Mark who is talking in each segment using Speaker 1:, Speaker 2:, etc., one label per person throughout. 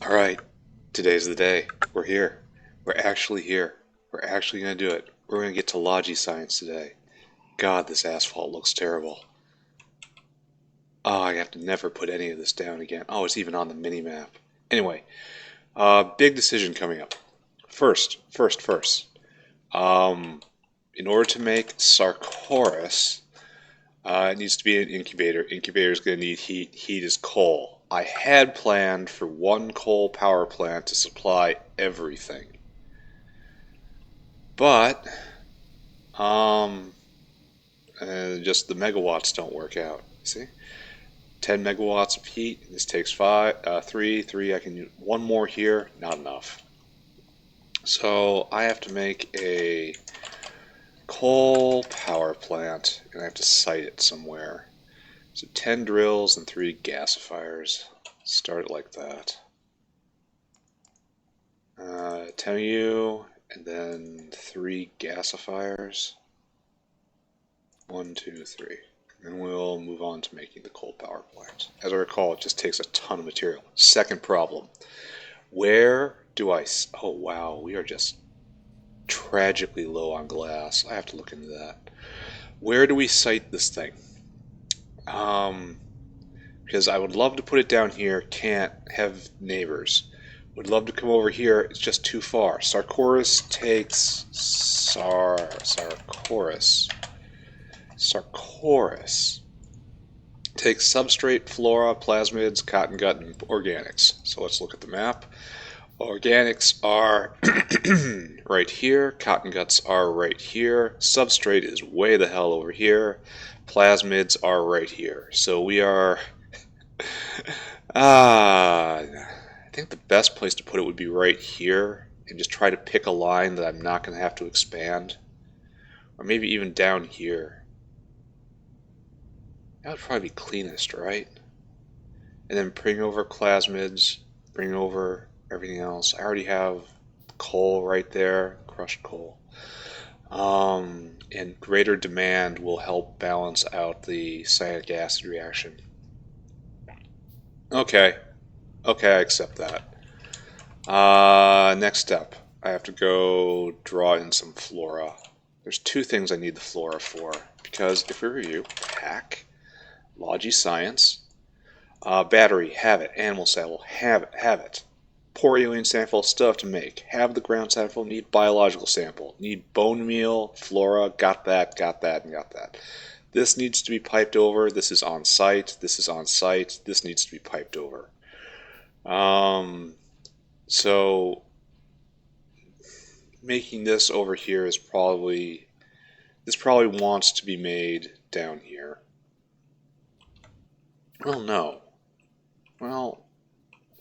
Speaker 1: Alright, today's the day. We're here. We're actually here. We're actually going to do it. We're going to get to Logi science today. God, this asphalt looks terrible. Oh, I have to never put any of this down again. Oh, it's even on the mini-map. Anyway, big decision coming up. First. In order to make Sarcoris, it needs to be an incubator. Incubator is going to need heat. Heat is coal. I had planned for one coal power plant to supply everything. But, um, just the megawatts don't work out. See? 10 megawatts of heat. This takes three. I can use one more here. Not enough. So I have to make a coal power plant, and I have to site it somewhere. So 10 drills and 3 gasifiers. Start it like that. 10 U, and then 3 gasifiers. 1, 2, 3. And we'll move on to making the coal power plant. As I recall, it just takes a ton of material. Second problem. Where do I... Oh, wow. We are just tragically low on glass. I have to look into that. Where do we site this thing? Because I would love to put it down here. Can't have neighbors. Would love to come over here. It's just too far. Sarcoris takes... Sarcoris takes substrate, flora, plasmids, cotton gut, and organics. So let's look at the map. Organics are right here. Cotton guts are right here. Substrate is way the hell over here. Plasmids are right here. So we are... I think the best place to put it would be right here. And just try to pick a line that I'm not going to have to expand. Or maybe even down here. That would probably be cleanest, right? And then bring over plasmids, bring over everything else. I already have coal right there, crushed coal. And greater demand will help balance out the cyanic acid reaction. Okay, I accept that. Next step, I have to go draw in some flora. There's 2 things I need the flora for, because if we review, pack, Logi science, battery, have it, animal sample, have it. Poor alien sample, stuff to make. Have the ground sample, need biological sample, need bone meal, flora, got that, and got that. This needs to be piped over, this is on site, this needs to be piped over. So making this over here is probably, this probably wants to be made down here. Well, no. Well,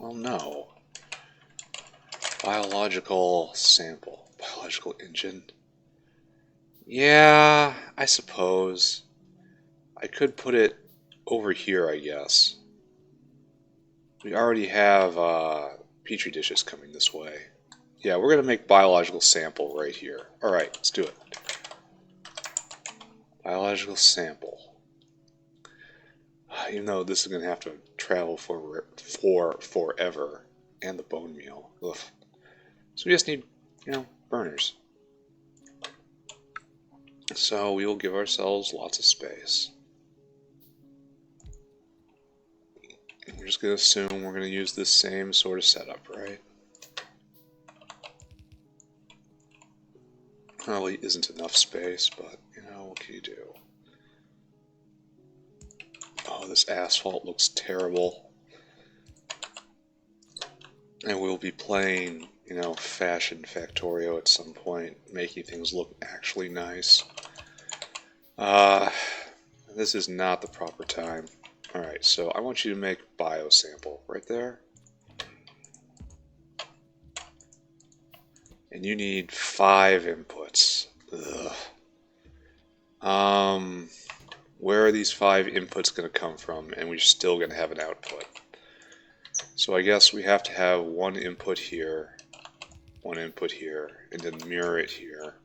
Speaker 1: no. Biological sample. Biological engine. Yeah, I suppose. I could put it over here, I guess. We already have petri dishes coming this way. Yeah, we're going to make biological sample right here. Alright, let's do it. Biological sample. Even though this is going to have to travel for forever. And the bone meal. Ugh. So we just need, burners. So we will give ourselves lots of space. And we're just going to assume we're going to use this same sort of setup, right? Probably isn't enough space, but, what can you do? Oh, this asphalt looks terrible. And we'll be playing, fashion Factorio at some point, making things look actually nice. This is not the proper time. Alright, so I want you to make biosample right there. And you need 5 inputs. Ugh. Where are these 5 inputs going to come from? And we're still going to have an output. So I guess we have to have 1 input here, 1 input here, and then mirror it here.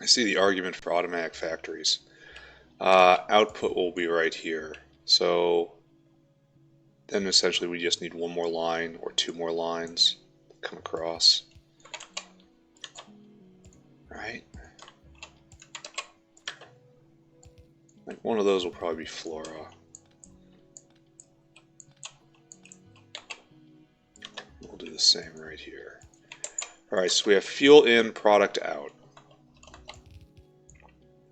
Speaker 1: I see the argument for automatic factories. Output will be right here. So then then essentially we just need one more line or two more lines to come across. Right? Like one of those will probably be flora. We'll do the same right here. Alright, so we have fuel in, product out.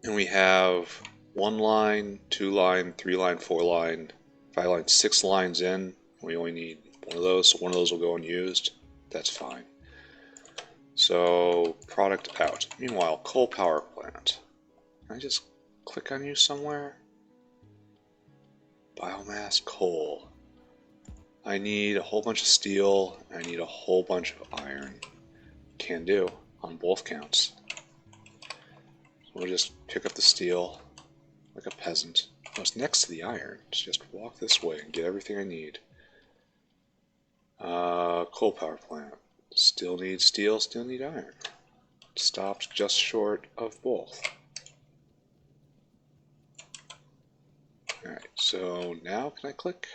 Speaker 1: And we have 1 line, 2 line, 3 line, 4 line, 5 line, 6 lines in. We only need one of those, so one of those will go unused. That's fine. So, product out. Meanwhile, coal power plant. Can I just click on you somewhere? Biomass coal. I need a whole bunch of steel. I need a whole bunch of iron. Can do on both counts. So we'll just pick up the steel like a peasant. Oh, it's next to the iron. Just walk this way and get everything I need. Coal power plant. Still need steel, still need iron. Stopped just short of both. Alright, so now can I click?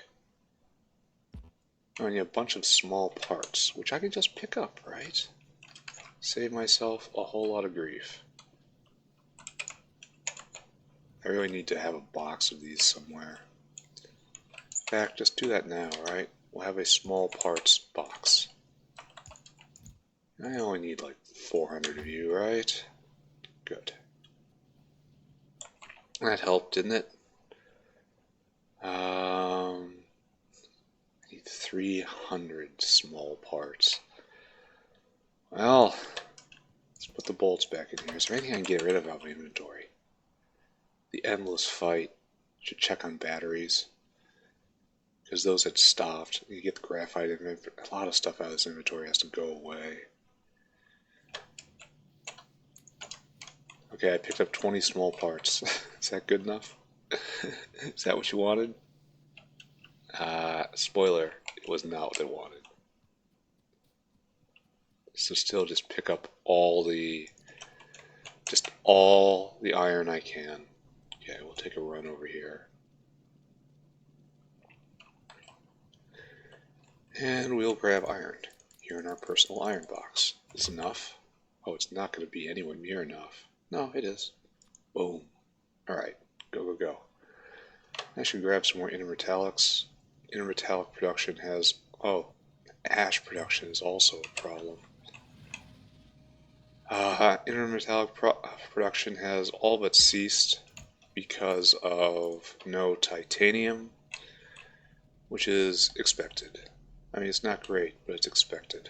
Speaker 1: Oh, I need a bunch of small parts, which I can just pick up, right? Save myself a whole lot of grief. I really need to have a box of these somewhere. In fact, just do that now, right? We'll have a small parts box. I only need like 400 of you, right? Good. That helped, didn't it? I need 300 small parts. Well, let's put the bolts back in here. Is there anything I can get rid of out of my inventory? The endless fight. Should check on batteries. Because those had stopped. You get the graphite inventory. A lot of stuff out of this inventory has to go away. Okay, I picked up 20 small parts. Is that good enough? Is that what you wanted? Spoiler, it was not what they wanted. So still just pick up all the iron I can. Okay, we'll take a run over here. And we'll grab iron here in our personal iron box. Is enough? Oh, it's not going to be anywhere near enough. No, it is. Boom. Alright, go, go, go. I should grab some more intermetallics. Intermetallic production has... Oh, ash production is also a problem. Intermetallic production has all but ceased because of no titanium, which is expected. I mean, it's not great, but it's expected.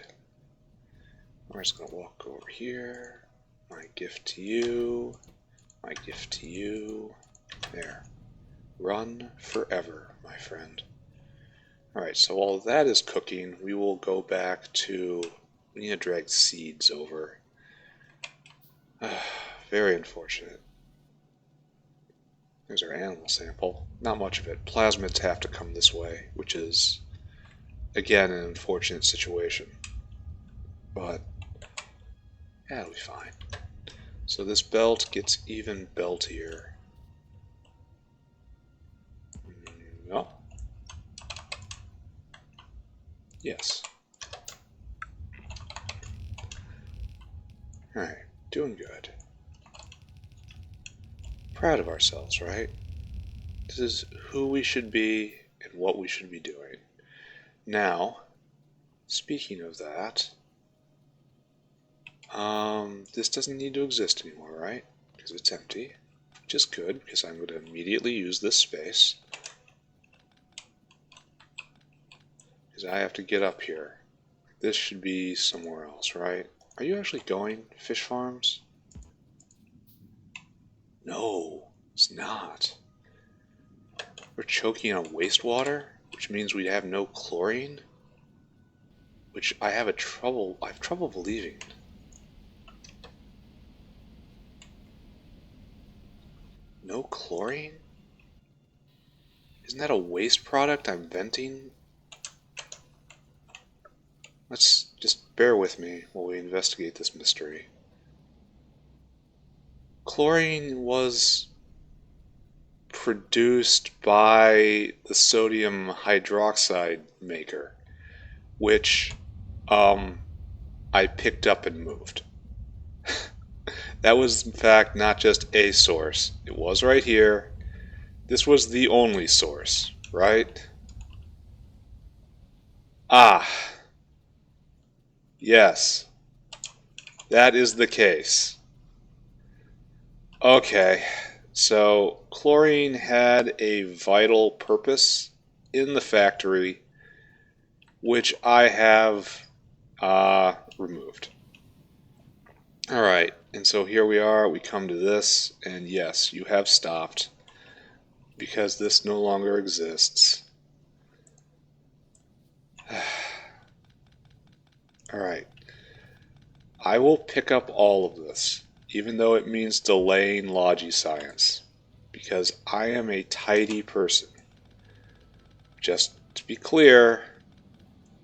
Speaker 1: We're just going to walk over here. My gift to you. My gift to you. There. Run forever, my friend. Alright, so while that is cooking, we will go back to... We need to drag seeds over. Very unfortunate. There's our animal sample. Not much of it. Plasmids have to come this way, which is, again, an unfortunate situation. But, yeah, it'll be fine. So this belt gets even beltier. No? Yes. Alright, doing good. Proud of ourselves, right? This is who we should be and what we should be doing. Now, speaking of that, this doesn't need to exist anymore, right? Because it's empty, which is good, because I'm going to immediately use this space. Because I have to get up here. This should be somewhere else, right? Are you actually going, fish farms? No, it's not. We're choking on wastewater, which means we have no chlorine, which I have trouble believing. No chlorine? Isn't that a waste product I'm venting? Let's just bear with me while we investigate this mystery. Chlorine was produced by the sodium hydroxide maker, which I picked up and moved. That was in fact not just a source. It was right here. This was the only source, right? Ah, yes, that is the case. Okay, so chlorine had a vital purpose in the factory, which I have removed. Alright, and so here we are, we come to this, and yes, you have stopped, because this no longer exists. Alright, I will pick up all of this, even though it means delaying Logi science, because I am a tidy person. Just to be clear,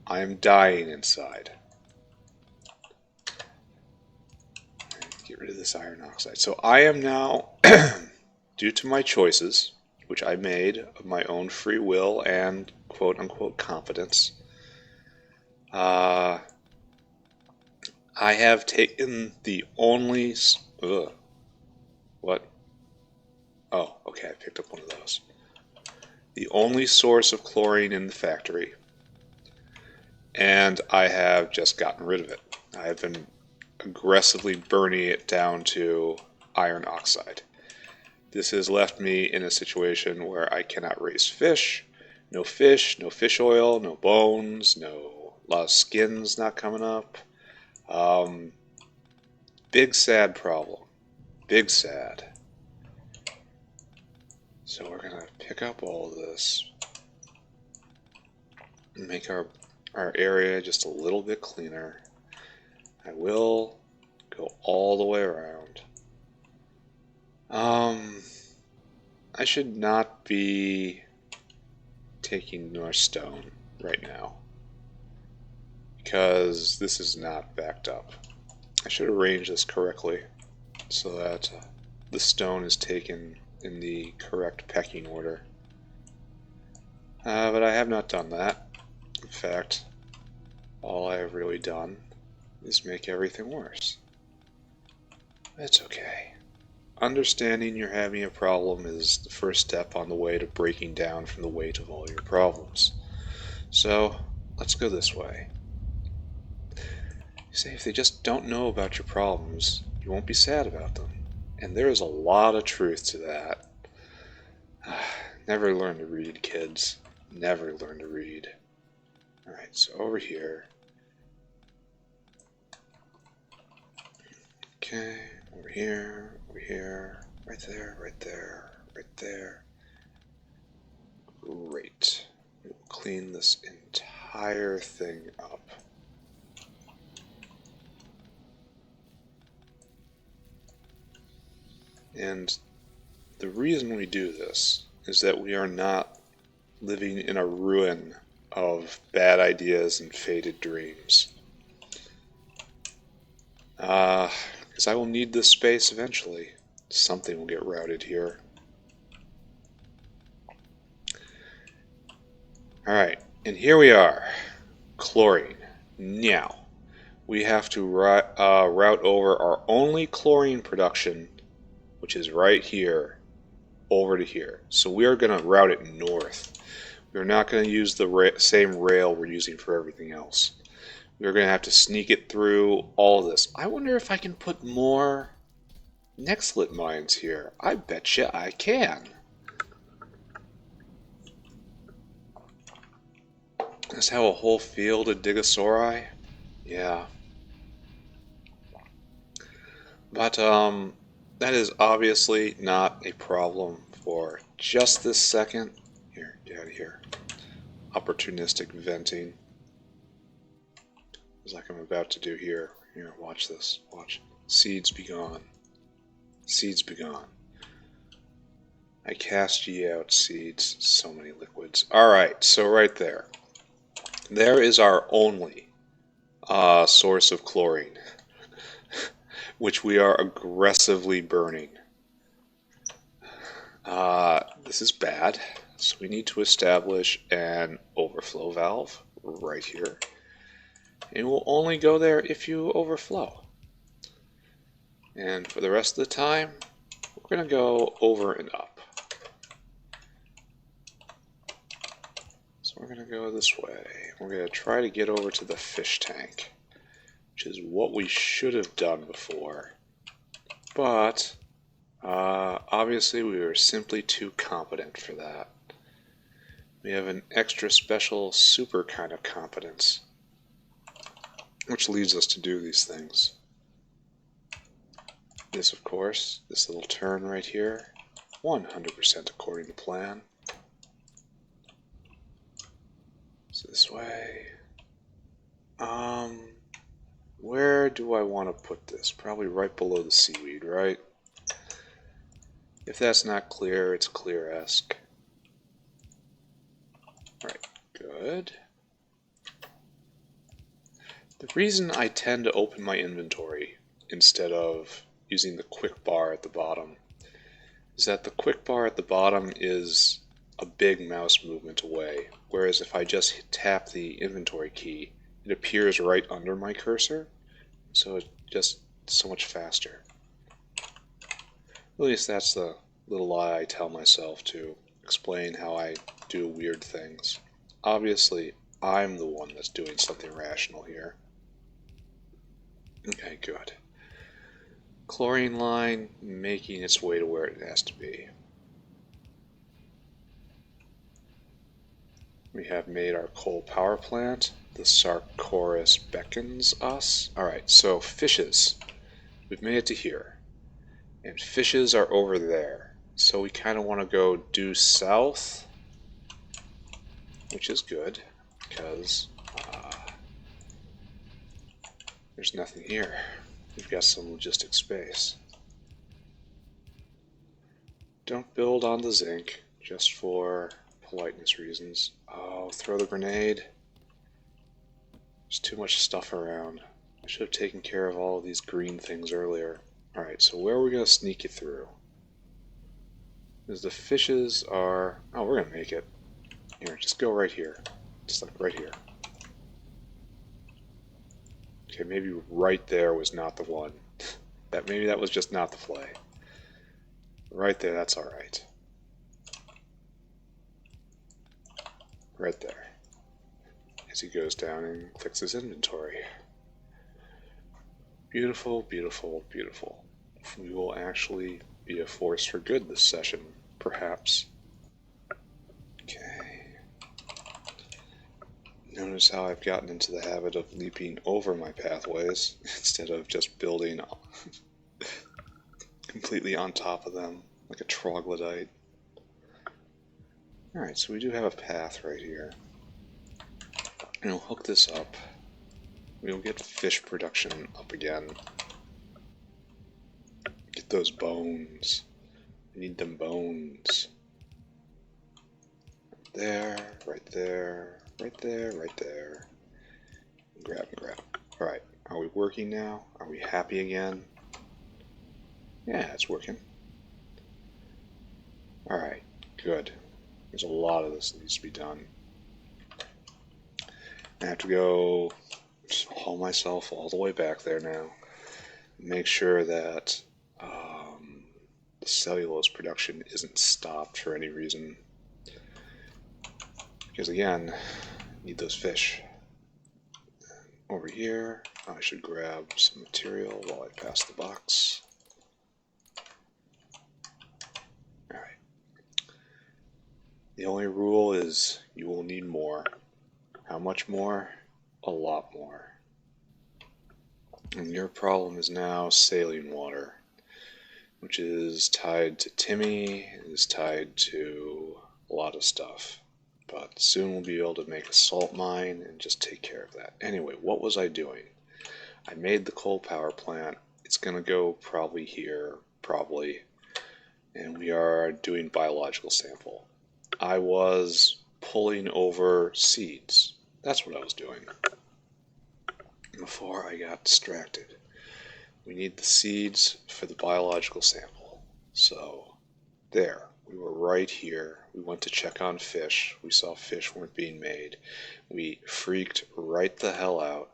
Speaker 1: I am dying inside. Get rid of this iron oxide. So I am now, due to my choices, which I made of my own free will and quote-unquote confidence, I have taken the only... What? Oh, okay, I picked up one of those. The only source of chlorine in the factory, and I have just gotten rid of it. I have been aggressively burning it down to iron oxide. This has left me in a situation where I cannot raise fish, no fish oil, no bones, no a lot of skins not coming up. Big sad problem. Big sad. So we're gonna pick up all of this and make our area just a little bit cleaner. I will go all the way around. I should not be taking more stone right now, because this is not backed up. I should arrange this correctly so that the stone is taken in the correct pecking order. But I have not done that. In fact, all I have really done is make everything worse. It's okay. Understanding you're having a problem is the first step on the way to breaking down from the weight of all your problems. So, let's go this way. You say, if they just don't know about your problems, you won't be sad about them. And there is a lot of truth to that. Never learn to read, kids. Never learn to read. Alright, so over here. Okay, over here, right there, right there, right there. Great. We'll clean this entire thing up. And the reason we do this is that we are not living in a ruin of bad ideas and faded dreams. Because I will need this space eventually. Something will get routed here. Alright, and here we are. Chlorine. Now, we have to route over our only chlorine production, which is right here, over to here. So we are going to route it north. We're not going to use the same rail we're using for everything else. We're going to have to sneak it through all of this. I wonder if I can put more Nextlit mines here. I betcha I can. Let's have a whole field of Digosauri. Yeah. But, that is obviously not a problem for just this second. Here, get out of here. Opportunistic venting. It's like I'm about to do here. Here, watch this. Watch. Seeds be gone. Seeds be gone. I cast ye out, seeds. So many liquids. Alright, so right there. There is our only source of chlorine, which we are aggressively burning. This is bad. So we need to establish an overflow valve right here. It will only go there if you overflow. And for the rest of the time, we're going to go over and up. So we're going to go this way. We're going to try to get over to the fish tank, which is what we should have done before. But obviously we were simply too competent for that. We have an extra special super kind of competence, which leads us to do these things. This, of course, this little turn right here, 100% according to plan. So this way. Where do I want to put this? Probably right below the seaweed, right? If that's not clear, it's clear-esque. Alright, good. The reason I tend to open my inventory instead of using the quick bar at the bottom is that the quick bar at the bottom is a big mouse movement away, whereas if I just tap the inventory key, it appears right under my cursor, so it's just so much faster. At least that's the little lie I tell myself to explain how I do weird things. Obviously, I'm the one that's doing something rational here. Okay, good. Chlorine line making its way to where it has to be. We have made our coal power plant. The Sarcoris beckons us. Alright, so fishes. We've made it to here. And fishes are over there. So we kind of want to go due south, which is good, because there's nothing here. We've got some logistic space. Don't build on the zinc, just for politeness reasons. Oh, throw the grenade. There's too much stuff around. I should have taken care of all of these green things earlier. Alright, so where are we going to sneak you through? Because the fishes are... Oh, we're going to make it. Here, just go right here. Just like right here. Okay, maybe right there was not the one. Maybe that was just not the play. Right there, that's alright. Right there. As he goes down and clicks his inventory. Beautiful, beautiful, beautiful. We will actually be a force for good this session, perhaps. Okay. Notice how I've gotten into the habit of leaping over my pathways instead of just building completely on top of them like a troglodyte. Alright, so we do have a path right here. And we'll hook this up. We'll get fish production up again. Get those bones. We need them bones. There, right there, right there, right there. Grab and grab. Alright, are we working now? Are we happy again? Yeah, it's working. Alright, good. There's a lot of this that needs to be done. I have to go haul myself all the way back there now. Make sure that the cellulose production isn't stopped for any reason. Because again, I need those fish. Over here, I should grab some material while I pass the box. Alright. The only rule is you will need more. How much more? A lot more. And your problem is now saline water, which is tied to Timmy, is tied to a lot of stuff. But soon we'll be able to make a salt mine and just take care of that. Anyway, what was I doing? I made the coal power plant. It's going to go probably here, probably. And we are doing biological sample. I was pulling over seeds. That's what I was doing before I got distracted. We need the seeds for the biological sample. So, there. We were right here. We went to check on fish. We saw fish weren't being made. We freaked right the hell out.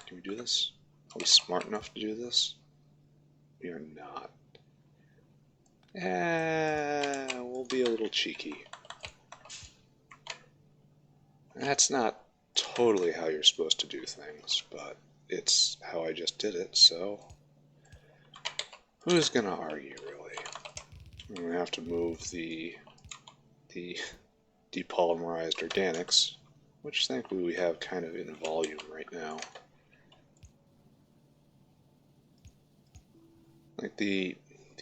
Speaker 1: Can we do this? Are we smart enough to do this? We are not. We'll be a little cheeky. That's not totally how you're supposed to do things, but it's how I just did it, so who's gonna argue, really? I'm gonna have to move the depolymerized organics, which thankfully we have kind of in volume right now. Like the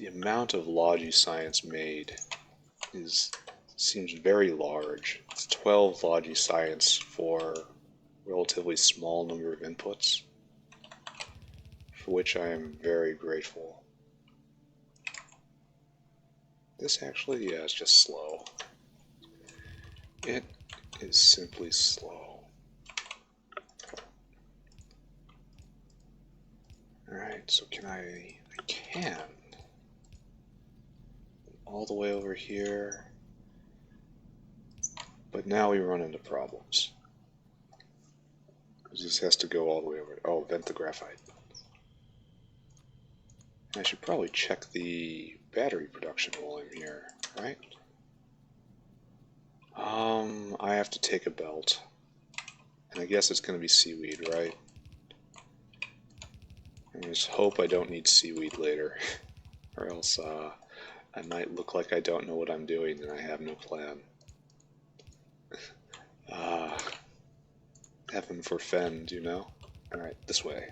Speaker 1: amount of Logi science made seems very large. It's 12 Logi science for a relatively small number of inputs, for which I am very grateful. This actually, yeah, is just slow. It is simply slow. Alright, so I can. All the way over here. But now we run into problems. This has to go all the way over. Oh, vent the graphite. I should probably check the battery production while I'm here, right? I have to take a belt. And I guess it's going to be seaweed, right? I just hope I don't need seaweed later. Or else I might look like I don't know what I'm doing and I have no plan. Heaven forfend, you know? Alright, this way.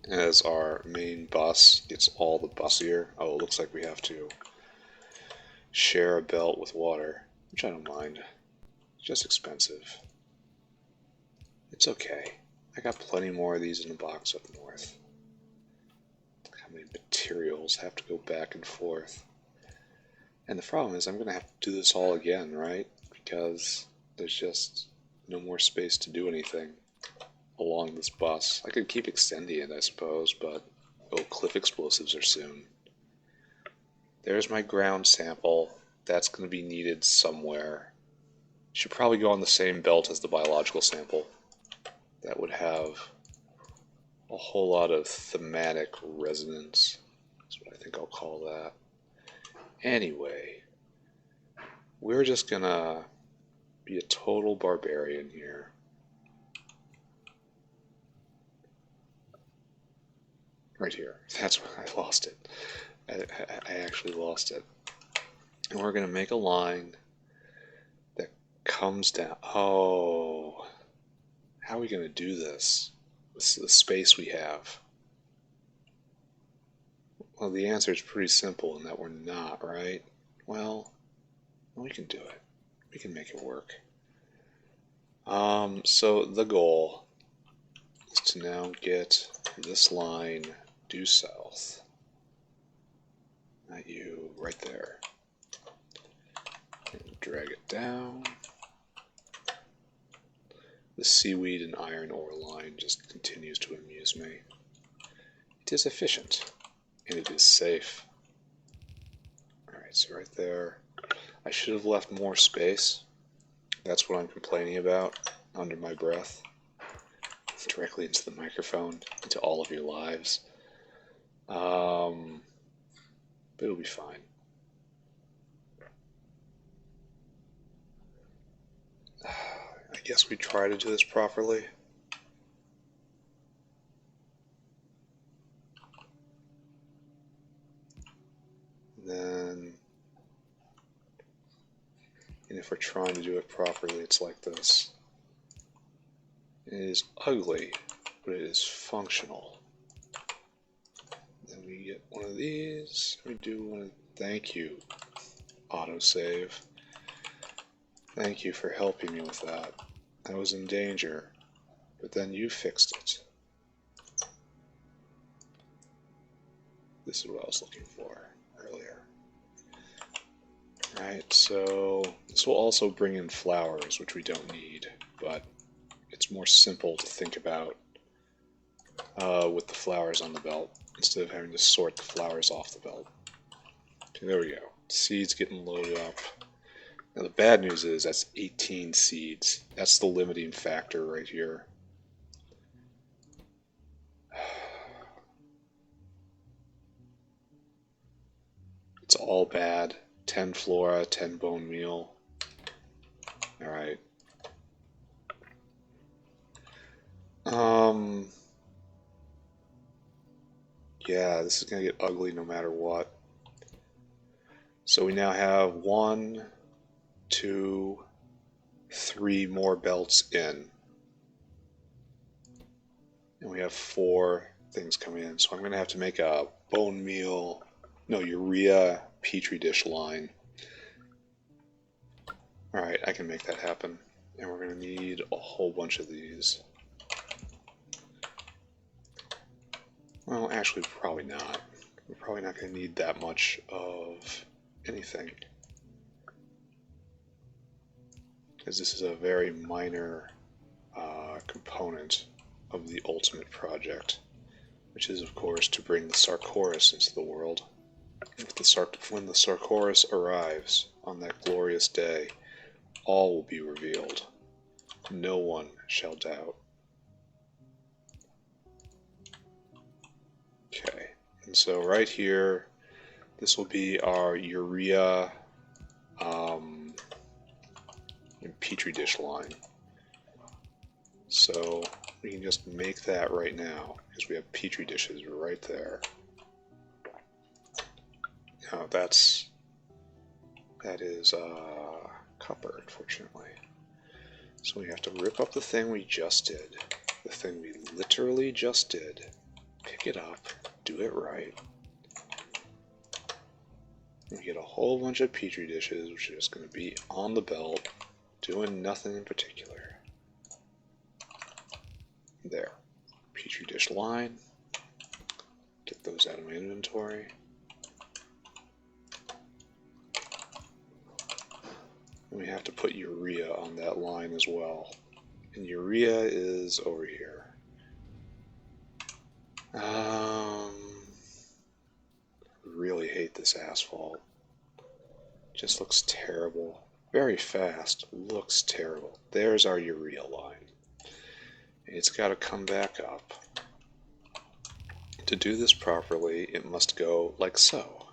Speaker 1: As our main bus gets all the bussier. Oh, it looks like we have to share a belt with water, which I don't mind. It's just expensive. It's okay. I got plenty more of these in the box up north. How many materials have to go back and forth. And the problem is I'm going to have to do this all again, right? Because there's just no more space to do anything along this bus. I could keep extending it, I suppose, but oh, cliff explosives are soon. There's my ground sample. That's going to be needed somewhere. Should probably go on the same belt as the biological sample. That would have a whole lot of thematic resonance. That's what I think I'll call that. Anyway, we're just gonna be a total barbarian here. Right here. That's where I lost it. I actually lost it. And we're gonna make a line that comes down. Oh, how are we gonna do this? This is the space we have. Well, the answer is pretty simple in that we're not, right? Well, we can do it. We can make it work. So the goal is to now get this line due south. Not you, right there. And drag it down. The seaweed and iron ore line just continues to amuse me. It is efficient, and it is safe. Alright, so right there. I should have left more space. That's what I'm complaining about under my breath. Directly into the microphone, into all of your lives. But it'll be fine. I guess we try to do this properly. And if we're trying to do it properly, it's like this. It is ugly, but it is functional. Then we get one of these. We do one of. Thank you, autosave. Thank you for helping me with that. I was in danger, but then you fixed it. This is what I was looking for earlier. Alright, so this will also bring in flowers, which we don't need, but it's more simple to think about with the flowers on the belt, instead of having to sort the flowers off the belt. Okay, there we go. Seeds getting loaded up. Now the bad news is that's 18 seeds. That's the limiting factor right here. It's all bad. 10 flora, 10 bone meal. Alright. Yeah, this is going to get ugly no matter what. So we now have 1, 2, 3 more belts in. And we have 4 things coming in. So I'm going to have to make a bone meal, no, urea petri dish line. Alright, I can make that happen. And we're going to need a whole bunch of these. Well, actually, probably not. We're probably not going to need that much of anything, because this is a very minor component of the ultimate project, which is, of course, to bring the Sarkoris into the world. When the Sarkoris arrives on that glorious day, all will be revealed. No one shall doubt. Okay, and so right here, this will be our urea petri dish line. So we can just make that right now because we have petri dishes right there. Now that is copper, unfortunately. So we have to rip up the thing we just did, the thing we literally just did, pick it up, do it right. We get a whole bunch of petri dishes, which is going to be on the belt, doing nothing in particular. There. Petri dish line. Get those out of my inventory. And we have to put urea on that line as well. And urea is over here. Really hate this asphalt. Just looks terrible. Very fast. Looks terrible. There's our urea line. It's got to come back up. To do this properly, it must go like so.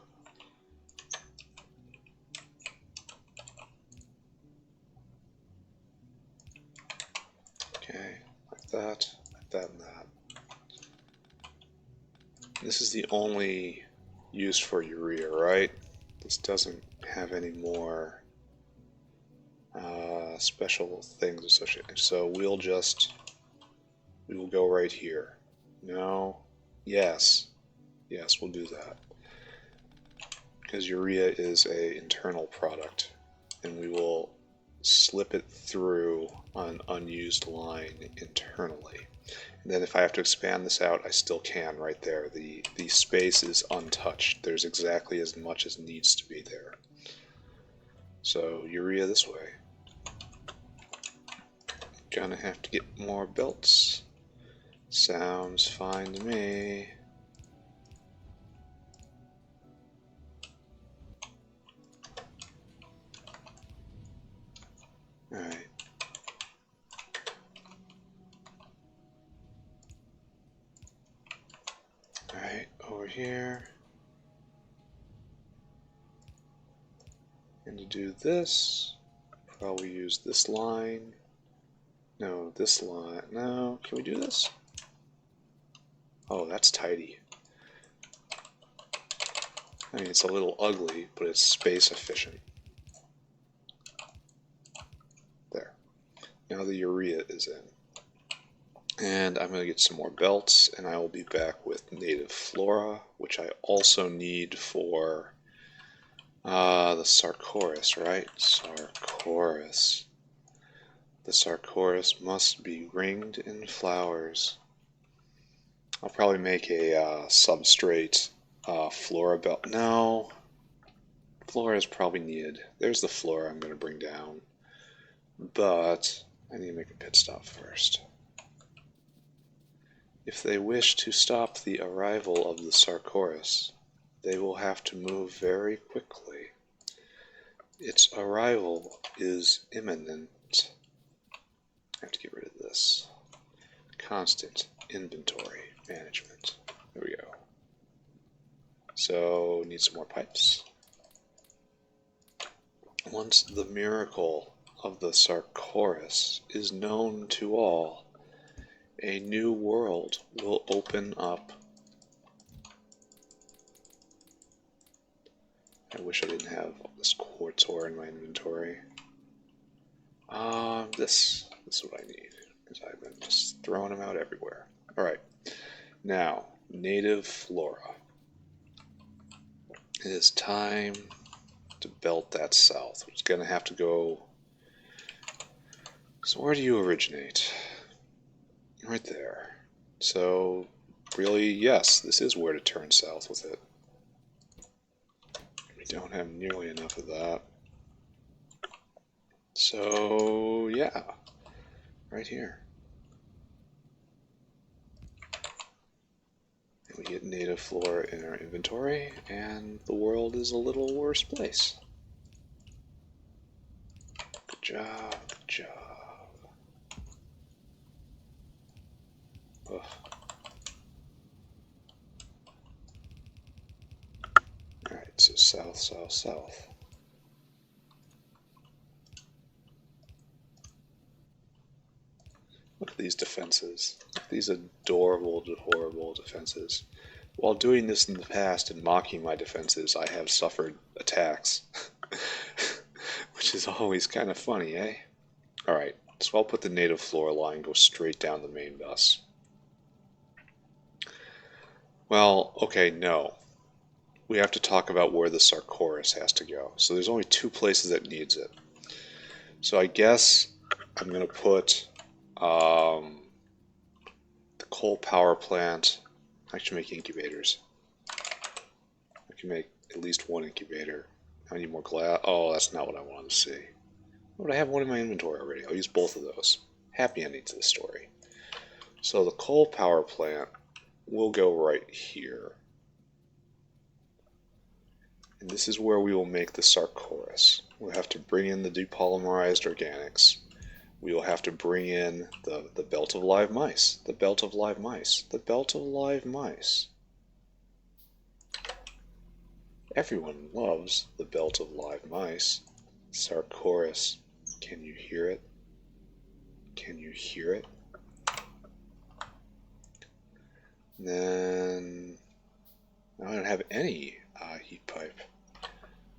Speaker 1: Okay, like that, and that. This is the only use for urea, right? This doesn't have any more special things associated. So we will go right here. No. Yes. Yes, we'll do that. Because urea is an internal product, and we will slip it through an unused line internally. And then if I have to expand this out, I still can right there. The space is untouched. There's exactly as much as needs to be there. So urea this way. Gonna have to get more belts. Sounds fine to me. Alright. Alright, over here. And to do this, probably use this line. No, this line. No, can we do this? Oh, that's tidy. I mean, it's a little ugly, but it's space efficient. There. Now the urea is in. And I'm going to get some more belts, and I will be back with native flora, which I also need for the Sarkoris, right? Sarkoris. The Sarkoris must be ringed in flowers. I'll probably make a substrate flora belt. No, flora is probably needed. There's the flora I'm going to bring down. But I need to make a pit stop first. If they wish to stop the arrival of the Sarkoris, they will have to move very quickly. Its arrival is imminent. I have to get rid of this. Constant inventory management. There we go. So, need some more pipes. Once the miracle of the Sarkoris is known to all, a new world will open up. I wish I didn't have this quartz ore in my inventory. This is what I need, because I've been just throwing them out everywhere. Alright, now, native flora. It is time to belt that south. It's going to have to go... So where do you originate? Right there. So, really, yes, this is where to turn south with it. We don't have nearly enough of that. So, yeah, right here. And we get native flora in our inventory, and the world is a little worse place. Good job, good job. Ugh. Alright, so south, south, south. Look at these defenses. These adorable, horrible defenses. While doing this in the past and mocking my defenses, I have suffered attacks. Which is always kind of funny, eh? Alright, so I'll put the native flora line go straight down the main bus. Well, okay, no. We have to talk about where the Sarkoris has to go. So there's only two places that needs it. So I guess I'm going to put the coal power plant. I should make incubators. I can make at least one incubator. I need more glass. Oh, that's not what I wanted to see. But I have one in my inventory already. I'll use both of those. Happy ending to the story. So the coal power plant will go right here. And this is where we will make the Sarkoris. We'll have to bring in the depolymerized organics. We will have to bring in the belt of live mice. The belt of live mice. The belt of live mice. Everyone loves the belt of live mice. Sarkoris. Can you hear it? Can you hear it? And then I don't have any heat pipe.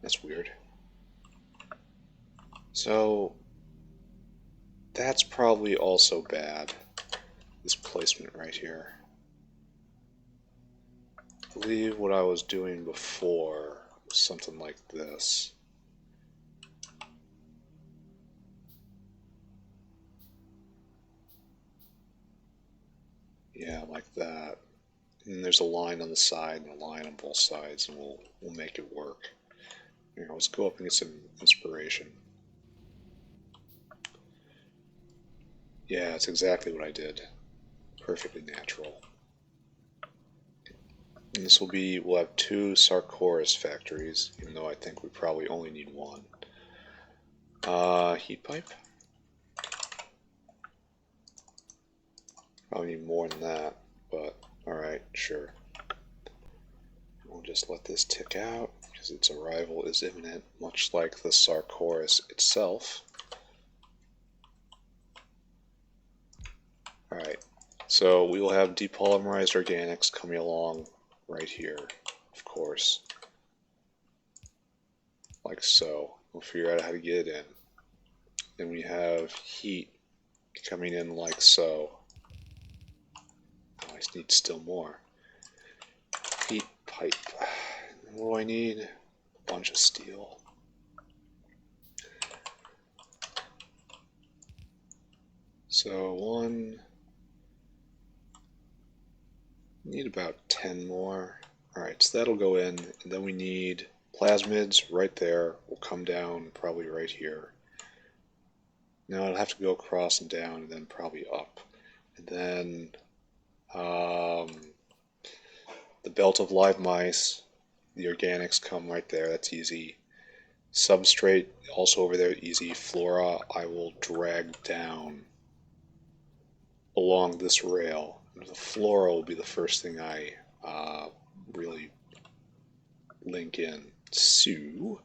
Speaker 1: That's weird. So that's probably also bad. This placement right here. I believe what I was doing before was something like this. Yeah, like that. And there's a line on the side and a line on both sides, and we'll make it work. Here, let's go up and get some inspiration. Yeah, it's exactly what I did. Perfectly natural. And this will be, we'll have two Sarkoris factories, even though I think we probably only need one. Heat pipe? Probably need more than that, but alright, sure. We'll just let this tick out, because its arrival is imminent, much like the Sarkoris itself. Alright, so we will have depolymerized organics coming along right here, of course. Like so. We'll figure out how to get it in. Then we have heat coming in like so. Oh, I need still more. Heat pipe. What do I need? A bunch of steel. So one. Need about 10 more. Alright, so that'll go in, and then we need plasmids right there. Will come down probably right here. Now it'll have to go across and down, and then probably up. And then the belt of live mice, the organics come right there, that's easy. Substrate, also over there, easy. Flora, I will drag down along this rail. The flora will be the first thing I really link in. So,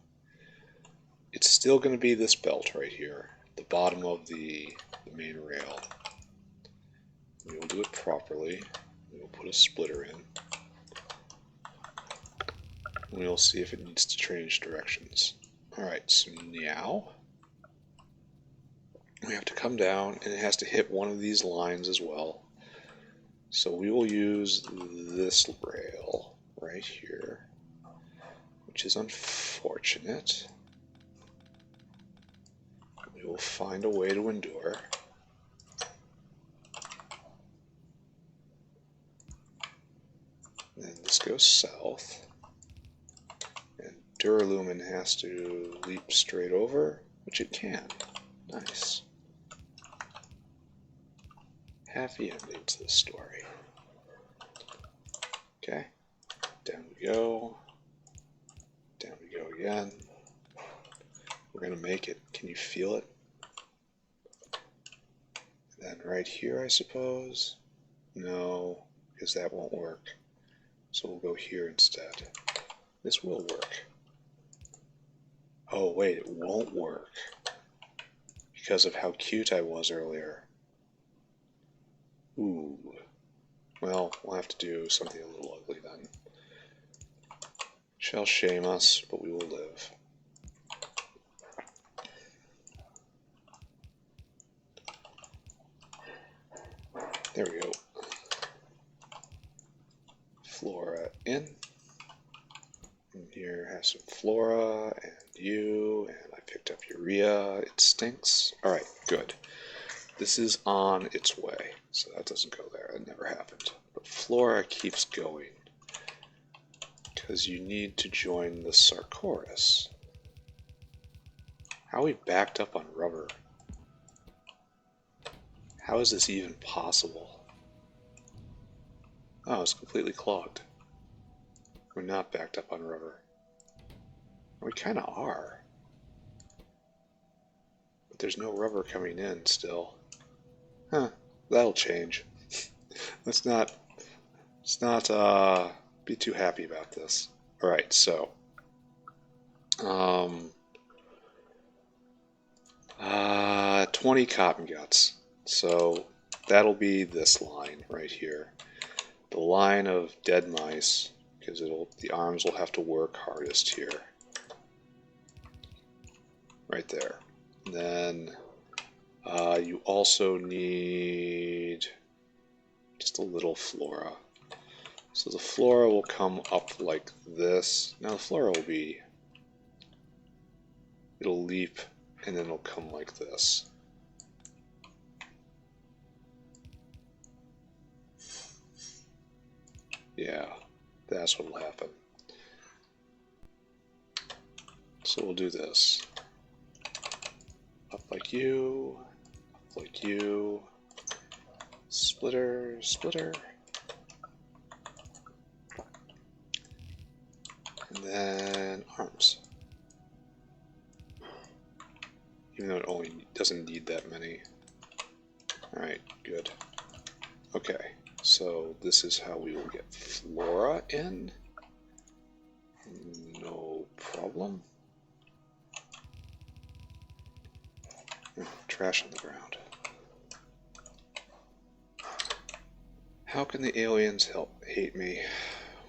Speaker 1: it's still going to be this belt right here, the bottom of the main rail. We will do it properly. We will put a splitter in. We'll see if it needs to change directions. Alright, so now we have to come down, and it has to hit one of these lines as well. So we will use this rail right here, which is unfortunate. We will find a way to endure. And then this goes south. And Duralumin has to leap straight over, which it can. Nice. Happy ending to the story. Okay, down we go. Down we go again. We're gonna make it. Can you feel it? And then right here, I suppose? No, because that won't work. So we'll go here instead. This will work. Oh wait, it won't work. Because of how cute I was earlier. Ooh. Well, we'll have to do something a little ugly then. Shall shame us, but we will live. There we go. Flora in. And here has some flora, and you, and I picked up urea. It stinks. Alright, good. This is on its way, so that doesn't go there. That never happened. But flora keeps going, because you need to join the Sarcoris. How are we backed up on rubber? How is this even possible? Oh, it's completely clogged. We're not backed up on rubber. We kind of are. But there's no rubber coming in still. Huh, that'll change. Let's not be too happy about this. Alright, so 20 cotton guts. So that'll be this line right here. The line of dead mice, because the arms will have to work hardest here. Right there. And then you also need just a little flora. So the flora will come up like this. Now the flora will be, it'll leap and then it'll come like this. Yeah, that's what will happen. So we'll do this. Up like you, up like you, splitter, splitter. And then arms. Even though it only doesn't need that many. Alright, good. Okay, so this is how we will get flora in. No problem. Trash on the ground. How can the aliens hate me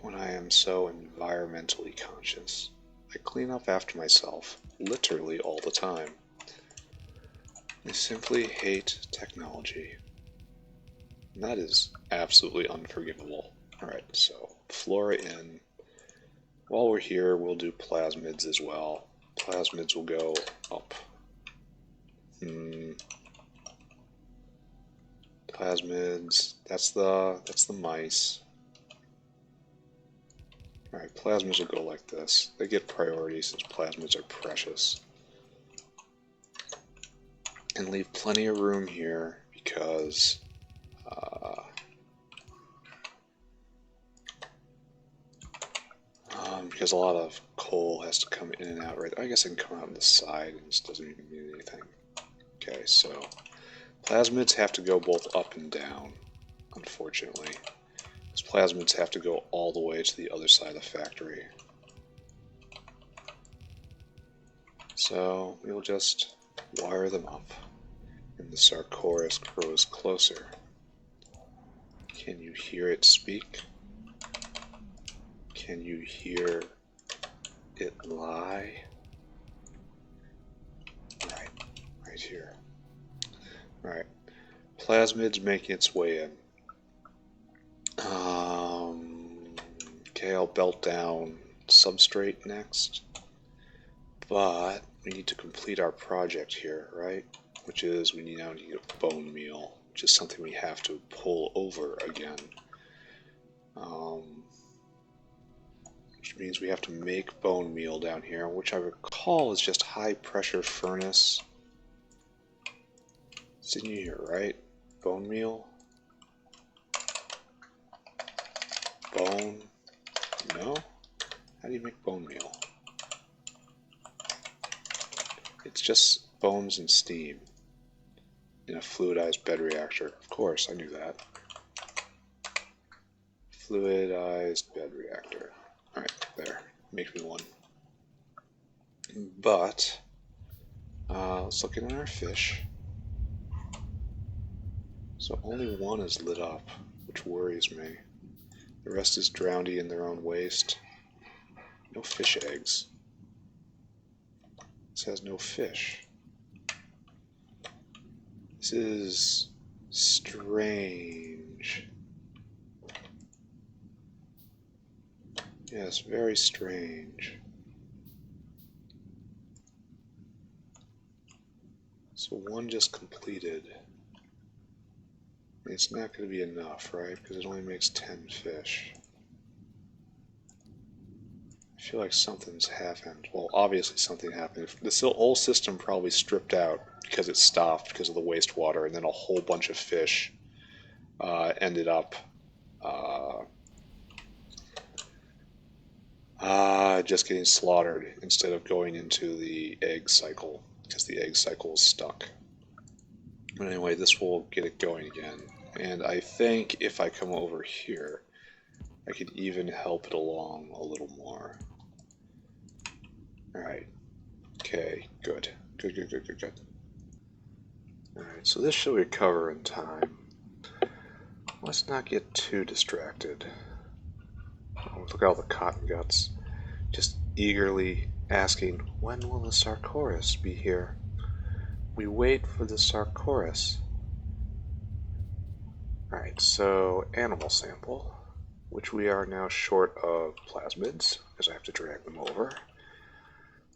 Speaker 1: when I am so environmentally conscious? I clean up after myself, literally all the time. I simply hate technology. And that is absolutely unforgivable. Alright, so flora in. While we're here, we'll do plasmids as well. Plasmids will go up. Plasmids, that's the mice. Alright, plasmids will go like this. They get priority since plasmids are precious. And leave plenty of room here because because a lot of coal has to come in and out, right? I guess it can come out on the side and this doesn't even mean anything. Okay, so plasmids have to go both up and down, unfortunately. These plasmids have to go all the way to the other side of the factory. So we'll just wire them up, and the Sarcoris grows closer. Can you hear it speak? Can you hear it lie? Right here. Alright, plasmid's making its way in. Okay, I'll belt down substrate next, but we need to complete our project here, right? Which is we now need a bone meal, which is something we have to pull over again. Which means we have to make bone meal down here, which I recall is just high pressure furnace. It's in here, right? Bone meal. Bone. No? How do you make bone meal? It's just bones and steam in a fluidized bed reactor. Of course, I knew that. Fluidized bed reactor. Alright, there. Make me one. But, let's look at our fish. So only one is lit up, which worries me. The rest is drowning in their own waste. No fish eggs. This has no fish. This is strange. Yes, very strange. So one just completed. It's not going to be enough, right? Because it only makes 10 fish. I feel like something's happened. Well, obviously something happened. This whole system probably stripped out because it stopped because of the wastewater, and then a whole bunch of fish ended up just getting slaughtered instead of going into the egg cycle because the egg cycle is stuck. But anyway, this will get it going again. And I think if I come over here, I could even help it along a little more. Alright. Okay, good. Good. Alright, so this should recover in time. Let's not get too distracted. Oh, look at all the cotton guts. Just eagerly asking, when will the Sarcoris be here? We wait for the Sarcoris. Alright, so animal sample, which we are now short of plasmids, because I have to drag them over.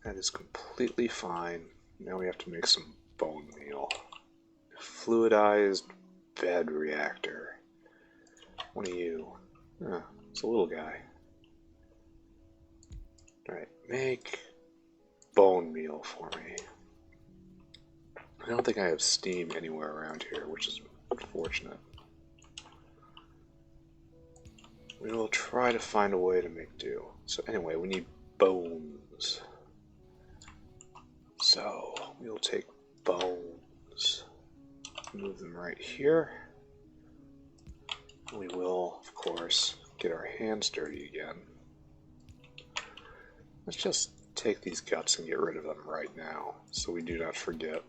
Speaker 1: That is completely fine. Now we have to make some bone meal. Fluidized bed reactor. What are you? It's a little guy. Alright, make bone meal for me. I don't think I have steam anywhere around here, which is unfortunate. We will try to find a way to make do. So anyway, we need bones. So we'll take bones, move them right here. We will, of course, get our hands dirty again. Let's just take these guts and get rid of them right now, so we do not forget.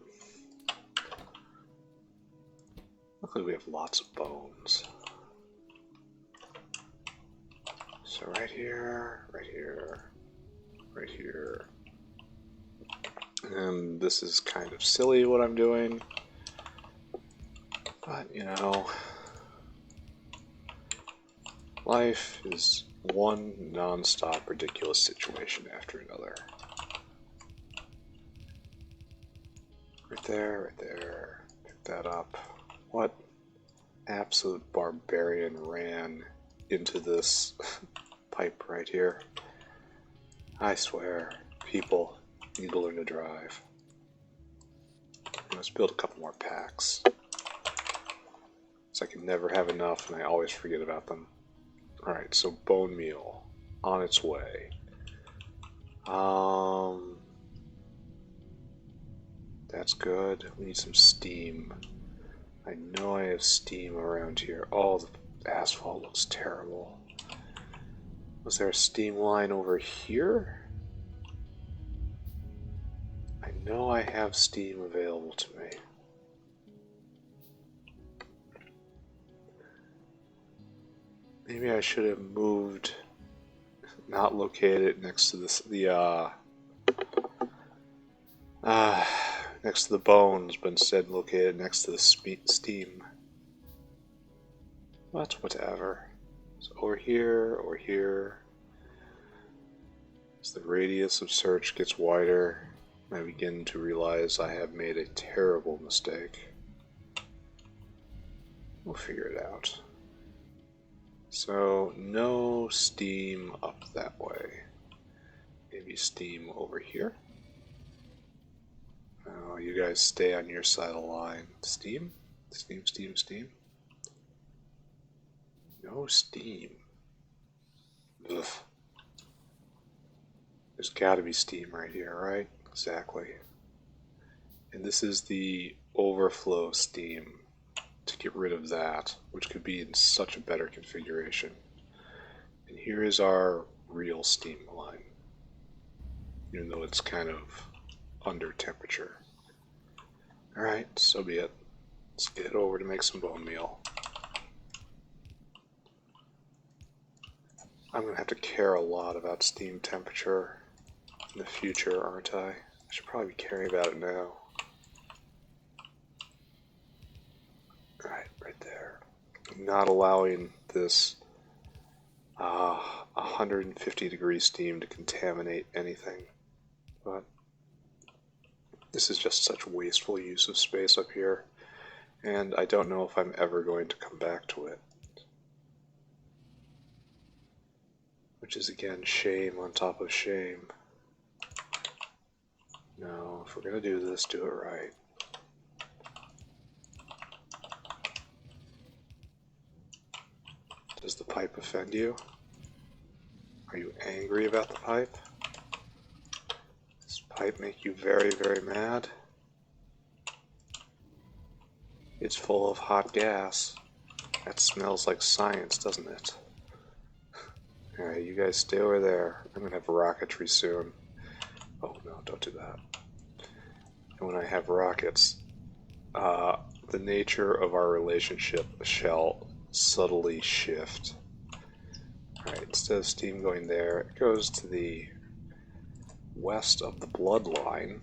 Speaker 1: Luckily we have lots of bones. So right here, right here, right here. And this is kind of silly what I'm doing, but you know, life is one non-stop ridiculous situation after another. Right there, pick that up. What absolute barbarian ran into this pipe right here? I swear, people need to learn to drive. Let's build a couple more packs. So I can never have enough and I always forget about them. Alright, so bone meal on its way. That's good. We need some steam. I know I have steam around here. Oh, the asphalt looks terrible. Was there a steam line over here? I know I have steam available to me. Maybe I should have moved, not located next to next to the bones, but instead located next to the steam. But whatever. So over here, or here. As the radius of search gets wider, I begin to realize I have made a terrible mistake. We'll figure it out. So, no steam up that way. Maybe steam over here. Oh, you guys stay on your side of the line. Steam? Steam, steam, steam. No steam. Ugh. There's gotta be steam right here, right? Exactly. And this is the overflow steam to get rid of that, which could be in such a better configuration. And here is our real steam line, even though it's kind of under temperature. Alright, so be it. Let's get it over to make some bone meal. I'm going to have to care a lot about steam temperature in the future, aren't I? I should probably be caring about it now. Alright, right there. I'm not allowing this 150 degree steam to contaminate anything. But this is just such wasteful use of space up here, and I don't know if I'm ever going to come back to it. Which is again shame on top of shame. No, if we're gonna do this, do it right. Does the pipe offend you? Are you angry about the pipe? Does the pipe make you very, very mad? It's full of hot gas. That smells like science, doesn't it? Alright, you guys stay over there. I'm gonna have rocketry soon. Oh no, don't do that. And when I have rockets, the nature of our relationship shall subtly shift. Alright, instead of steam going there, it goes to the west of the bloodline.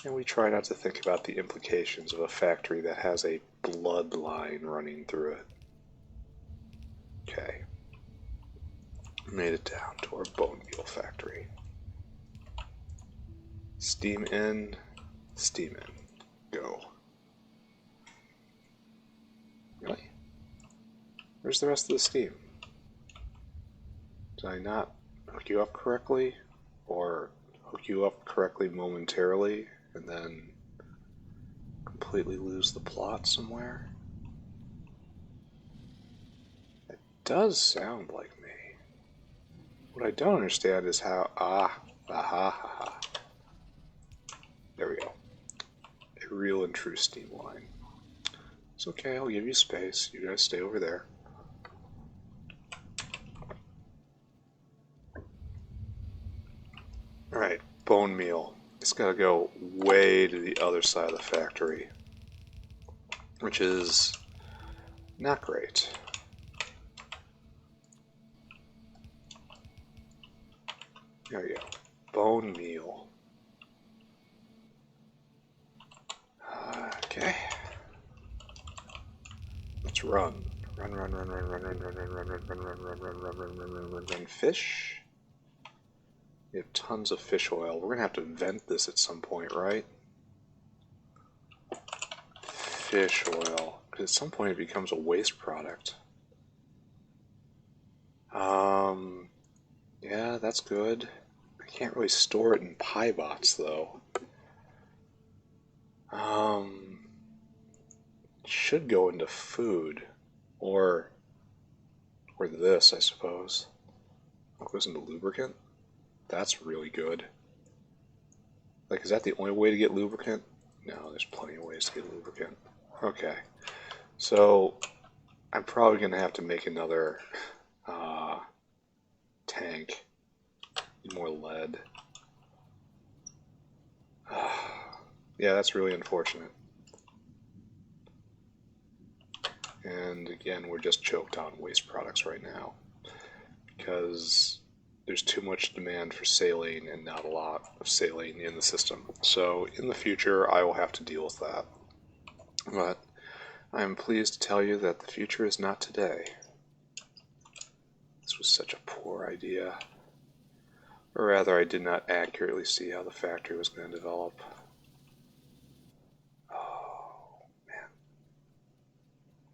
Speaker 1: And we try not to think about the implications of a factory that has a bloodline running through it. Okay. Made it down to our bone meal factory. Steam in, go. Really? Where's the rest of the steam? Did I not hook you up correctly? Or hook you up correctly momentarily and then completely lose the plot somewhere? It does sound like me. What I don't understand is how, there we go. A real and true steam line. It's okay, I'll give you space. You guys stay over there. Alright, bone meal. It's gotta go way to the other side of the factory, which is not great. There we go. Bone meal. Okay. Let's run. Run, run, run, run, run, run, run, run, run, run, run, run, run, run, run, run, run, run, run, run. Fish. We have tons of fish oil. We're gonna have to vent this at some point, right? Fish oil. Because at some point it becomes a waste product. Yeah, that's good. I can't really store it in pie bots though. It should go into food, or Or this, I suppose. What goes into lubricant? That's really good. Like, is that the only way to get lubricant? No, there's plenty of ways to get lubricant. Okay. So, I'm probably going to have to make another tank. Need more lead. Yeah, that's really unfortunate. And again, we're just choked on waste products right now because there's too much demand for saline and not a lot of saline in the system. So in the future, I will have to deal with that. But I am pleased to tell you that the future is not today. This was such a poor idea. Or rather, I did not accurately see how the factory was going to develop. Oh, man.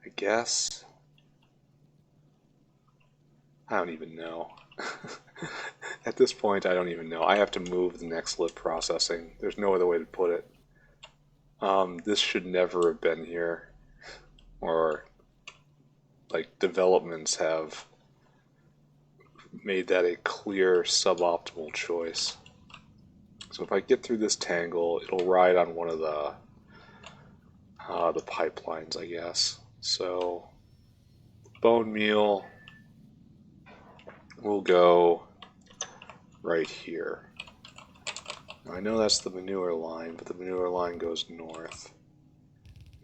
Speaker 1: I guess. I don't even know. At this point, I don't even know. I have to move the next lip processing. There's no other way to put it. This should never have been here. Or, like, developments have made that a clear suboptimal choice. So if I get through this tangle, it'll ride on one of the pipelines, I guess. So bone meal will go right here. Now, I know that's the manure line, but the manure line goes north.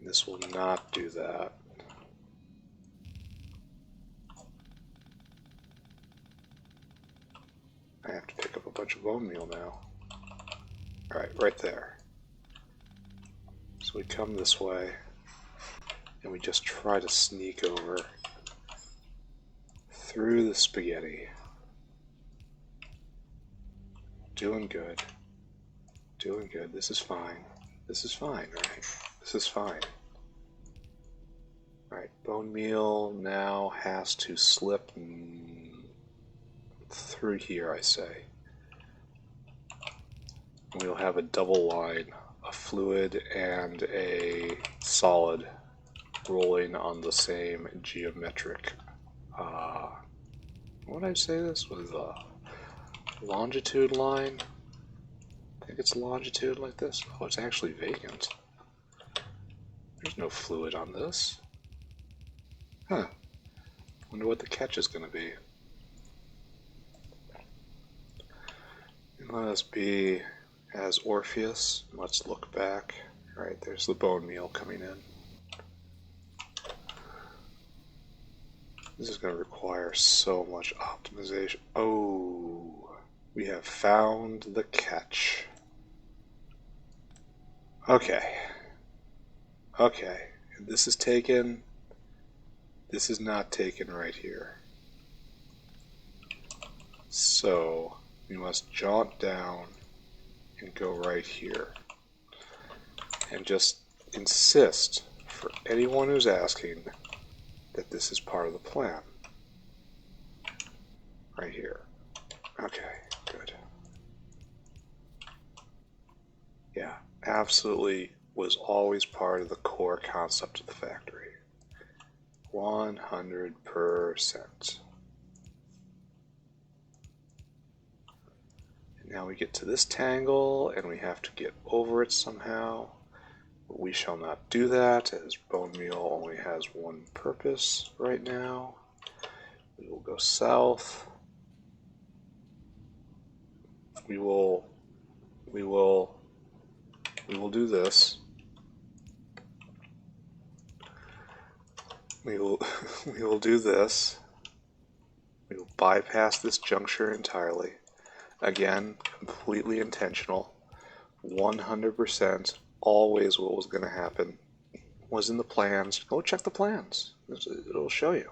Speaker 1: This will not do that. I have to pick up a bunch of bone meal now. Alright, right there. So we come this way, and we just try to sneak over through the spaghetti. Doing good. Doing good. This is fine. This is fine, right? This is fine. Alright, bone meal now has to slip through here, I say. We'll have a double line, a fluid and a solid rolling on the same geometric. What did I say this was? A longitude line? I think it's longitude like this. Oh, it's actually vacant. There's no fluid on this. Huh. Wonder what the catch is going to be. And let us be as Orpheus. Let's look back. Alright, there's the bone meal coming in. This is going to require so much optimization. Oh, we have found the catch. Okay. Okay. And this is taken. This is not taken right here. So we must jaunt down and go right here. And just insist for anyone who's asking that this is part of the plan. Right here. Okay, good. Yeah, absolutely was always part of the core concept of the factory. 100%. And now we get to this tangle, and we have to get over it somehow. But we shall not do that, as bone meal only has one purpose right now. We will go south. We will do this. We will do this. We will bypass this juncture entirely. Again, completely intentional. 100%. Always what was going to happen was in the plans. Go check the plans. It'll show you.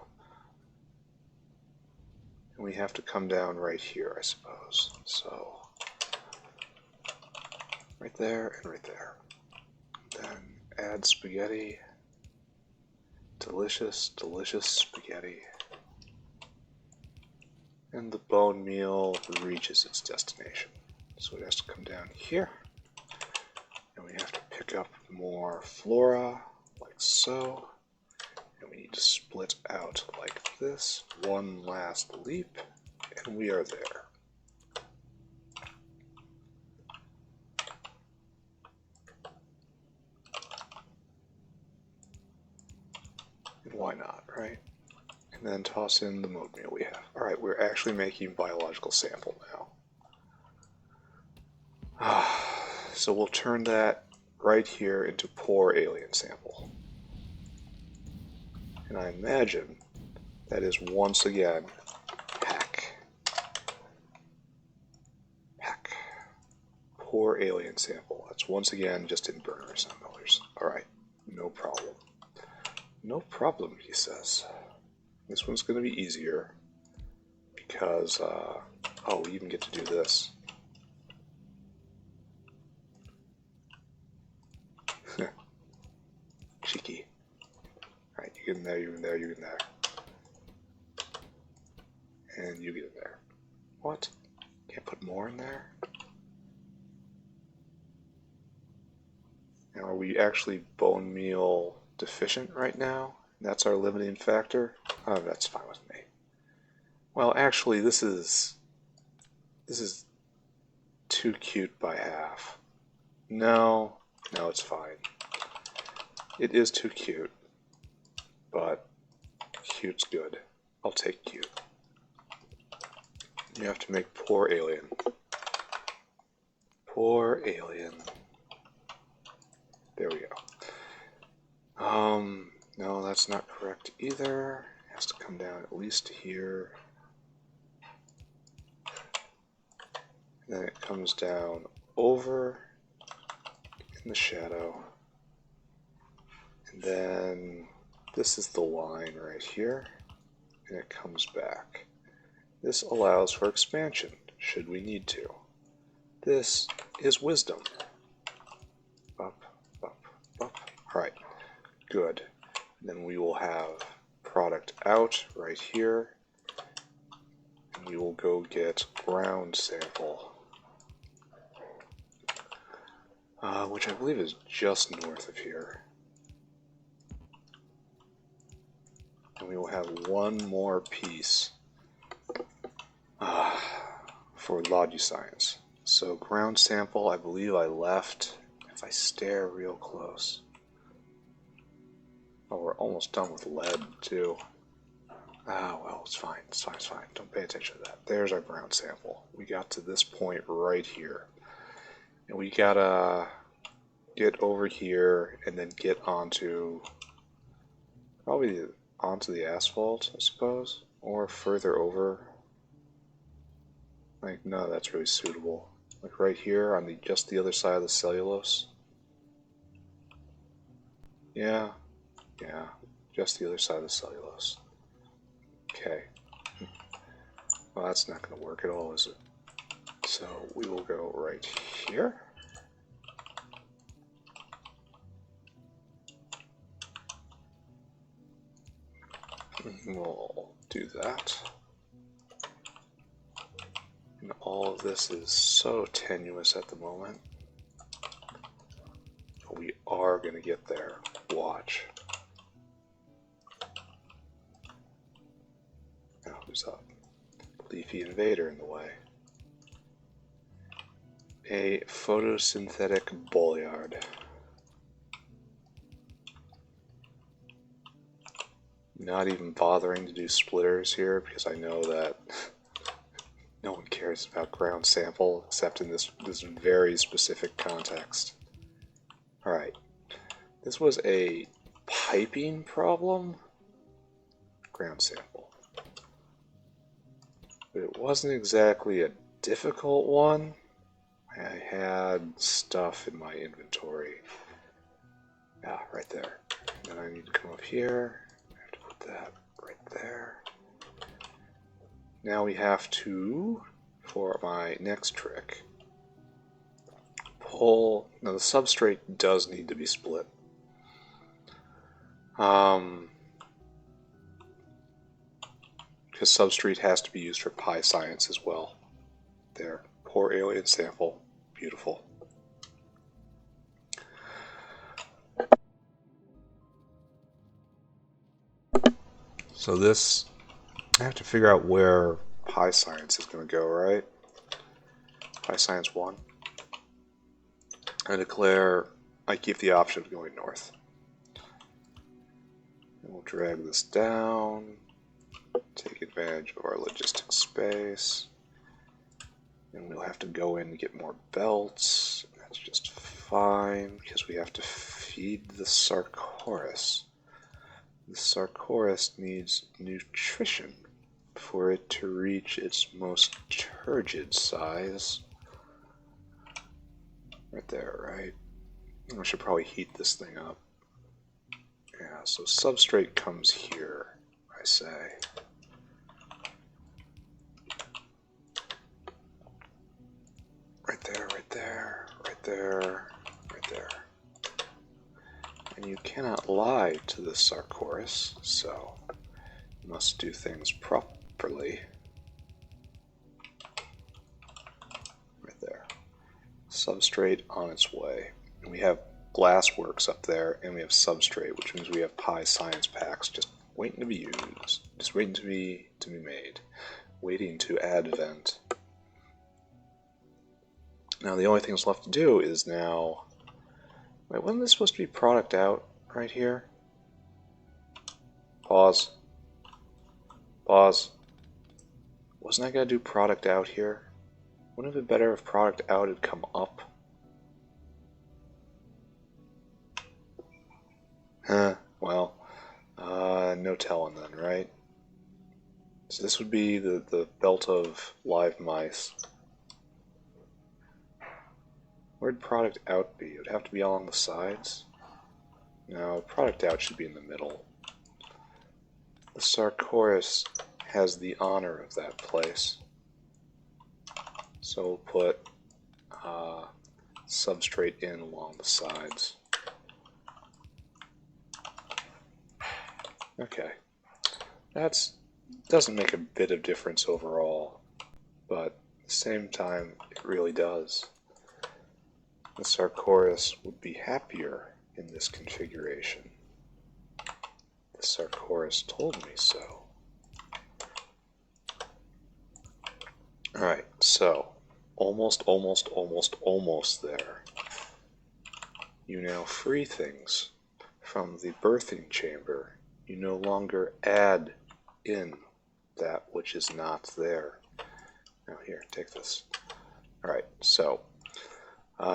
Speaker 1: And we have to come down right here, I suppose. So, right there and right there. Then add spaghetti. Delicious, delicious spaghetti. And the bone meal reaches its destination. So it has to come down here. And we have to pick up more flora, like so. And And we need to split out like this. One last leap, and we are there. And why not, right? And then toss in the mode meal we have. Alright, we're actually making biological sample now. So we'll turn that right here into poor alien sample. And I imagine that is once again hack. Hack. Poor alien sample. That's once again just in burner assemblers. Alright, no problem. No problem, he says. This one's going to be easier because, oh, we even get to do this. Cheeky. Alright, you get in there, you get in there, you get in there. And you get in there. What? Can't put more in there? Now, are we actually bone meal deficient right now? That's our limiting factor? Oh, that's fine with me. Well, actually, this is too cute by half. No, it's fine. It is too cute, but cute's good. I'll take cute. You have to make poor alien. Poor alien. There we go. No, that's not correct either. It has to come down at least here. And then it comes down over in the shadow. And then this is the line right here. And it comes back. This allows for expansion, should we need to. This is wisdom. Up, up, up. Alright, good. And then we will have product out right here. And we will go get ground sample. Which I believe is just north of here. And we will have one more piece for Logi science. So ground sample, I believe I left, if I stare real close. Oh, we're almost done with lead too. Ah, well, it's fine, it's fine, it's fine. Don't pay attention to that. There's our ground sample. We got to this point right here. And we gotta get over here and then get onto, probably onto the asphalt, I suppose, or further over. Like, no, that's really suitable. Like right here on the just the other side of the cellulose. Yeah, just the other side of the cellulose. Okay. Well, that's not going to work at all, is it? So we will go right here. We'll do that. And all of this is so tenuous at the moment. But we are going to get there. Watch. Now, who's up? Leafy invader in the way. A photosynthetic bollard. Not even bothering to do splitters here because I know that no one cares about ground sample except in this very specific context. Alright, this was a piping problem. Ground sample. But it wasn't exactly a difficult one. I had stuff in my inventory. Ah, right there. And then I need to come up here. I have to put that right there. Now we have to, for my next trick, pull. Now the substrate does need to be split. Because substrate has to be used for pi science as well. There, poor alien sample, beautiful. So this, I have to figure out where pi science is going to go, right? Pi science 1. I declare I keep the option of going north. And we'll drag this down, take advantage of our logistics space, and we'll have to go in and get more belts. That's just fine because we have to feed the Sarcoris. The Sarcoris needs nutrition for it to reach its most turgid size. Right there, right? I should probably heat this thing up. Yeah, so substrate comes here, I say. Right there, right there, right there, right there. And you cannot lie to the Sarcoris, so you must do things properly. Right there. Substrate on its way. And we have glassworks up there, and we have substrate, which means we have pi science packs just waiting to be used, just waiting to be made, waiting to advent. Now the only thing that's left to do is now. Wait, wasn't this supposed to be product out right here? Pause. Pause. Wasn't I gonna do product out here? Wouldn't it have been better if product out had come up? Huh, well, no telling then, right? So this would be the belt of live mice. Where'd product out be? It would have to be along the sides? No, product out should be in the middle. The Sarcoris has the honor of that place. So we'll put substrate in along the sides. Okay. That doesn't make a bit of difference overall, but at the same time, it really does. The Sarcoris would be happier in this configuration. The Sarcoris told me so. Alright, so almost there. You now free things from the birthing chamber. You no longer add in that which is not there. Now here, take this. Alright, so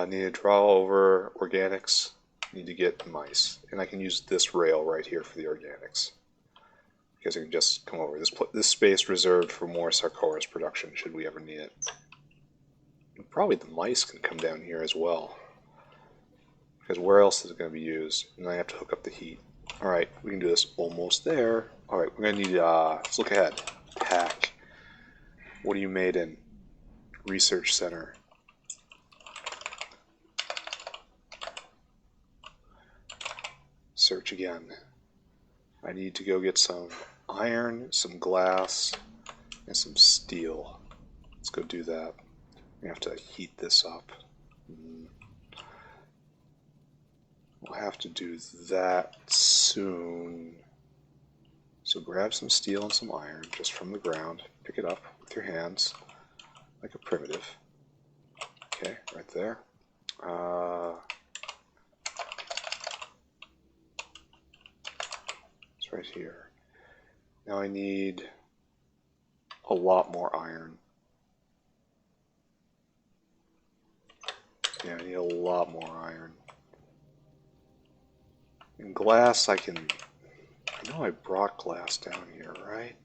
Speaker 1: need to draw over organics, need to get mice. And I can use this rail right here for the organics. Because I can just come over. This space reserved for more Sarcoris production should we ever need it. And probably the mice can come down here as well. Because where else is it going to be used? And I have to hook up the heat. Alright, we can do this almost there. Alright, we're going to need, let's look ahead. Pack. What are you made in? Research Center. Search again. I need to go get some iron, some glass, and some steel. Let's go do that. We have to heat this up. We'll have to do that soon. So grab some steel and some iron just from the ground. Pick it up with your hands like a primitive. Okay, right there. It's right here. Now I need a lot more iron. Yeah, I need a lot more iron. And glass, I know I brought glass down here, right?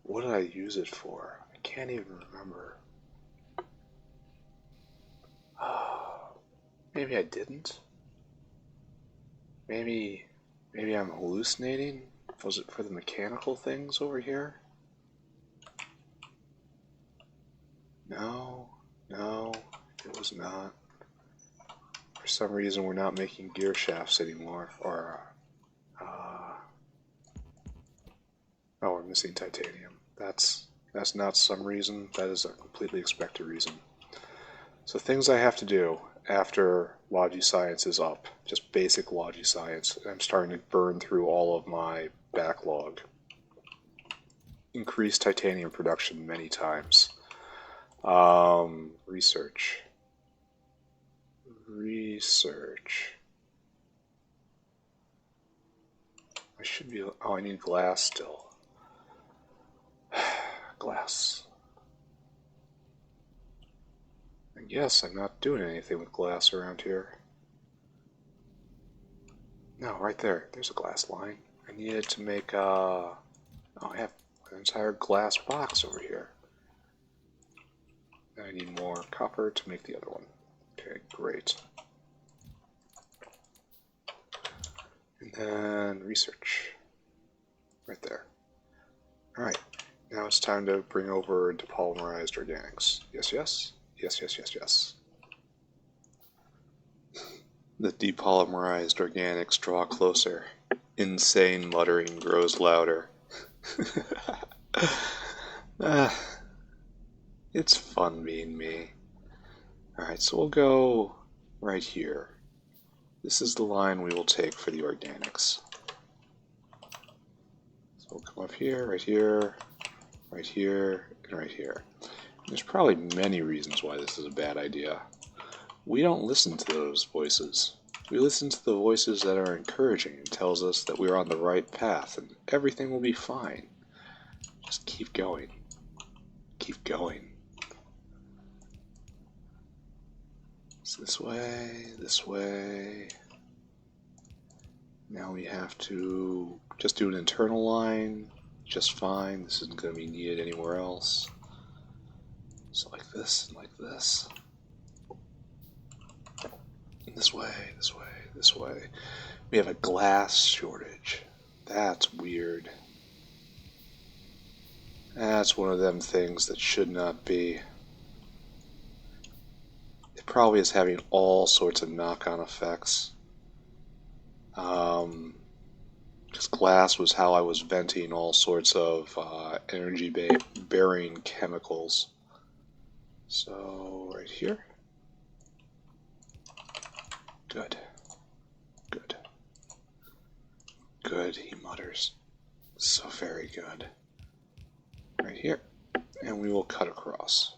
Speaker 1: What did I use it for? I can't even remember. Maybe I didn't. Maybe I'm hallucinating. Was it for the mechanical things over here? No, it was not. For some reason, we're not making gear shafts anymore, or oh, we're missing titanium. That's not some reason. That is a completely expected reason. So things I have to do, after Logi Science is up, just basic Logi Science. I'm starting to burn through all of my backlog. Increase titanium production many times. Research. I should be. Oh, I need glass still. Glass. I guess I'm not doing anything with glass around here. No, right there. There's a glass line. I needed to make oh, I have an entire glass box over here. I need more copper to make the other one. Okay, great. And then research. Right there. Alright, now it's time to bring over depolymerized organics. Yes, yes? Yes, yes, yes, yes. The depolymerized organics draw closer. Insane muttering grows louder. It's fun being me. Alright, so we'll go right here. This is the line we will take for the organics. So we'll come up here, right here, right here, and right here. There's probably many reasons why this is a bad idea. We don't listen to those voices. We listen to the voices that are encouraging and tells us that we're on the right path and everything will be fine. Just keep going. Keep going. It's this way, this way. Now we have to just do an internal line, just fine. This isn't going to be needed anywhere else. So like this and like this. And this way, this way, this way. We have a glass shortage. That's weird. That's one of them things that should not be. It probably is having all sorts of knock-on effects. Because glass was how I was venting all sorts of energy-bearing chemicals. So, right here. Good. Good. Good, he mutters. So very good. Right here. And we will cut across.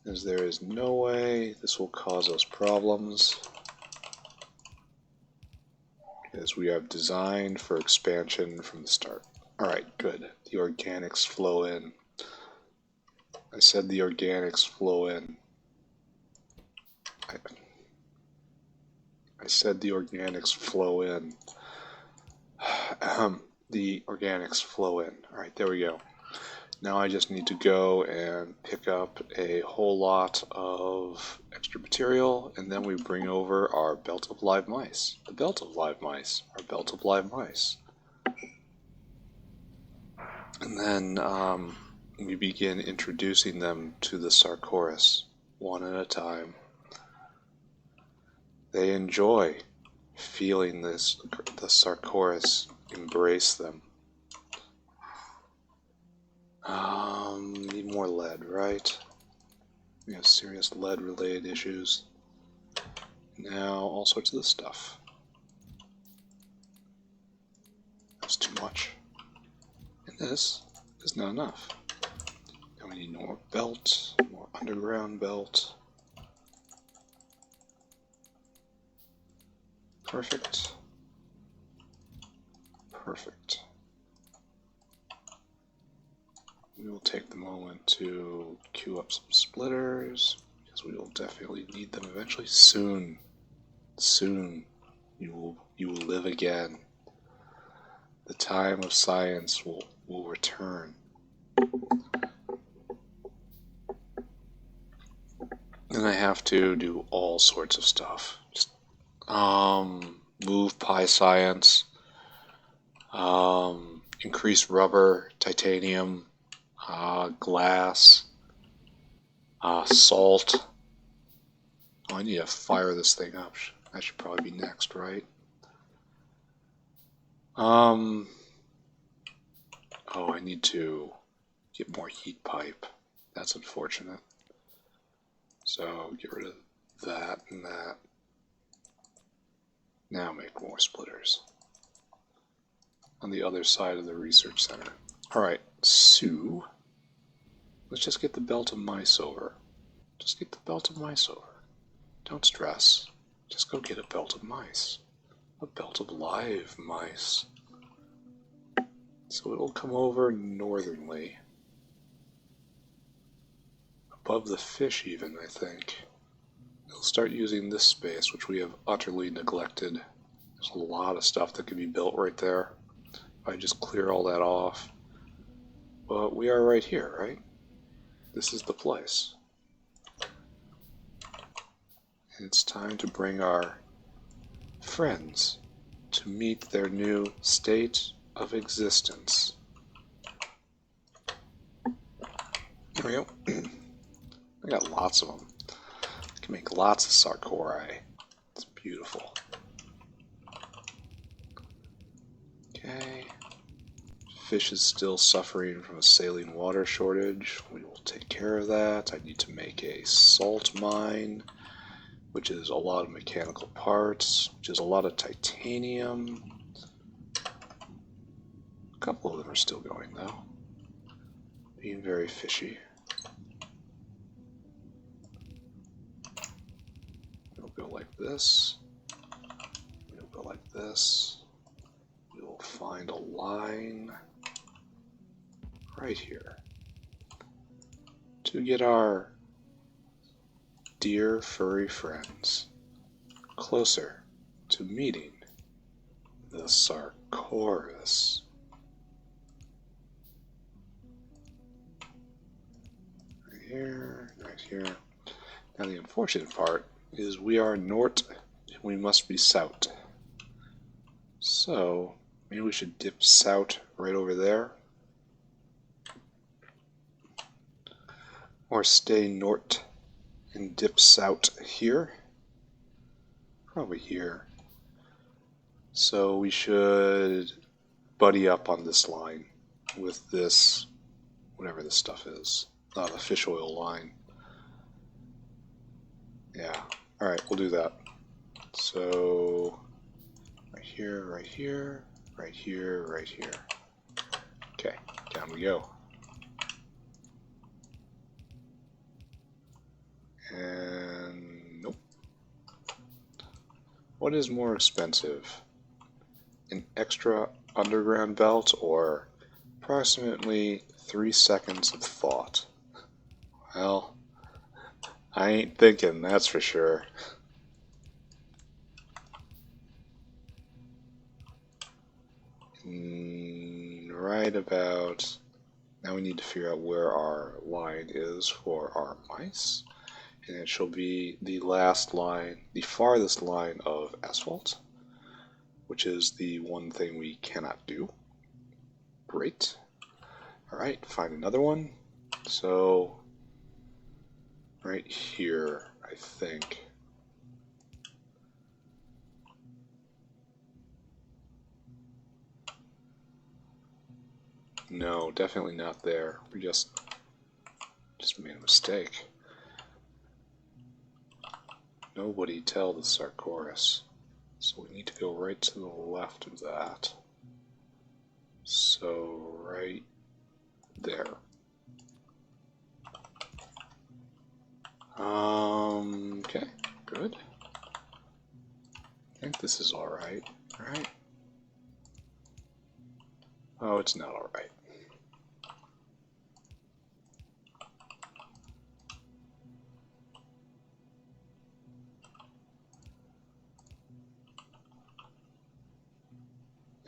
Speaker 1: As there is no way this will cause us problems. As we have designed for expansion from the start. Alright, good. The organics flow in. I said the organics flow in. I said the organics flow in. The organics flow in. Alright, there we go. Now I just need to go and pick up a whole lot of extra material, and then we bring over our belt of live mice. The belt of live mice. Our belt of live mice. And then we begin introducing them to the Sarcoris, one at a time. They enjoy feeling the Sarcoris embrace them. Need more lead, right? We have serious lead-related issues. Now, all sorts of this stuff. That's too much. And this is not enough. Now we need more belt, more underground belt. Perfect. Perfect. We will take the moment to queue up some splitters, because we will definitely need them eventually. Soon, you will live again. The time of science will return. And I have to do all sorts of stuff. Just move pi science, increase rubber, titanium, glass, salt. Oh, I need to fire this thing up. That should probably be next, right? Oh, I need to get more heat pipe. That's unfortunate. So get rid of that and that. Now make more splitters on the other side of the research center. Alright, so let's just get the belt of mice over. Just get the belt of mice over. Don't stress. Just go get a belt of mice. A belt of live mice. So it'll come over northernly. Above the fish even, I think. It'll start using this space, which we have utterly neglected. There's a lot of stuff that can be built right there. If I just clear all that off. But we are right here, right? This is the place. And it's time to bring our friends to meet their new state of existence. There we go. I got lots of them. I can make lots of sarcori. It's beautiful. Okay. Fish is still suffering from a saline water shortage. We will take care of that. I need to make a salt mine, which is a lot of mechanical parts, which is a lot of titanium. A couple of them are still going though. Being very fishy. We'll go like this. We'll go like this. We will find a line right here to get our dear furry friends closer to meeting the Sarcoris. Right here, right here. Now the unfortunate part is we are north and we must be south. So maybe we should dip south right over there. Or stay north and dip south here. Probably here. So we should buddy up on this line with this, whatever this stuff is. The fish oil line. Yeah. Alright, we'll do that. So right here, right here, right here, right here. Okay, down we go. And nope. What is more expensive? An extra underground belt or approximately 3 seconds of thought? Well, I ain't thinking, that's for sure. Right about now we need to figure out where our line is for our mice. And it shall be the last line, the farthest line of asphalt, which is the one thing we cannot do. Great. Alright, find another one. So, right here, I think. No, definitely not there. We just made a mistake. Nobody tell the Sarcoris. So we need to go right to the left of that. So right there. Okay, good. I think this is alright, right? Oh, it's not alright.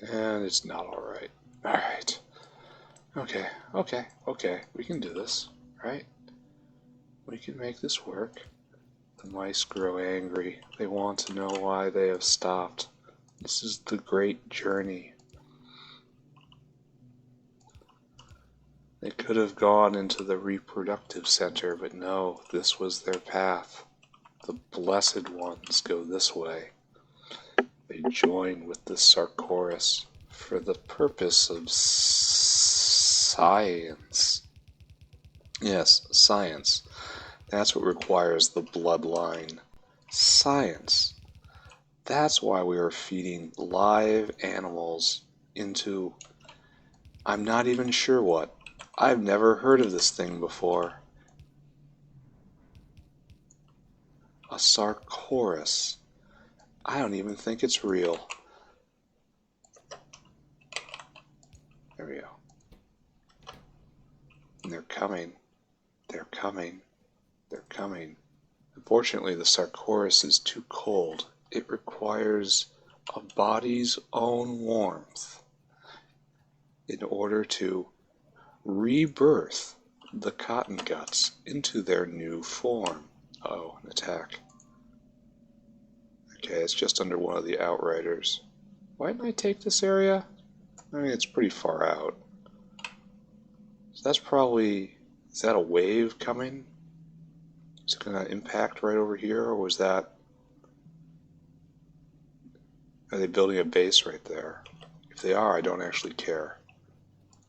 Speaker 1: And it's not alright. Alright. Okay. We can do this, right? We can make this work. The mice grow angry. They want to know why they have stopped. This is the great journey. They could have gone into the reproductive center, but no, this was their path. The blessed ones go this way. They join with the Sarcoris for the purpose of science. Yes, science. That's what requires the bloodline science. That's why we are feeding live animals into, I'm not even sure what. I've never heard of this thing before. A sarcoris. I don't even think it's real. There we go. And they're coming. They're coming. They're coming. Unfortunately, the sarcoris is too cold. It requires a body's own warmth in order to rebirth the cotton guts into their new form. Oh, an attack. Okay, it's just under one of the outriders. Why didn't I take this area? I mean, it's pretty far out. So that's probably... Is that a wave coming? Is it going to impact right over here, or was that... Are they building a base right there? If they are, I don't actually care.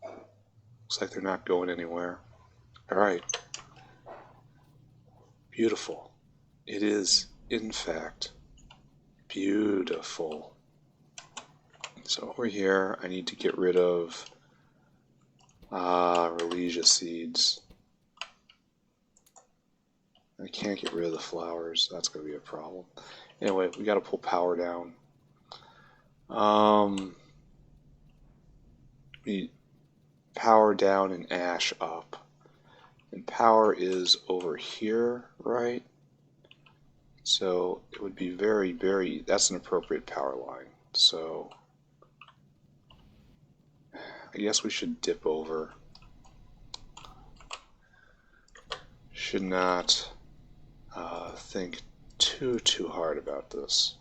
Speaker 1: Looks like they're not going anywhere. Alright. Beautiful. It is, in fact, beautiful. So over here, I need to get rid of Relegia seeds. I can't get rid of the flowers. That's going to be a problem. Anyway, we got to pull power down. We power down and ash up. And power is over here, right? So it would be very, very... That's an appropriate power line. So I guess we should dip over. Should not think too hard about this.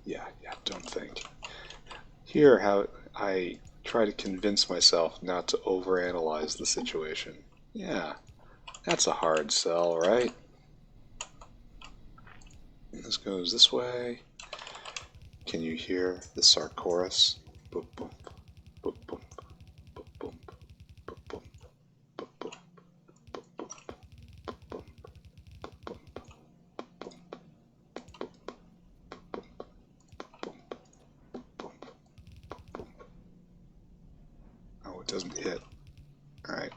Speaker 1: Yeah, don't think. Here, how I try to convince myself not to overanalyze the situation. Yeah, that's a hard sell, right? This goes this way. Can you hear the sarcoris? Boop, boop, boop, boop, boop, boop, boop, boop, boop, boop, boop, boop, oh, it doesn't hit. Alright.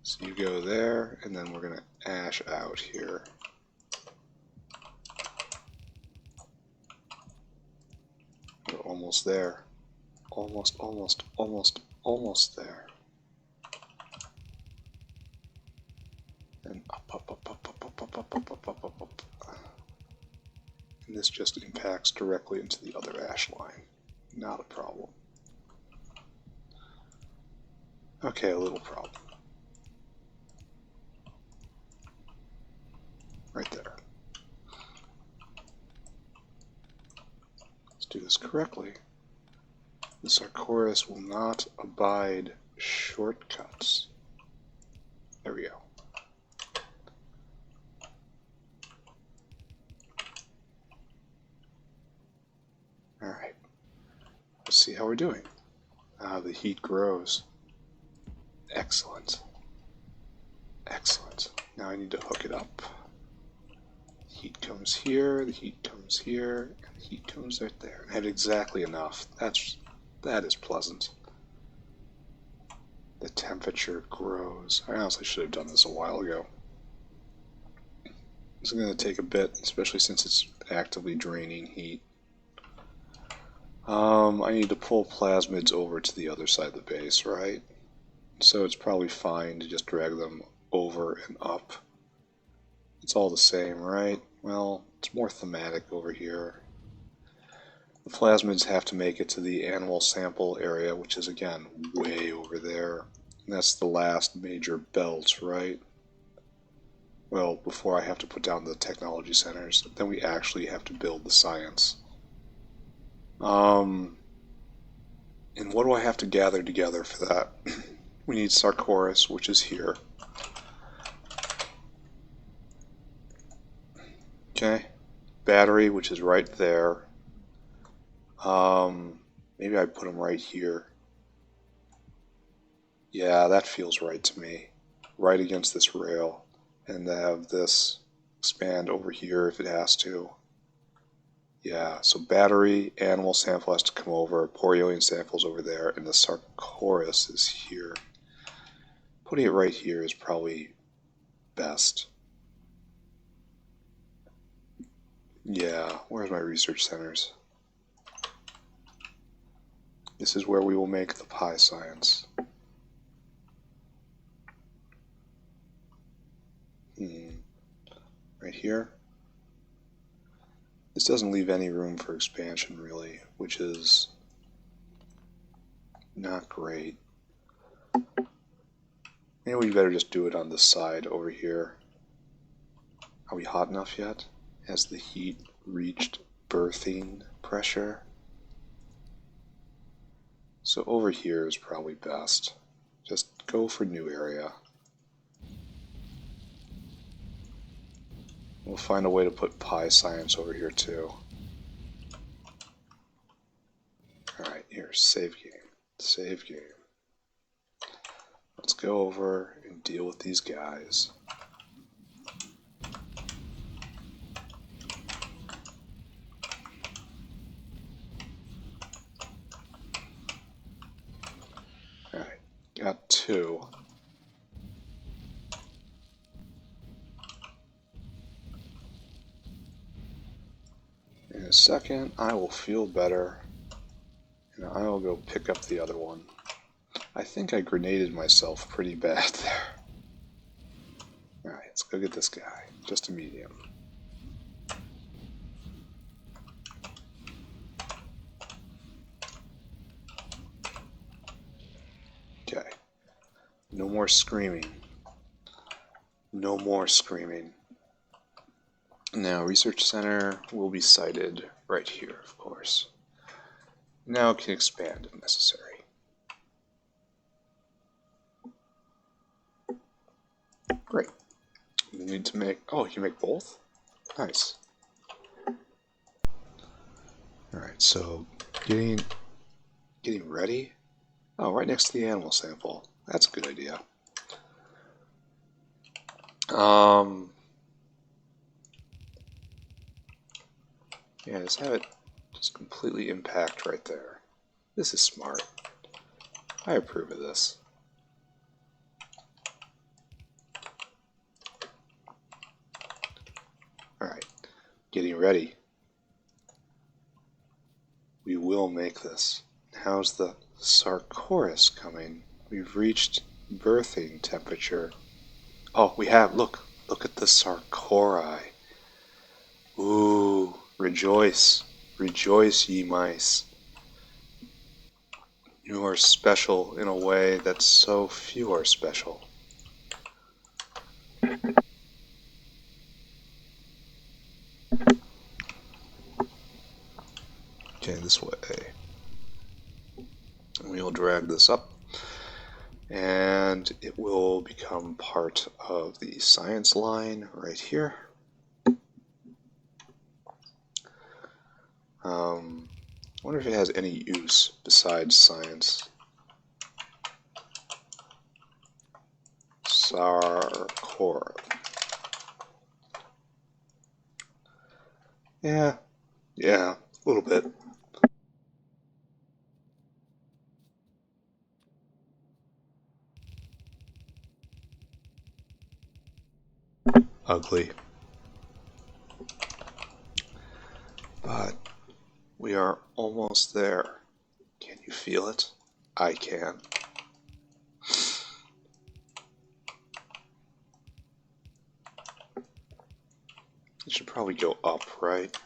Speaker 1: So you go there, and then we're going to ash out here. We're almost there. Almost there. And up. And this just impacts directly into the other ash line. Not a problem. Okay, a little problem. Right there. Let's do this correctly. The sarcoris will not abide shortcuts. There we go. Alright. Let's see how we're doing. The heat grows. Excellent. Excellent. Now I need to hook it up. The heat comes here, the heat comes here, and the heat comes right there. I have exactly enough. That is pleasant. The temperature grows. I honestly should have done this a while ago. It's going to take a bit, especially since it's actively draining heat. I need to pull plasmids over to the other side of the base, right? So it's probably fine to just drag them over and up. It's all the same, right? Well, it's more thematic over here. The plasmids have to make it to the animal sample area, which is, again, way over there. And that's the last major belt, right? Well, before I have to put down the technology centers, then we actually have to build the science. And what do I have to gather together for that? We need sarcoris, which is here. Okay. Battery, which is right there. Maybe I put them right here. Yeah, that feels right to me. right against this rail and have this expand over here if it has to. Yeah, so battery, animal sample has to come over, Poriolian sample's over there, and the Sarcoris is here. Putting it right here is probably best. Yeah, where's my research centers? This is where we will make the pie science. Right here. This doesn't leave any room for expansion, really, which is not great. Maybe we better just do it on this side over here. Are we hot enough yet? Has the heat reached birthing pressure? So over here is probably best. Just go for new area. We'll find a way to put pie science over here too. Alright, here, save game. Save game. Let's go over and deal with these guys. Alright, got 2. In a second, I will feel better, and I will go pick up the other one. I think I grenaded myself pretty bad there. Alright, let's go get this guy. Just a medium. Okay. No more screaming. No more screaming. Now, research center will be sited right here, of course. Now it can expand if necessary. Great. We need to make... Oh, you can make both? Nice. Alright, so getting ready. Oh, right next to the animal sample. That's a good idea. Yeah, just have it just completely impact right there. This is smart. I approve of this. Alright, getting ready. We will make this. How's the Sarcoris coming? We've reached birthing temperature. Oh, we have. Look at the Sarcori. Ooh, rejoice. Rejoice, ye mice. You are special in a way that so few are special. Okay, this way. We'll drag this up, and it will become part of the science line right here. I wonder if it has any use besides science. Sarcor. Yeah, a little bit. Ugly. But we are almost there. Can you feel it? I can. It should probably go up, right?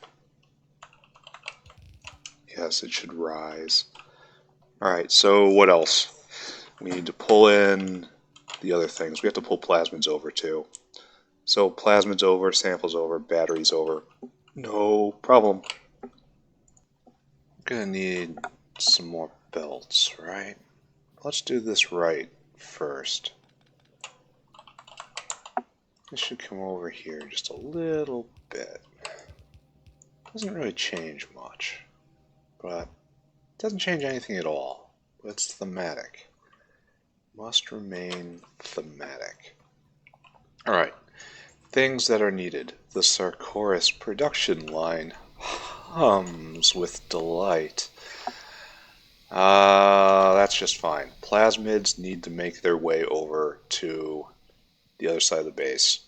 Speaker 1: Yes, it should rise. Alright, so what else? We need to pull in the other things. We have to pull plasmids over too. So plasmids over, samples over, batteries over. No problem. I'm gonna need some more belts, right? Let's do this right first. This should come over here just a little bit. Doesn't really change much, but it doesn't change anything at all. But it's thematic. Must remain thematic. Alright, things that are needed. The Sarcoris production line hums with delight. That's just fine. Plasmids need to make their way over to the other side of the base,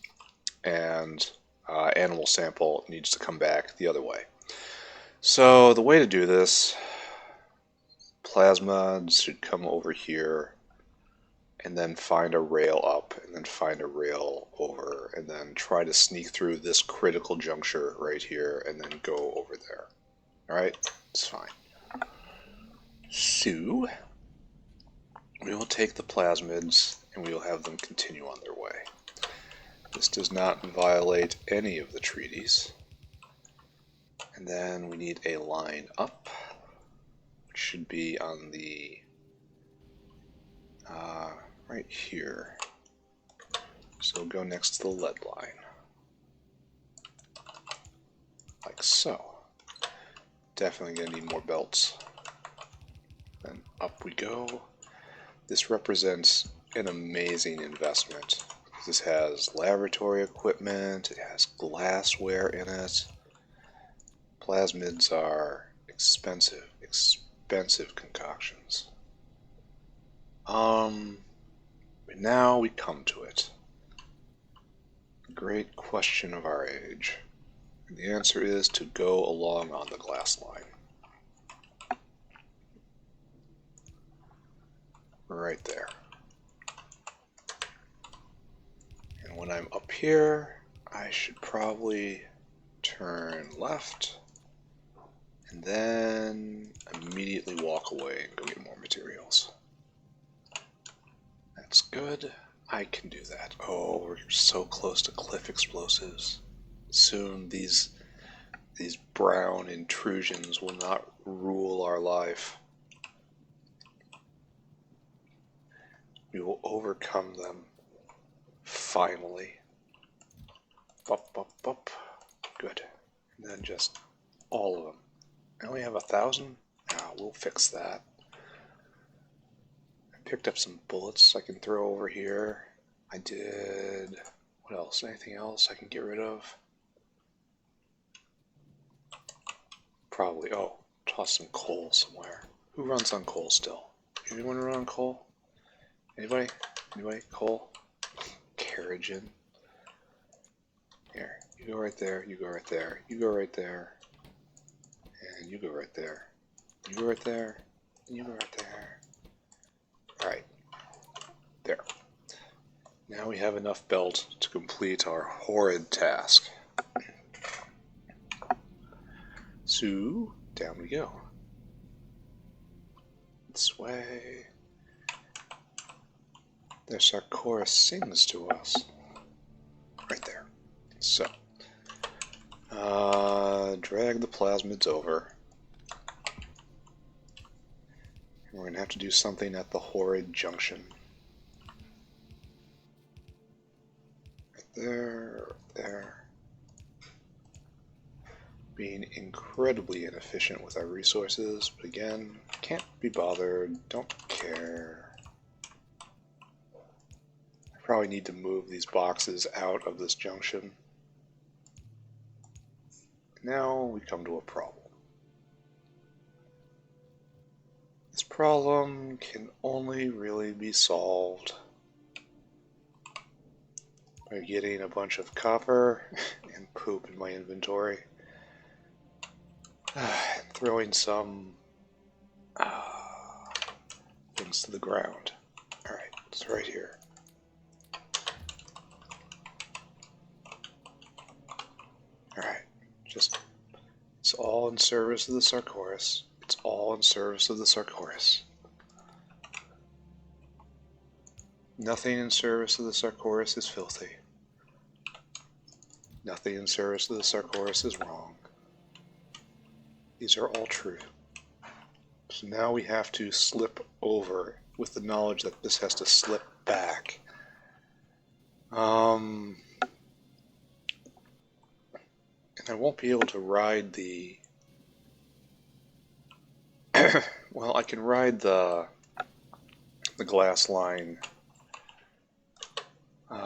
Speaker 1: and animal sample needs to come back the other way. So the way to do this, plasmids should come over here and then find a rail up and then find a rail over and then try to sneak through this critical juncture right here and then go over there. Alright, it's fine. So we will take the plasmids and we will have them continue on their way. This does not violate any of the treaties. And then we need a line up, which should be on the right here. So we'll go next to the lead line, like so. Definitely gonna need more belts. Then up we go. This represents an amazing investment. This has laboratory equipment, it has glassware in it. Plasmids are expensive concoctions. But now we come to it. The great question of our age. And the answer is to go along on the glass line. Right there. And when I'm up here, I should probably turn left and then immediately walk away and go get more materials. That's good. I can do that. Oh, we're so close to cliff explosives. Soon these brown intrusions will not rule our life. We will overcome them. Finally. Up, up, up. Good. And then just all of them. I only have 1,000? Ah, we'll fix that. I picked up some bullets I can throw over here. I did... What else? Anything else I can get rid of? Probably. Oh, toss some coal somewhere. Who runs on coal still? Anyone run on coal? Anybody? Anybody? Coal? Carrigan. Here. You go right there. You go right there. You go right there. And you go right there. You go right there. And you go right there. Alright. There. Now we have enough belt to complete our horrid task. So, down we go. This way. The Sarcoris sings to us. Right there. So, drag the plasmids over. And we're going to have to do something at the horrid junction. Right there, there. Being incredibly inefficient with our resources, but again, can't be bothered, don't care. I probably need to move these boxes out of this junction. Now we come to a problem. This problem can only really be solved by getting a bunch of copper and poop in my inventory. Throwing some things to the ground. Alright, it's right here. Alright, just, it's all in service of the Sarcoris. It's all in service of the Sarcoris. Nothing in service of the Sarcoris is filthy. Nothing in service of the Sarcoris is wrong. These are all true. So now we have to slip over with the knowledge that this has to slip back. And I won't be able to ride the... well, I can ride the glass line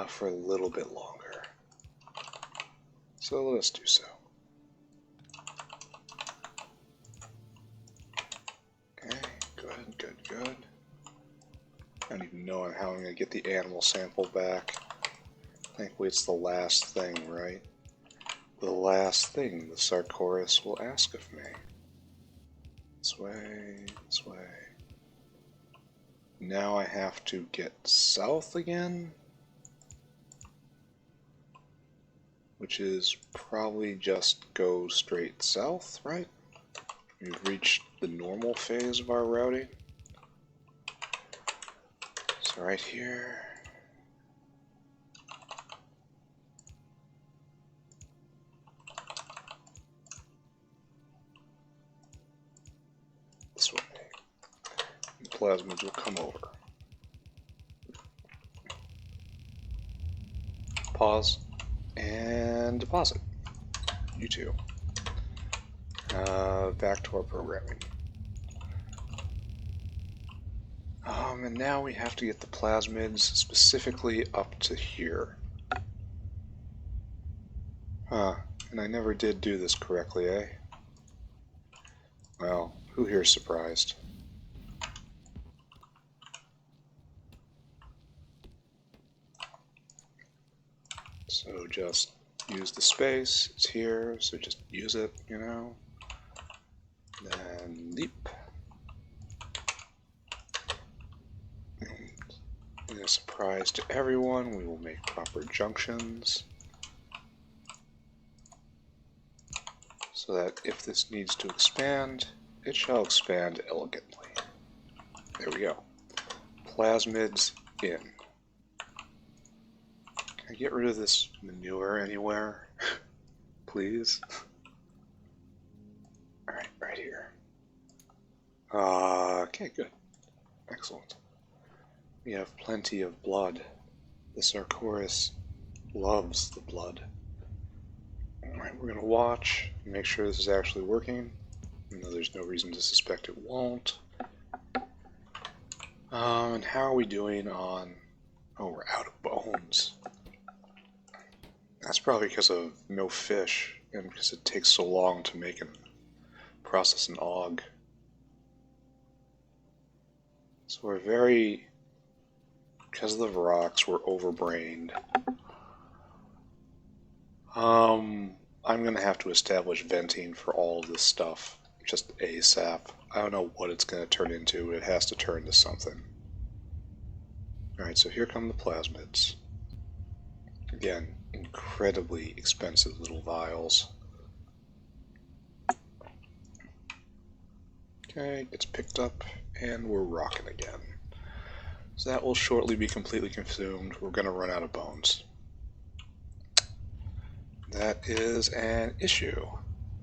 Speaker 1: for a little bit longer. So let's do so. Okay, good, good, good. I don't even know how I'm going to get the animal sample back. Thankfully it's the last thing, right? The last thing the Sarcoris will ask of me. This way, this way. Now I have to get south again? Which is probably just go straight south, right? We've reached the normal phase of our routing. So right here. This way. The plasmids will come over. Pause. And deposit. You too. Back to our programming. And now we have to get the plasmids specifically up to here. And I never did do this correctly, eh? Well, who here's surprised? So just use the space, it's here, so just use it, you know. Then leap. And a surprise to everyone, we will make proper junctions. So that if this needs to expand, it shall expand elegantly. There we go. Plasmids in. Can I get rid of this manure anywhere? Please? Alright, right here. Okay, good. Excellent. We have plenty of blood. The Sarcoris loves the blood. Alright, we're going to watch and make sure this is actually working, even though there's no reason to suspect it won't. And how are we doing on... Oh, we're out of bones. That's probably because of no fish, and because it takes so long to make and process an aug. So we're very... Because of the rocks, we're overbrained. I'm going to have to establish venting for all of this stuff, just ASAP. I don't know what it's going to turn into, but it has to turn to something. Alright, so here come the plasmids. Again, incredibly expensive little vials. Okay, gets picked up, and we're rocking again. So that will shortly be completely consumed. We're going to run out of bones. That is an issue.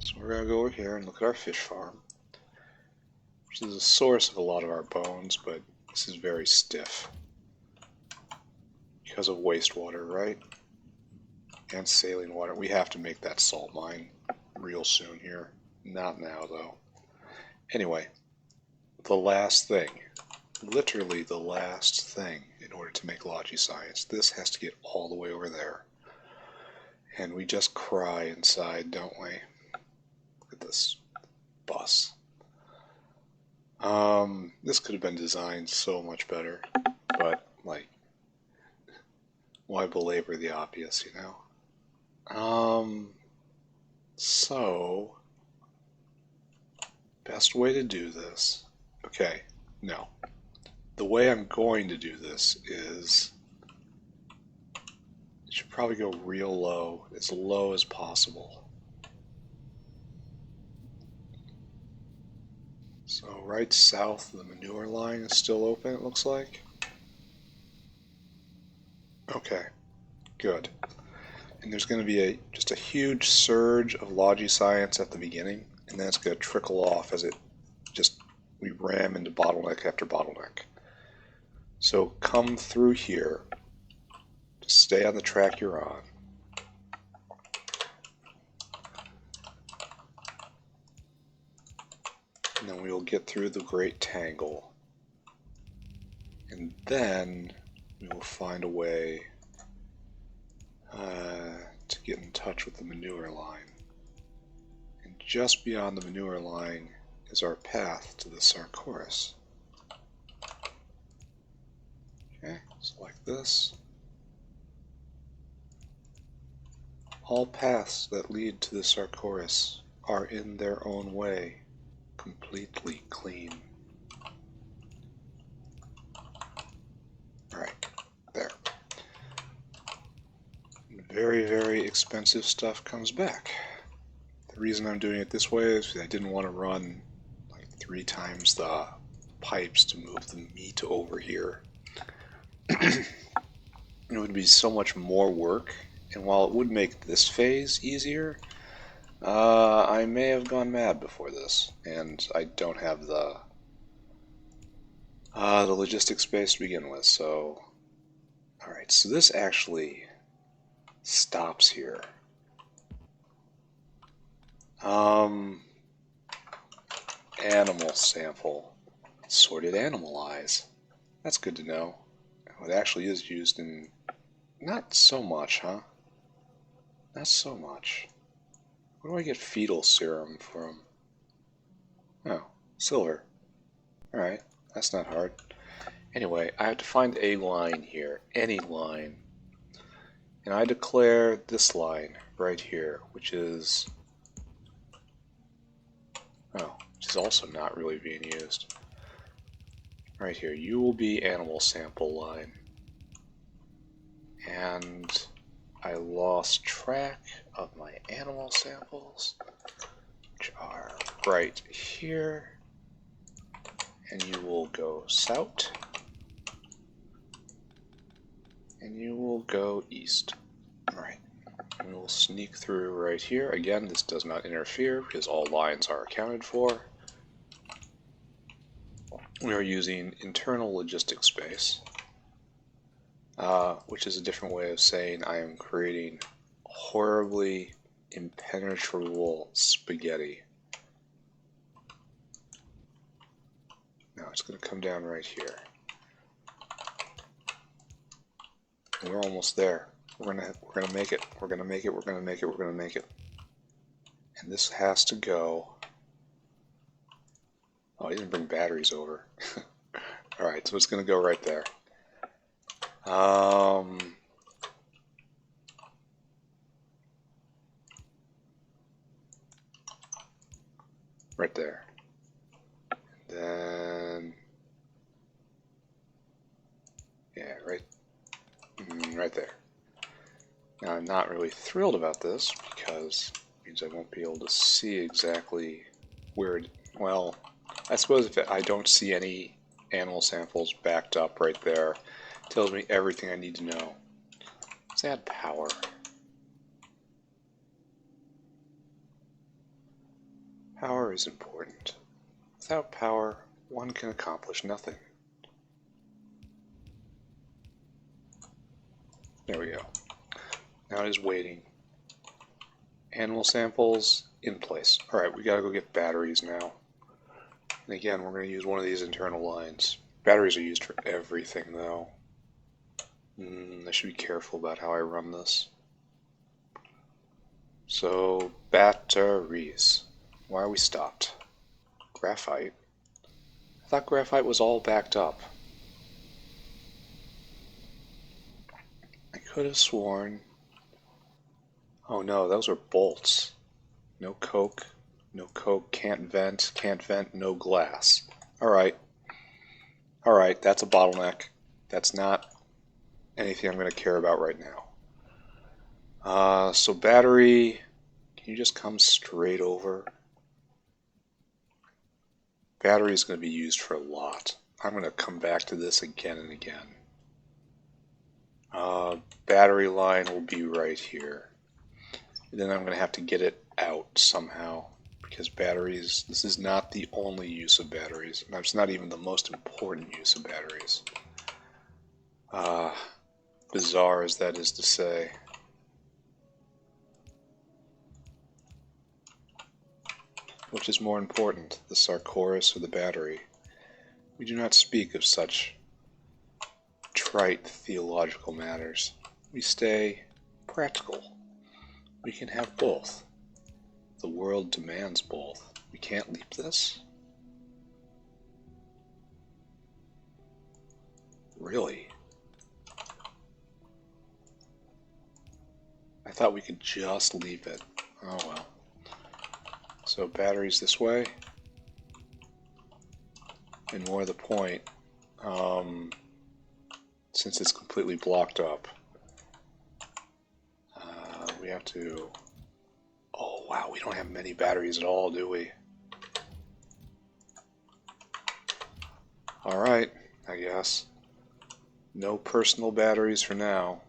Speaker 1: So we're going to go over here and look at our fish farm, which is the source of a lot of our bones, but this is very stiff because of wastewater, right? And saline water. We have to make that salt mine real soon here. Not now, though. Anyway, the last thing, literally the last thing in order to make Logi science. This has to get all the way over there. And we just cry inside, don't we? Look at this bus. This could have been designed so much better, but, like, why belabor the obvious, you know? So, best way to do this. Okay, no. The way I'm going to do this is, it should probably go real low as possible. So right south, the manure line is still open, it looks like. Okay, good. And there's going to be just a huge surge of Logi science at the beginning, and then it's going to trickle off as we ram into bottleneck after bottleneck. So come through here, just stay on the track you're on. And then we will get through the Great Tangle. And then we will find a way to get in touch with the manure line. And just beyond the manure line is our path to the Sarcoris. Okay, so like this. All paths that lead to the Sarcoris are in their own way completely clean. Alright, there. Very, very expensive stuff comes back. The reason I'm doing it this way is because I didn't want to run like 3 times the pipes to move the meat over here. It would be so much more work, and while it would make this phase easier, I may have gone mad before this, and I don't have the logistic space to begin with, so... Alright, so this actually stops here. Animal sample. Sorted animal eyes. That's good to know. It actually is used in... Not so much, huh? Not so much. Where do I get fetal serum from? Oh, silver. Alright, that's not hard. Anyway, I have to find a line here. Any line. And I declare this line right here, which is... Oh, which is also not really being used. Right here, you will be animal sample line. And I lost track of my animal samples, which are right here. And you will go south. And you will go east. Alright. And we'll sneak through right here. Again, this does not interfere because all lines are accounted for. We are using internal logistic space, which is a different way of saying I am creating horribly impenetrable spaghetti. Now it's going to come down right here. And we're almost there. We're gonna make it. We're gonna make it. We're gonna make it. We're gonna make it. And this has to go. Oh, he didn't bring batteries over. All right, so it's gonna go right there. Right there. Then, yeah, right there. Now, I'm not really thrilled about this because it means I won't be able to see exactly where it, well, I suppose if I don't see any animal samples backed up right there, it tells me everything I need to know. Let's add power. Power is important. Without power, one can accomplish nothing. There we go. Now it is waiting. Animal samples in place. Alright, we gotta go get batteries now. And again, we're going to use one of these internal lines. Batteries are used for everything, though. I should be careful about how I run this. So, batteries. Why are we stopped? Graphite? I thought graphite was all backed up. I could have sworn... Oh no, those are bolts. No coke. No coke, can't vent, no glass. Alright. Alright, that's a bottleneck. That's not anything I'm going to care about right now. So battery, can you just come straight over? Battery is going to be used for a lot. I'm going to come back to this again and again. Battery line will be right here. And then I'm going to have to get it out somehow. Because batteries, this is not the only use of batteries. It's not even the most important use of batteries. Bizarre as that is to say. Which is more important, the Sarcoris or the battery? We do not speak of such trite theological matters. We stay practical. We can have both. The world demands both. We can't leap this? Really? I thought we could just leap it. Oh well. So batteries this way. And more to the point, since it's completely blocked up, we have to... Oh wow, we don't have many batteries at all, do we? Alright, I guess. No personal batteries for now.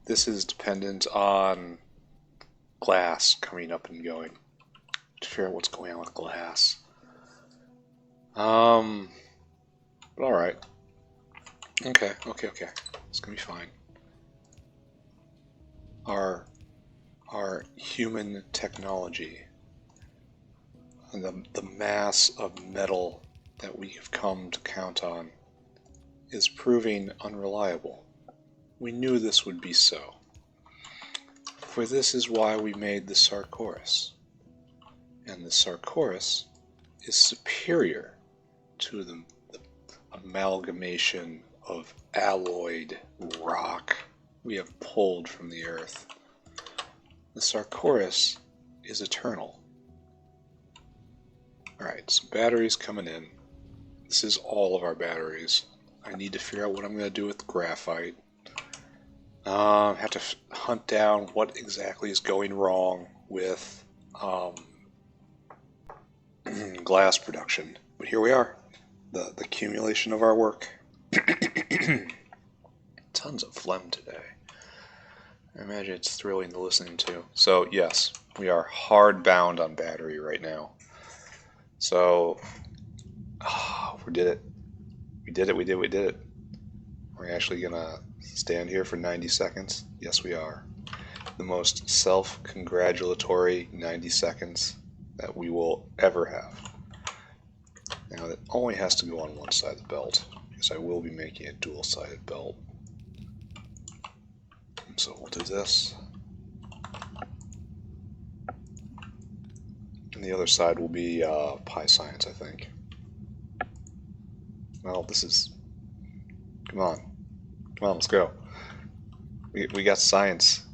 Speaker 1: This is dependent on glass coming up and going. To figure out what's going on with glass. But alright. Okay. It's gonna be fine. Our human technology and the mass of metal that we have come to count on is proving unreliable. We knew this would be so. For this is why we made the Sarkoris. And the Sarkoris is superior to the amalgamation of alloyed rock we have pulled from the earth. The Sarkoris is eternal. Alright, so batteries coming in. This is all of our batteries. I need to figure out what I'm going to do with graphite. Have to hunt down what exactly is going wrong with glass production. But here we are. The accumulation of our work. Tons of phlegm today. I imagine it's thrilling to listen to. So yes, we are hard bound on battery right now. So we did it. We did it. We're actually gonna stand here for 90 seconds. Yes, we are. The most self-congratulatory 90 seconds that we will ever have. Now that only has to go on one side of the belt, because I will be making a dual-sided belt. So we'll do this. And the other side will be Pi Science, I think. Well, this is... Come on, let's go. We got science.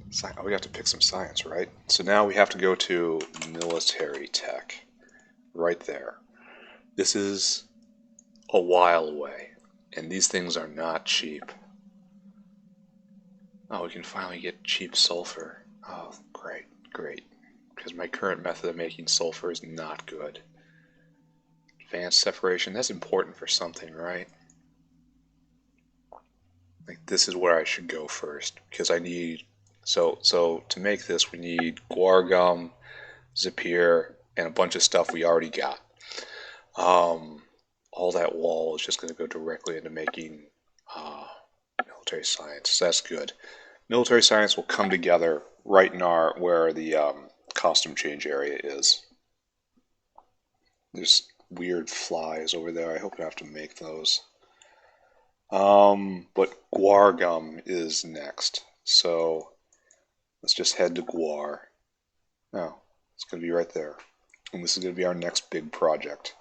Speaker 1: We have to pick some science, right? So now we have to go to military tech. Right there. This is a while away. And these things are not cheap. Oh, we can finally get cheap sulfur. Oh, great. Because my current method of making sulfur is not good. Advanced separation, that's important for something, right? Like, this is where I should go first, because I need... So to make this, we need guar gum, Zapier, and a bunch of stuff we already got. All that wall is just going to go directly into making military science. So that's good. Military science will come together right in where the costume change area is. There's weird flies over there. I hope I don't have to make those. But guar gum is next. So let's just head to guar. Oh, it's going to be right there. And this is going to be our next big project.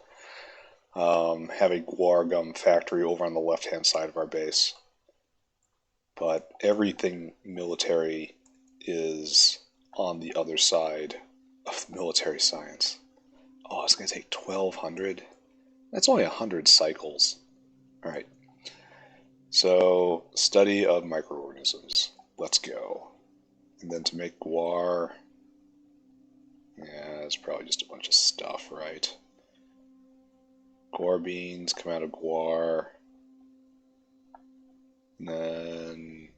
Speaker 1: Have a guar gum factory over on the left-hand side of our base. But everything military is on the other side of the military science. Oh, it's going to take 1,200. That's only 100 cycles. Alright. So, study of microorganisms. Let's go. And then to make guar... Yeah, it's probably just a bunch of stuff, right? Guar beans come out of guar. And then...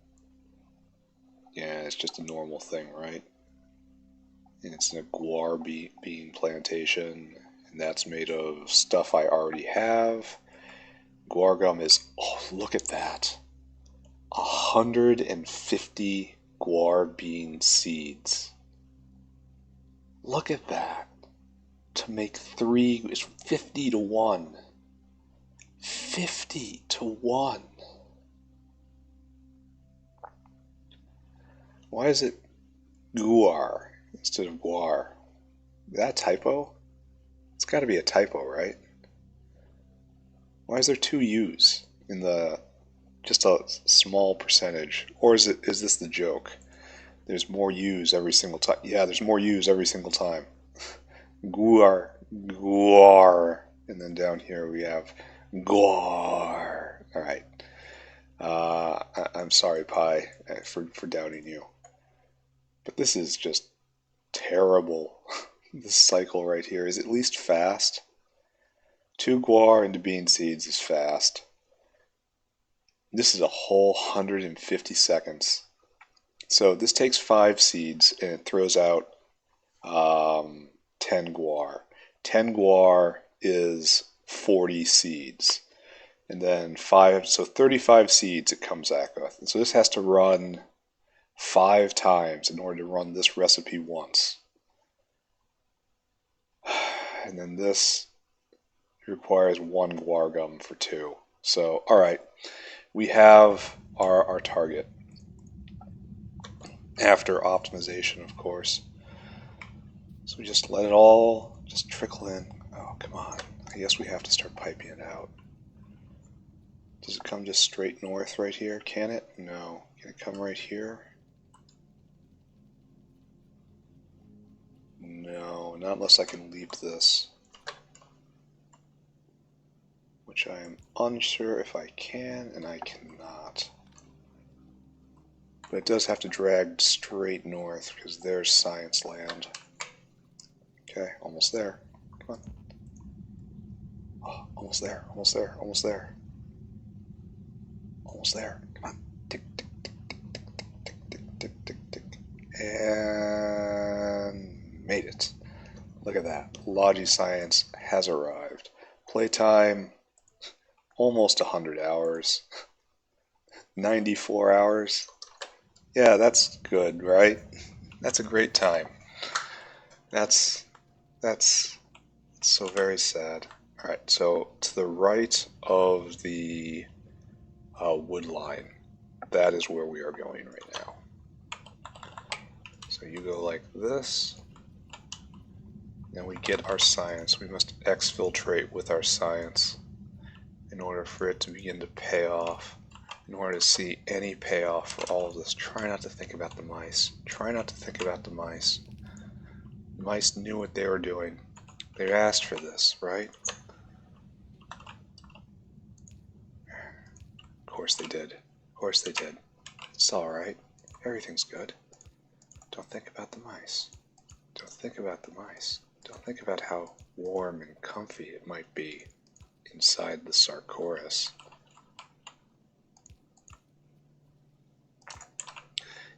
Speaker 1: Yeah, it's just a normal thing, right? And it's in a guar bean plantation. And that's made of stuff I already have. Guar gum is... Oh, look at that. 150 guar bean seeds. Look at that. To make 3 is 50 to 1. 50 to 1. Why is it guar instead of guar. Is that a typo? It's got to be a typo, right? Why is there two U's in the just a small percentage? Or is this the joke? There's more U's every single time. Yeah, there's more U's every single time. Guar, guar, and then down here we have guar. All right. I'm sorry, Pi, for doubting you, but this is just terrible. This cycle right here is at least fast. 2 guar into bean seeds is fast. This is a whole 150 seconds. So this takes 5 seeds and it throws out 10 guar. 10 guar is 40 seeds. And then 35 seeds it comes back with. And so this has to run 5 times in order to run this recipe once. And then this requires 1 guar gum for 2. So, alright, we have our target. After optimization, of course. So we just let it all just trickle in. Oh, come on. I guess we have to start piping it out. Does it come just straight north right here? Can it? No. Can it come right here? No, not unless I can leap this. Which I am unsure if I can, and I cannot. But it does have to drag straight north, because there's science land. Okay, almost there. Come on. Oh, almost there, almost there, almost there. Almost there. Come on. Tick, tick, tick, tick, tick, tick, tick, tick, tick, tick. And made it. Look at that. Logi Science has arrived. Playtime, almost 100 hours. 94 hours. Yeah, that's good, right? That's a great time. That's so very sad. Alright, so to the right of the wood line, that is where we are going right now. So you go like this, and we get our science. We must exfiltrate with our science in order for it to begin to pay off. In order to see any payoff for all of this, try not to think about the mice. Try not to think about the mice. The mice knew what they were doing. They asked for this, right? Of course they did. Of course they did. It's alright. Everything's good. Don't think about the mice. Don't think about the mice. Don't think about how warm and comfy it might be inside the Sarcoris.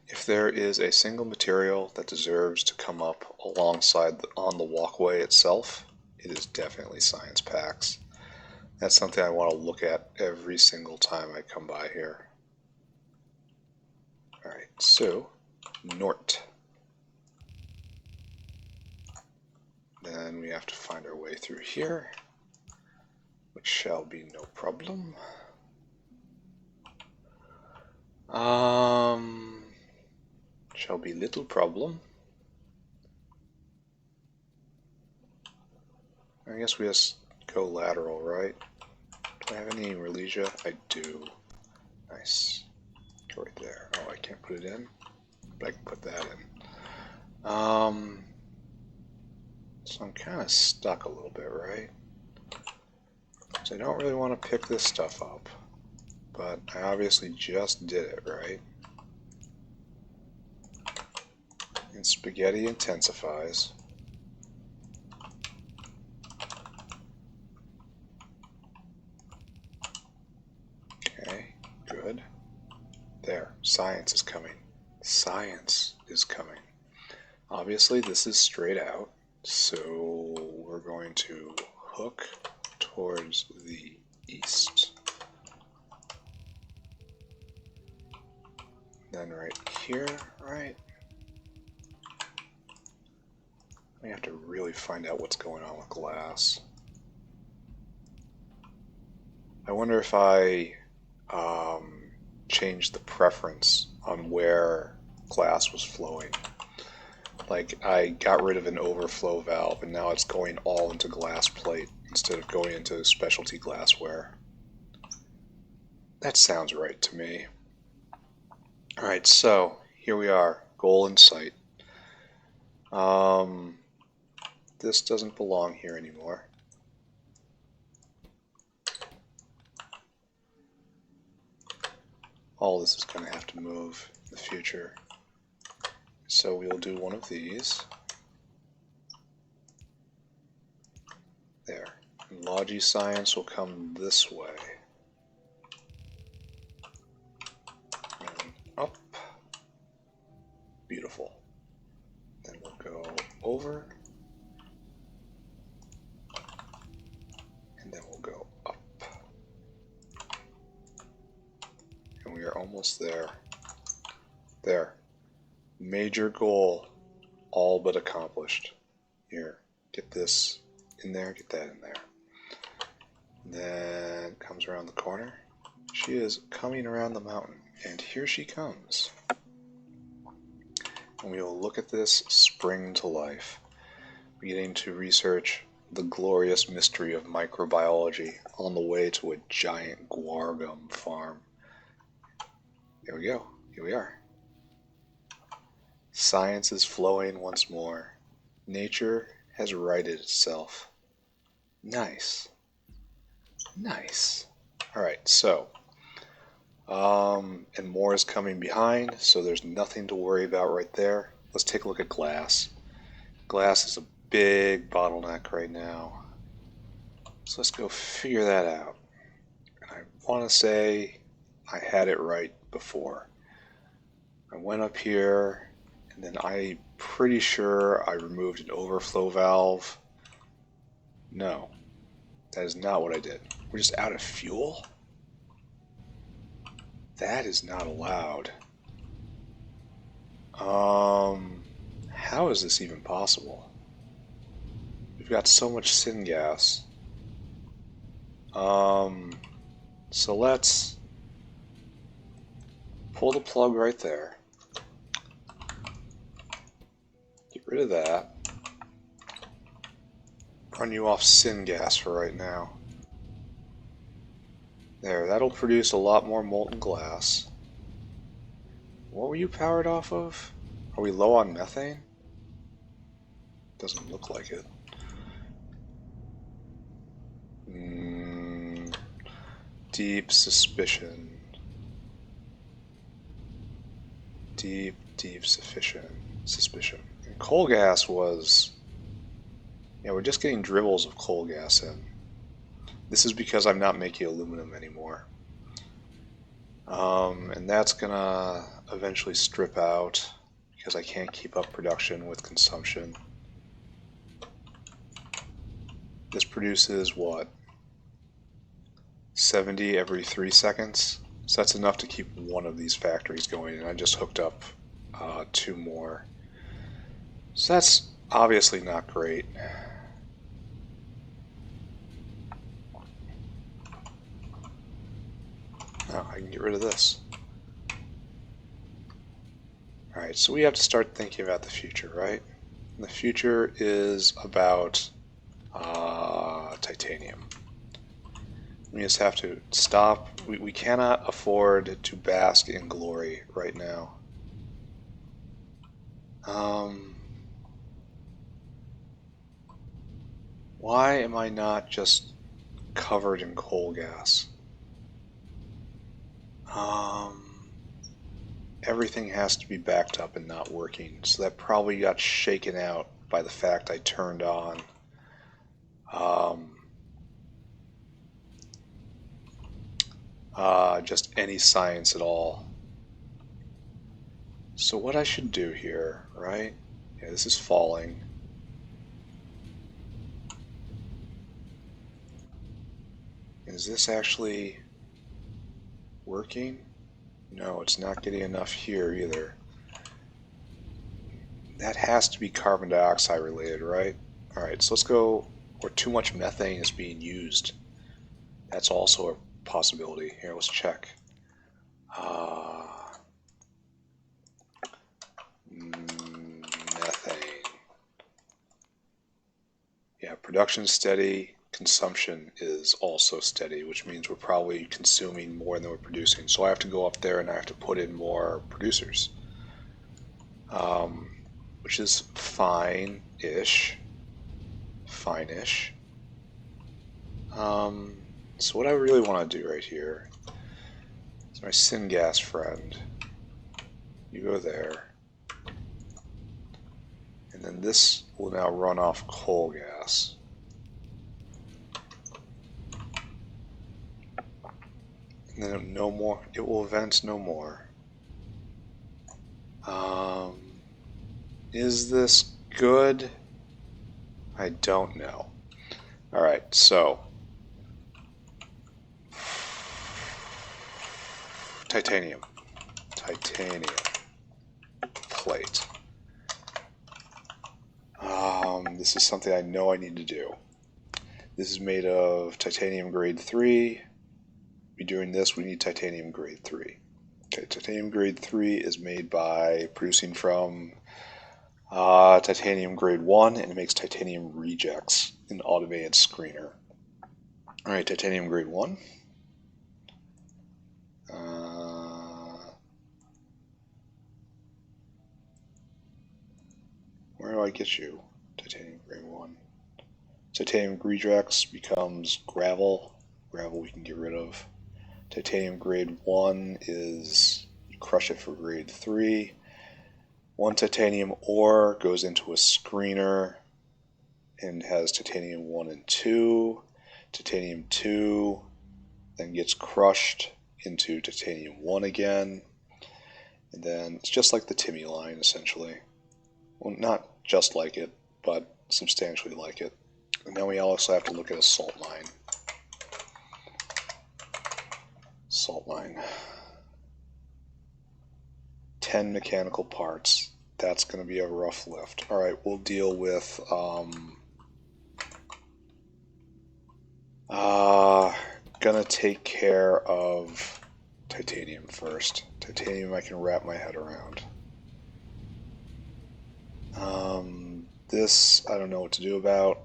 Speaker 1: If there is a single material that deserves to come up alongside on the walkway itself, it is definitely science packs. That's something I want to look at every single time I come by here. Alright, so, Nort. Then we have to find our way through here, which shall be no problem. Shall be little problem. I guess we just go lateral, right? Do I have any Relegia? I do. Nice. Go right there. Oh, I can't put it in, but I can put that in. So I'm kind of stuck a little bit, right? So I don't really want to pick this stuff up, but I obviously just did it, right? And spaghetti intensifies. Okay, good. There, science is coming. Science is coming. Obviously this is straight out, so we're going to hook towards the east. Then right here, right? We have to really find out what's going on with glass. I wonder if I changed the preference on where glass was flowing. Like, I got rid of an overflow valve and now it's going all into glass plate instead of going into specialty glassware. That sounds right to me. Alright, so here we are, goal in sight. This doesn't belong here anymore. All this is going to have to move in the future. So we'll do one of these. There. And Logi science will come this way. And up. Beautiful. Then we'll go over. And then we'll go up. And we are almost there. There. Major goal all but accomplished. Here, get this in there, get that in there. And then comes around the corner. She is coming around the mountain, and here she comes. And we will look at this spring to life, beginning to research the glorious mystery of microbiology on the way to a giant guar gum farm. Here we go. Here we are. Science is flowing once more. Nature has righted itself. Nice. Nice. Alright, so. And more is coming behind, so there's nothing to worry about right there. Let's take a look at glass. Glass is a big bottleneck right now. So let's go figure that out. And I want to say I had it right before. I went up here, and then I'm pretty sure I removed an overflow valve. No, that is not what I did. We're just out of fuel? That is not allowed. How is this even possible? We've got so much syngas. So let's pull the plug right there. Get rid of that. Run you off syngas for right now. There, that'll produce a lot more molten glass. What were you powered off of? Are we low on methane? Doesn't look like it. Deep suspicion. Deep suspicion. And coal gas was... Yeah, we're just getting dribbles of coal gas in. This is because I'm not making aluminum anymore. And that's gonna eventually strip out because I can't keep up production with consumption. This produces what? 70 every 3 seconds? So that's enough to keep one of these factories going, and I just hooked up 2 more. So that's obviously not great. Now I can get rid of this. Alright, so we have to start thinking about the future, right? And the future is about titanium. We just have to stop. We cannot afford to bask in glory right now. Why am I not just covered in coal gas? Everything has to be backed up and not working, so that probably got shaken out by the fact I turned on just any science at all. So what I should do here, right? Yeah, this is falling. Is this actually working? No, it's not getting enough here either. That has to be carbon dioxide related, right? Alright, so let's go where too much methane is being used. That's also a possibility. Here, let's check. Methane. Yeah, production steady, consumption is also steady, which means we're probably consuming more than we're producing. So I have to go up there and I have to put in more producers, which is fine-ish. Fine-ish. So what I really want to do right here is my syngas friend. You go there. And then this will now run off coal gas. And then no more, it will vent no more. Is this good? I don't know. Alright, so titanium. Titanium plate. This is something I know I need to do. This is made of titanium grade 3. Be doing this, we need titanium grade 3. Okay, titanium grade 3 is made by producing from titanium grade 1, and it makes titanium rejects in automated screener. Alright, titanium grade 1. Where do I get you? Titanium grade 1. Titanium rejects becomes gravel. Gravel we can get rid of. Titanium grade 1 is, you crush it for grade 3. 1 titanium ore goes into a screener and has titanium 1 and 2. Titanium 2 then gets crushed into titanium 1 again. And then it's just like the Timmy line, essentially. Well, not just like it, but substantially like it. And then we also have to look at a salt mine. Salt mine. 10 mechanical parts. That's going to be a rough lift. Alright, we'll deal with gonna take care of titanium first. Titanium I can wrap my head around. This I don't know what to do about.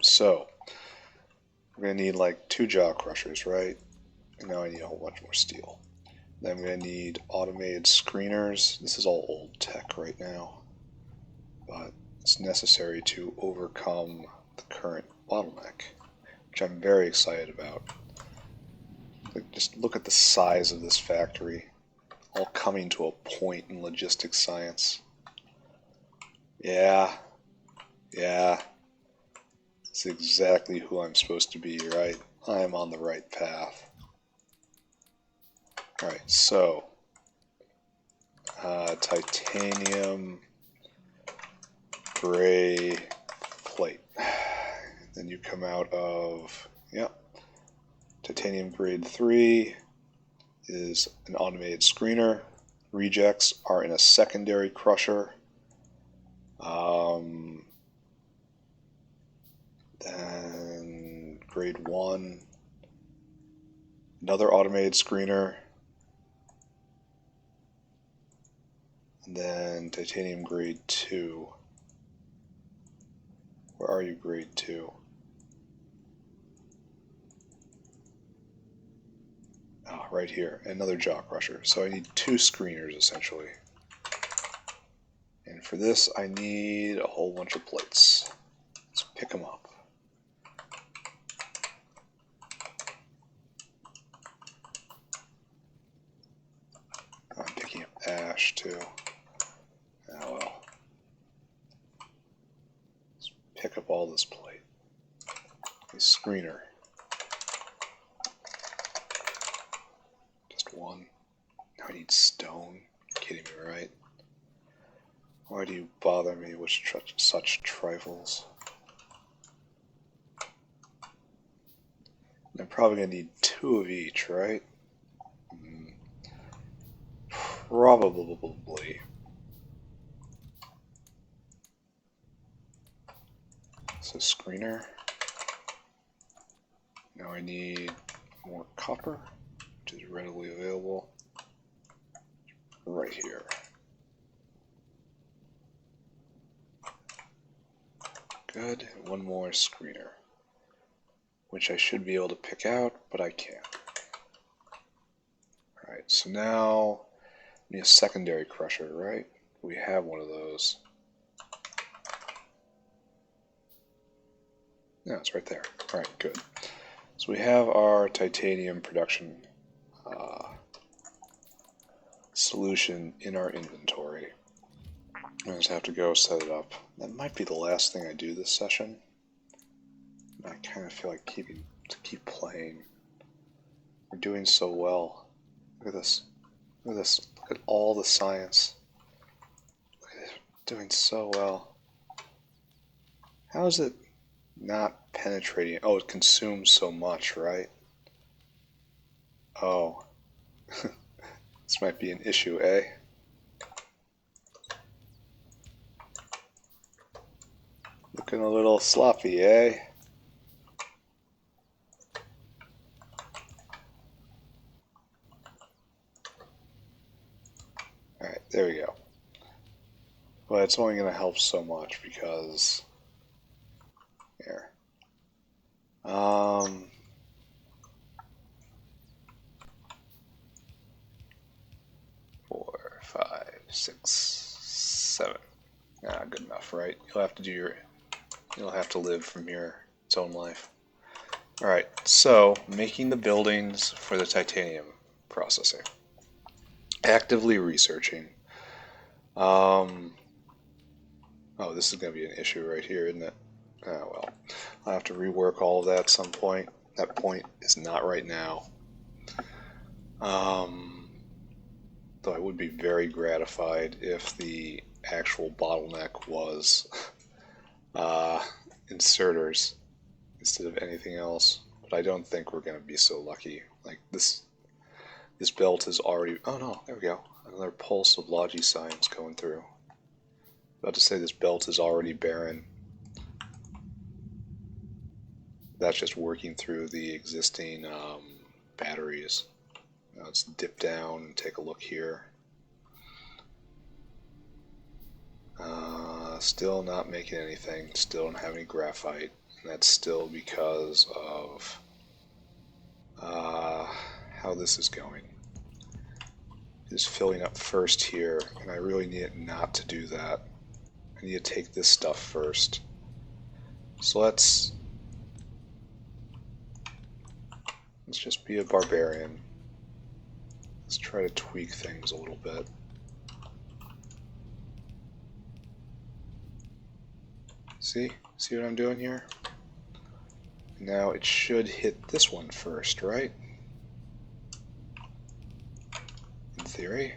Speaker 1: So we're gonna need like 2 jaw crushers, right? And now I need a whole bunch more steel. Then I'm going to need automated screeners. This is all old tech right now, but it's necessary to overcome the current bottleneck, which I'm very excited about. Just look at the size of this factory, all coming to a point in logistics science. Yeah, it's exactly who I'm supposed to be, right? I am on the right path. Alright, so titanium gray plate. Then you come out of, titanium grade 3 is an automated screener. Rejects are in a secondary crusher. Then grade 1, another automated screener. And then titanium grade 2. Where are you, grade 2? Oh, right here. Another jaw crusher. So I need 2 screeners, essentially. And for this, I need a whole bunch of plates. Let's pick them up. I'm picking up ash, too. Oh well. Let's pick up all this plate. A screener. Just 1. Now I need stone. You're kidding me, right? Why do you bother me with such trifles? I'm probably going to need 2 of each, right? Probably. So screener. Now I need more copper, which is readily available right here. good. And one more screener, which I should be able to pick out, but I can't. Alright, so now we need a secondary crusher, right? We have one of those. Yeah, it's right there. Alright, good. So we have our titanium production solution in our inventory. I just have to go set it up. That might be the last thing I do this session. I kind of feel like keep playing. We're doing so well. Look at this. Look at this. Look at all the science. Look at it. Doing so well. How is it not penetrating? Oh, it consumes so much, right? Oh. This might be an issue, eh? Looking a little sloppy, eh? Alright, there we go. But it's only going to help so much because... Here. 4, 5, 6, 7. Ah, good enough, right? You'll have to live from its own life. Alright, so making the buildings for the titanium processing. Actively researching. Oh, this is going to be an issue right here, isn't it? Oh, well. I'll have to rework all of that at some point. That point is not right now. Though I would be very gratified if the actual bottleneck was inserters instead of anything else. But I don't think we're going to be so lucky. Like this belt is already... Oh no, there we go. Another pulse of Logi science going through. About to say this belt is already barren. That's just working through the existing batteries. Now let's dip down and take a look here. Still not making anything. Still don't have any graphite. And that's still because of how this is going. It's filling up first here, and I really need it not to do that. I need to take this stuff first. So let's just be a barbarian. Let's try to tweak things a little bit. See what I'm doing here? Now it should hit this one first, right? In theory.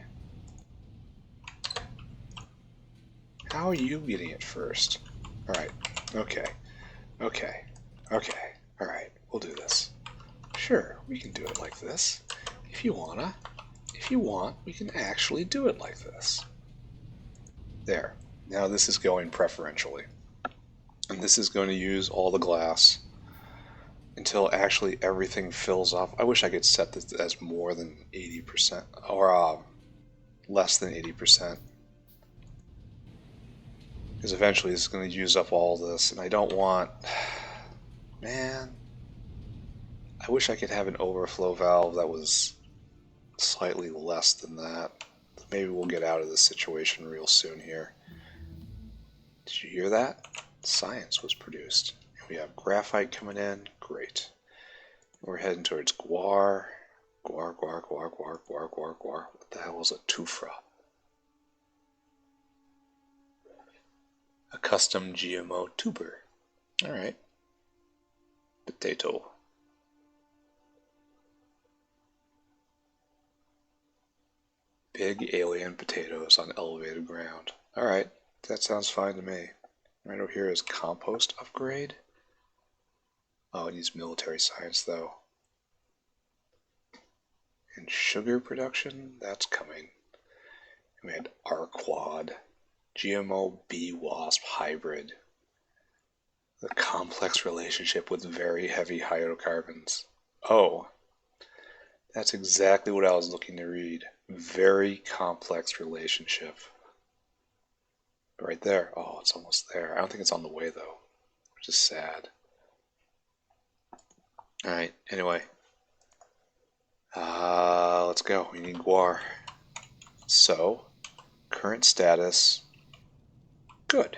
Speaker 1: How are you getting it first? Alright, okay, alright, we'll do this. Sure, we can do it like this. If you want, we can actually do it like this. There. Now this is going preferentially. And this is going to use all the glass until actually everything fills up. I wish I could set this as more than 80% or less than 80%. Because eventually it's going to use up all this, and I don't want... Man, I wish I could have an overflow valve that was slightly less than that. Maybe we'll get out of this situation real soon here. Did you hear that? Science was produced. We have graphite coming in. Great. We're heading towards guar. Guar. What the hell is a tufra? A custom GMO tuber. Alright. Potato. Big alien potatoes on elevated ground. Alright, that sounds fine to me. Right over here is compost upgrade. Oh, it needs military science though. And sugar production, that's coming. And we had R-Quad, GMO bee wasp hybrid. The complex relationship with very heavy hydrocarbons. Oh, that's exactly what I was looking to read. Very complex relationship. Right there. Oh, it's almost there. I don't think it's on the way though. which is sad. Alright, anyway. Let's go. We need guar. So, current status, good.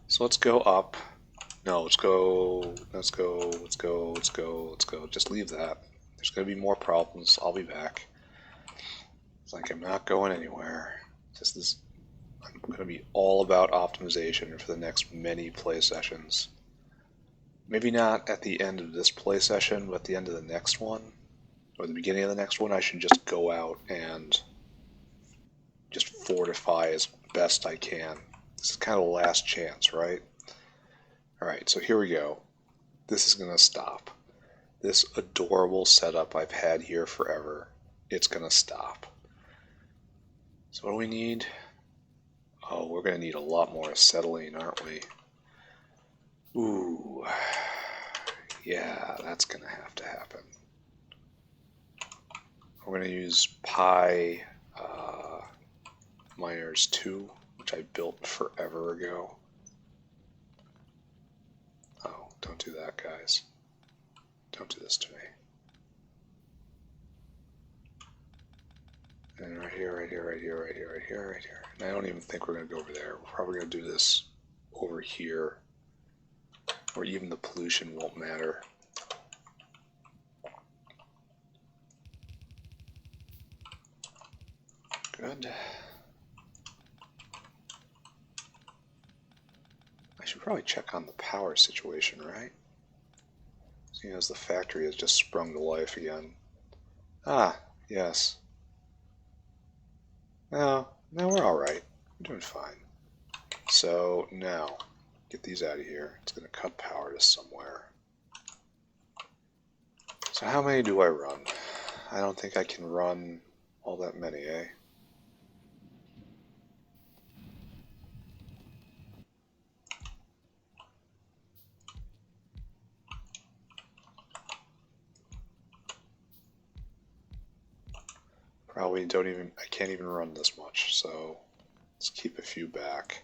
Speaker 1: So let's go up. No, let's go. Just leave that. There's going to be more problems. I'll be back. It's like I'm not going anywhere. I'm going to be all about optimization for the next many play sessions. Maybe not at the end of this play session, but at the end of the next one, or the beginning of the next one, I should just go out and just fortify as best I can. This is kind of the last chance, right? Alright, so here we go. This is going to stop. This adorable setup I've had here forever, it's going to stop. So what do we need? Oh, we're going to need a lot more acetylene, aren't we? Ooh. Yeah, that's going to have to happen. We're going to use Pi Miners 2, which I built forever ago. Oh, don't do that, guys. Don't do this to me. And right here. And I don't even think we're going to go over there. We're probably going to do this over here, where even the pollution won't matter. Good. I should probably check on the power situation, right? Seeing as the factory has just sprung to life again. Ah, yes. No, we're alright. We're doing fine. So, now, get these out of here. It's going to cut power to somewhere. So how many do I run? I don't think I can run all that many, eh? Probably I can't even run this much, so let's keep a few back.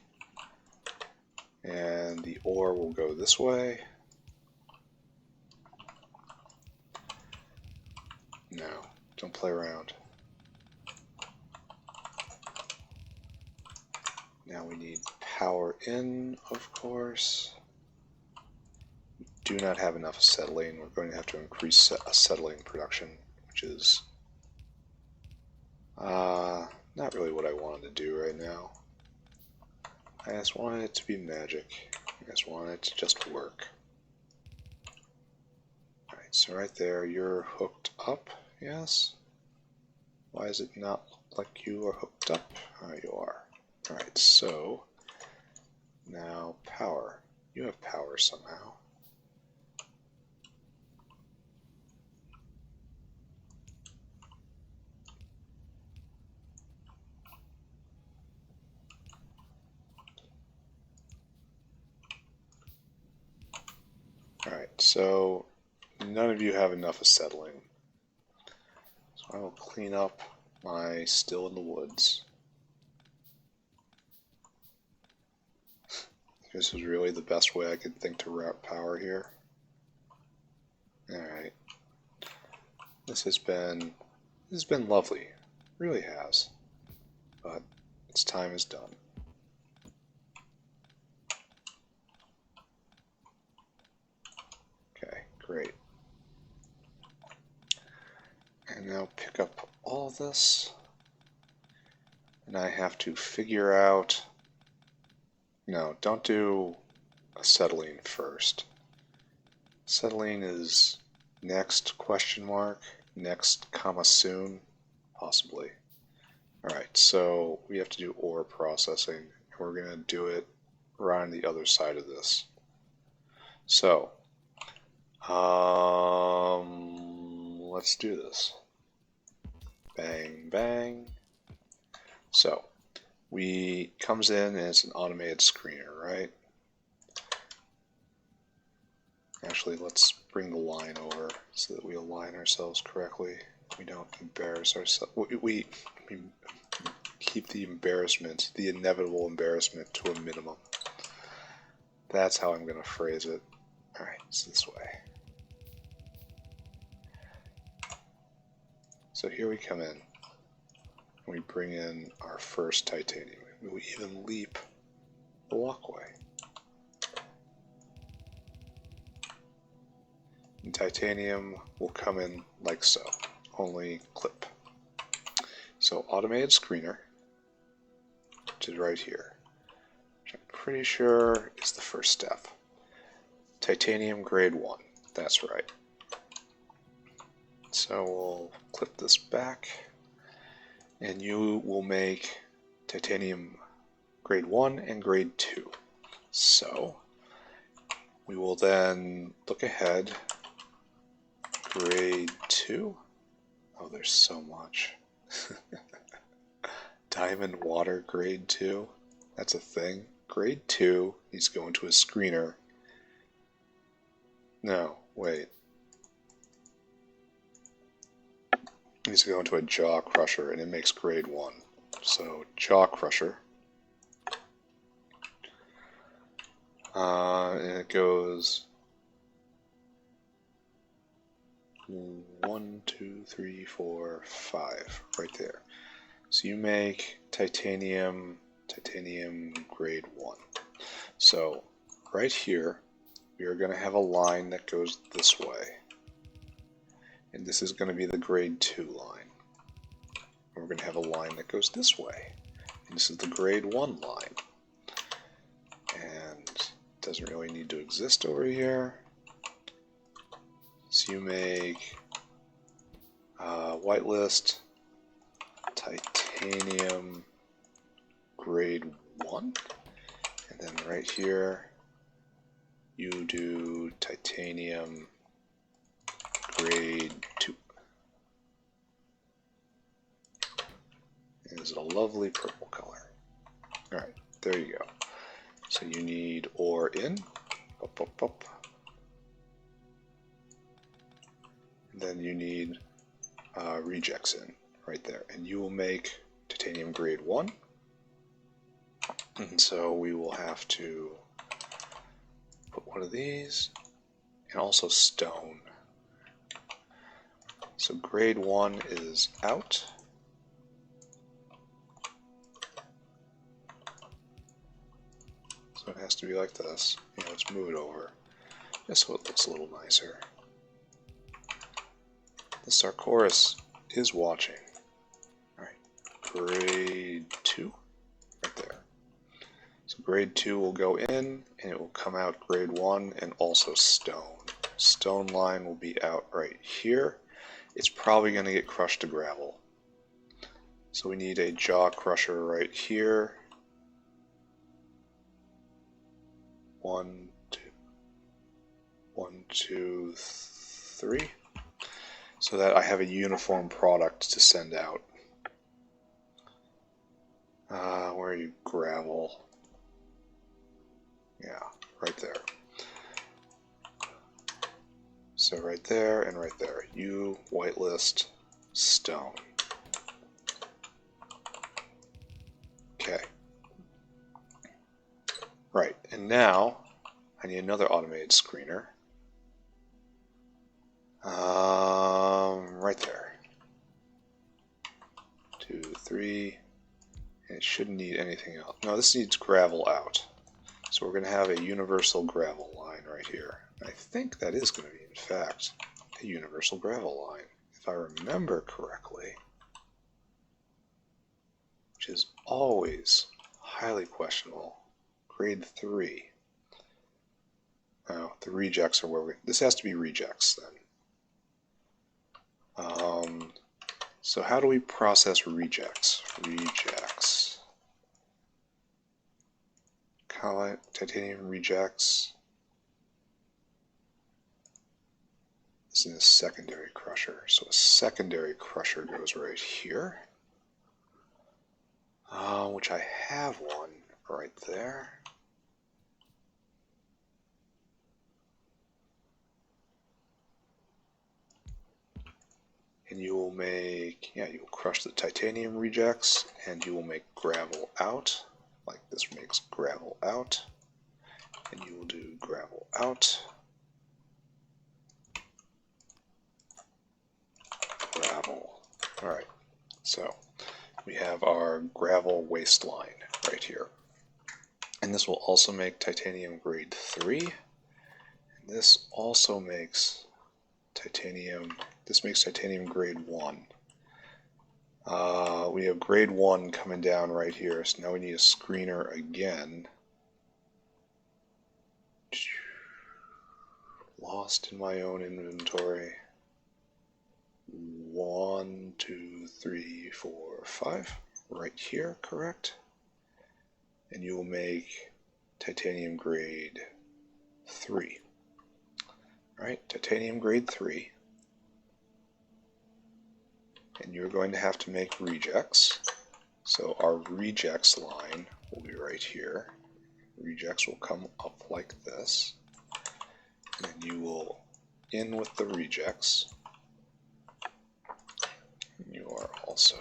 Speaker 1: And the ore will go this way. No, don't play around. Now we need power in, of course. We do not have enough acetylene. We're going to have to increase acetylene production, which is not really what I wanted to do right now. I just wanted it to be magic. I just wanted it to just work. Alright, so right there, you're hooked up, yes? Why is it not like you are hooked up? You are. Alright, so now power. You have power somehow. Alright, so none of you have enough acetylene. So I will clean up my still in the woods. This was really the best way I could think to route power here. Alright. This has been lovely. It really has. But its time is done. Okay, great. And now pick up all of this. And I have to figure out... No, don't do acetylene first. Acetylene is next question mark, next comma soon, possibly. Alright, so we have to do ore processing, and we're going to do it around the other side of this. So, let's do this. Bang, bang. So, comes in and it's an automated screener, right? Actually, let's bring the line over so that we align ourselves correctly. We don't embarrass ourselves. We keep the embarrassment, the inevitable embarrassment, to a minimum. That's how I'm going to phrase it. Alright, it's this way. So here we come in. We bring in our first titanium. We even leap the walkway. And titanium will come in like so, only clip. So automated screener, which is right here, which I'm pretty sure is the first step. Titanium grade 1, that's right. So we'll clip this back, and you will make titanium grade 1 and grade 2. So we will then look ahead. Grade 2. Oh, there's so much. Diamond water grade 2. That's a thing. Grade 2 needs to go into a screener. No, wait. It needs to go into a jaw crusher, and it makes grade 1. So jaw crusher. And it goes 1, 2, 3, 4, 5 right there. So you make titanium grade 1. So right here we are going to have a line that goes this way, and this is going to be the grade 2 line. And we're going to have a line that goes this way, and this is the grade 1 line, and it doesn't really need to exist over here. So you make whitelist titanium grade 1, and then right here you do titanium grade 2. And it's a lovely purple color. Alright, there you go. So you need ore in. Up, up, up. Then you need rejects in right there, and you will make titanium grade 1. And so we will have to put one of these, and also stone. So grade 1 is out. So it has to be like this. Let's move it over just so it looks a little nicer. The Sarkoris is watching. Alright, grade 2, right there. So grade 2 will go in, and it will come out grade 1, and also stone. Stone line will be out right here. It's probably going to get crushed to gravel. So we need a jaw crusher right here. 1, 2, 3. So that I have a uniform product to send out. Where are you? Gravel. Yeah, right there. So right there and right there. You whitelist stone. Okay. Right, and now I need another automated screener. Right there. 2, 3, and it shouldn't need anything else. No, this needs gravel out. So we're going to have a universal gravel line right here. And I think that is going to be, in fact, a universal gravel line, if I remember correctly, which is always highly questionable. Grade 3. Oh, the rejects are where we... This has to be rejects, then. So how do we process rejects? Rejects. Titanium rejects. This is a secondary crusher. So a secondary crusher goes right here. Which I have one right there. And you will make, you will crush the titanium rejects, and you will make gravel out, like this makes gravel out. and you will do gravel out, gravel. Alright, so we have our gravel waistline right here. And this will also make titanium grade 3. And this also makes titanium, this makes titanium grade 1. We have grade 1 coming down right here, so now we need a screener again. Lost in my own inventory. 1, 2, 3, 4, 5. Right here, correct? And you will make titanium grade 3. Alright, titanium grade 3. And you're going to have to make rejects. So our rejects line will be right here. Rejects will come up like this. And then you will in with the rejects. You are also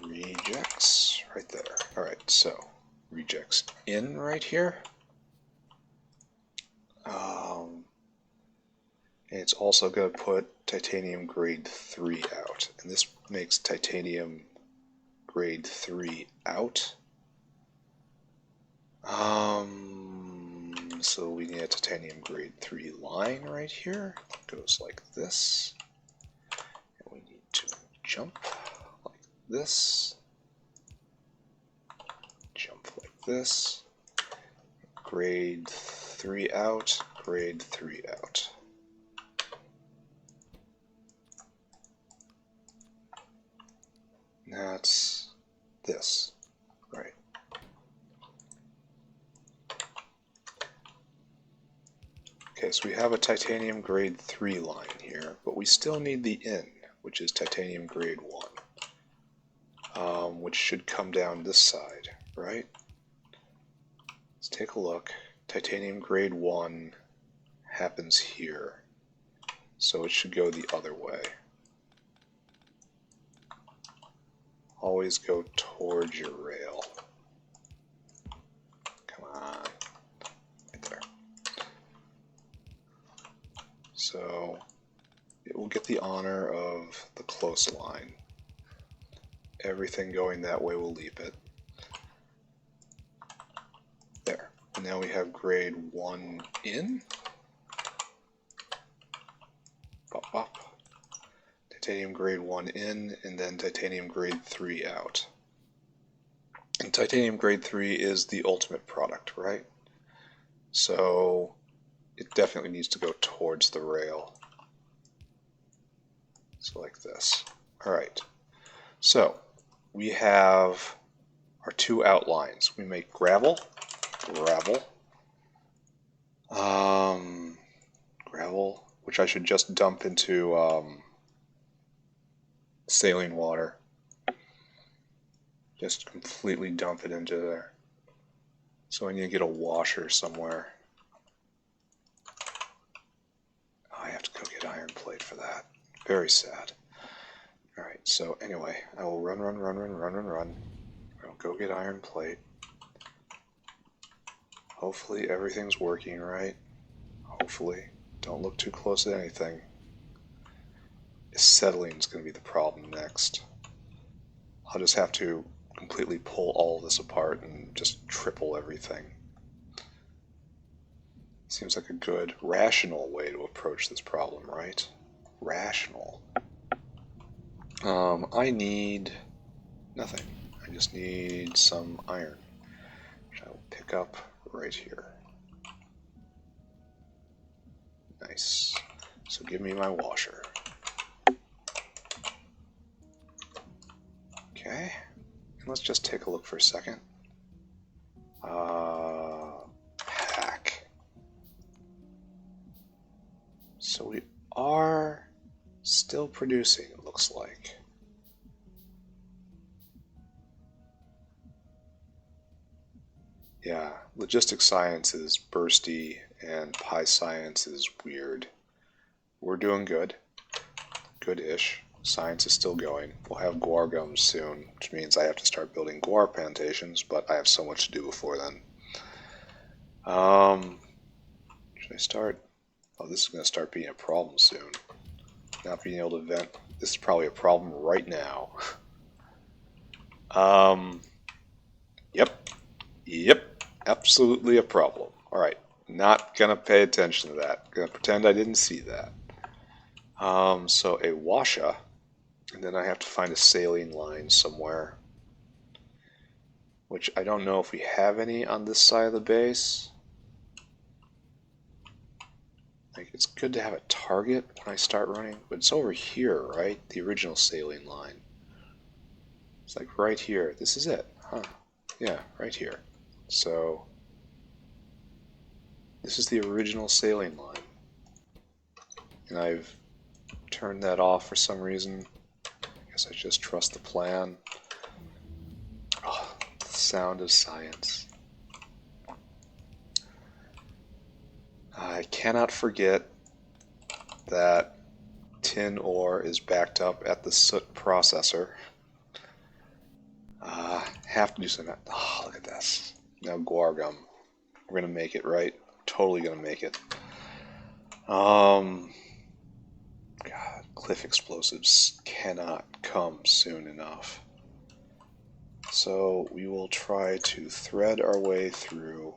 Speaker 1: rejects right there. Alright, so rejects in right here. And it's also going to put titanium grade 3 out. And this makes titanium grade 3 out. So we need a titanium grade 3 line right here. It goes like this. And we need to jump like this. Jump like this. Grade 3 out, grade 3 out. That's this, right? Okay, so we have a titanium grade 3 line here, but we still need the in, which is titanium grade 1, which should come down this side, right? Let's take a look. Titanium grade 1 happens here, so it should go the other way. Always go towards your rail. Come on. Right there. So it will get the honor of the close line. Everything going that way will leap it. There. And now we have grade 1 in. Bop, bop. Titanium grade 1 in, and then titanium grade 3 out. And titanium grade 3 is the ultimate product, right? So it definitely needs to go towards the rail. So like this. Alright. So we have our 2 outlines. We make gravel, gravel, gravel, which I should just dump into saline water. Just completely dump it into there. So I need to get a washer somewhere. Oh, I have to go get iron plate for that. Very sad. Alright, so anyway, I will run. I'll go get iron plate. Hopefully everything's working right. Hopefully. Don't look too close at anything. Acetylene is going to be the problem next. I'll just have to completely pull all this apart and just triple everything. Seems like a good, rational way to approach this problem, right? Rational. I need nothing. I just need some iron, which I will pick up right here. Nice. So give me my washer. Okay, and let's just take a look for a second. Pack. So we are still producing, it looks like. Yeah, logistics science is bursty and pi science is weird. We're doing good. Good-ish. Science is still going. We'll have guar gums soon, which means I have to start building guar plantations, but I have so much to do before then. Should I start? Oh, this is going to start being a problem soon. Not being able to vent. This is probably a problem right now. Yep. Yep. Absolutely a problem. Alright. Not going to pay attention to that. Going to pretend I didn't see that. So a washer. And then I have to find a saline line somewhere. Which I don't know if we have any on this side of the base. Like, it's good to have a target when I start running, but it's over here, right? The original saline line. It's like right here. This is it, huh? Yeah, right here. So, this is the original saline line. And I've turned that off for some reason. I guess I just trust the plan. Oh, the sound of science. I cannot forget that tin ore is backed up at the soot processor. Have to do something. Oh, look at this. Now guar-gum. We're gonna make it, right? Totally gonna make it. God, cliff explosives cannot come soon enough. So we will try to thread our way through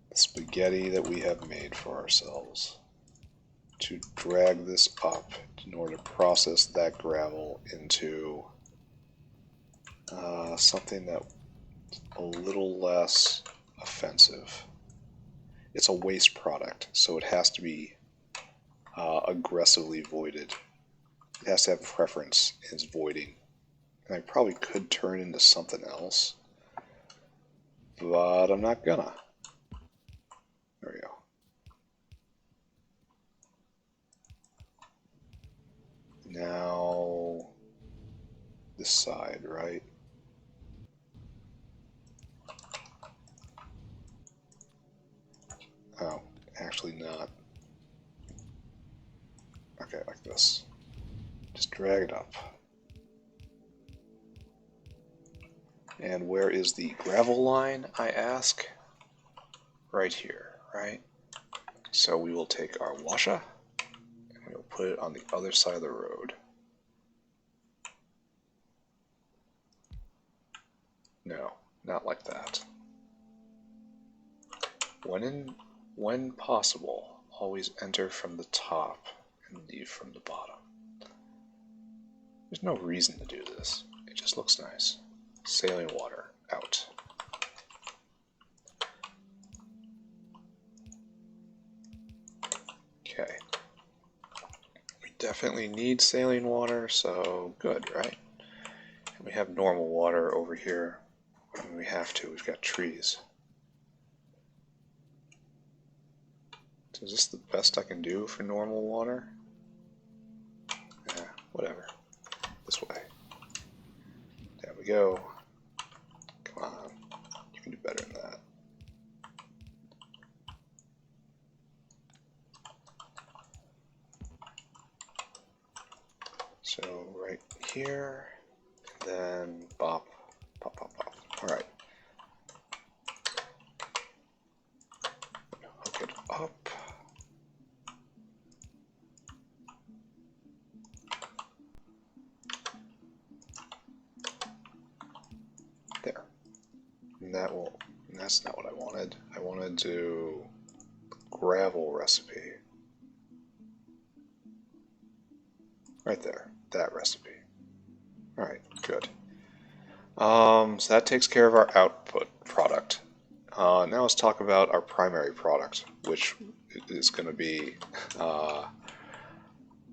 Speaker 1: the spaghetti that we have made for ourselves to drag this up in order to process that gravel into something that's a little less offensive. It's a waste product, so it has to be aggressively voided. It has to have preference in its voiding. And I probably could turn into something else, but I'm not gonna. There we go. Now, this side, right? Oh, actually not. Okay, like this. Just drag it up. And where is the gravel line, I ask? Right here, right? So we will take our washer and we'll put it on the other side of the road. No, not like that. When possible, always enter from the top and leave from the bottom. There's no reason to do this. It just looks nice. Saline water out. Okay. We definitely need saline water, so good, right? And we have normal water over here when we have to. We've got trees. So is this the best I can do for normal water? Yeah, whatever. This way. There we go. Come on. You can do better than that. So right here, and then bop, pop, pop, pop. All right. Hook it up. There. And that will. And that's not what I wanted. I wanted to gravel recipe. Right there. That recipe. Alright, good. So that takes care of our output product. Now let's talk about our primary product, which is going to be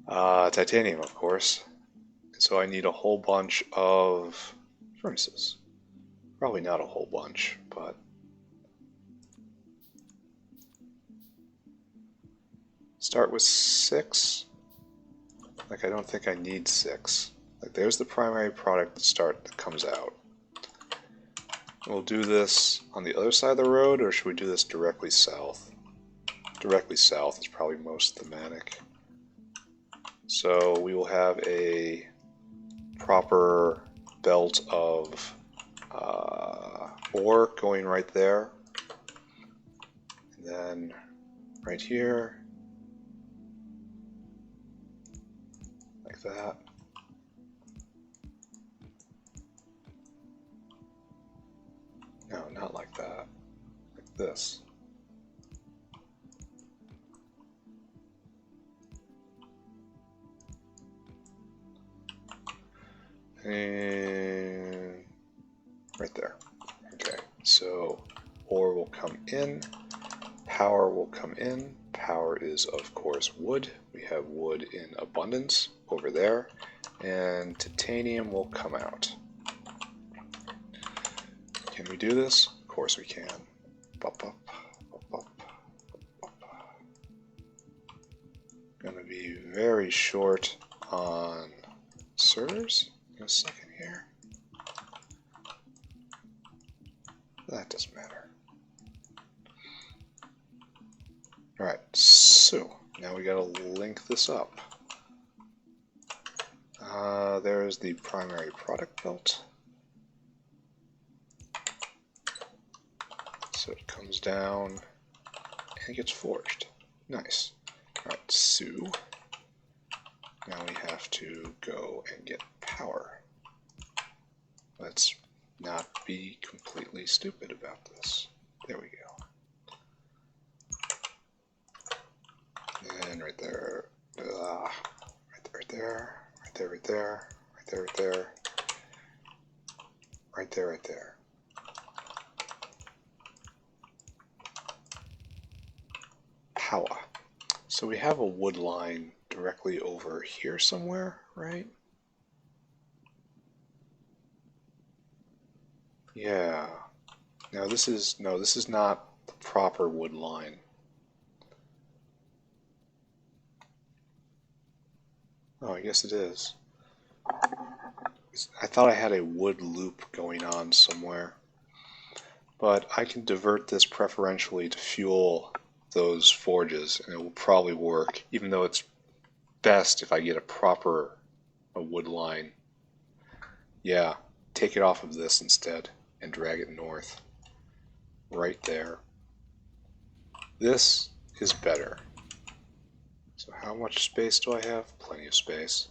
Speaker 1: titanium, of course. So I need a whole bunch of furnaces. Probably not a whole bunch, but start with 6. Like, I don't think I need 6. Like, there's the primary product that comes out. We'll do this on the other side of the road, or should we do this directly south? Directly south is probably most thematic. So we will have a proper belt of ore going right there. then right here, like that. No, not like that. Like this. And right there. Okay, so ore will come in, power will come in. Power is, of course, wood. We have wood in abundance over there, and titanium will come out. Can we do this? Of course we can. Bop, bop, bop, bop, bop. Gonna be very short on servers in a second here. That doesn't matter. Alright, so now we gotta link this up. There's the primary product belt. So it comes down and it gets forged. Nice. Alright, so now we have to go and get power. Let's not be completely stupid about this. There we go. And right there, right there, right there, right there, right there, right there, right there, right there. Power. So we have a wood line directly over here somewhere, right? Yeah. Now this is not the proper wood line. Oh, I guess it is. I thought I had a wood loop going on somewhere. But I can divert this preferentially to fuel those forges, and it will probably work, even though it's best if I get a wood line. Yeah, take it off of this instead and drag it north. Right there. This is better. So how much space do I have? Plenty of space.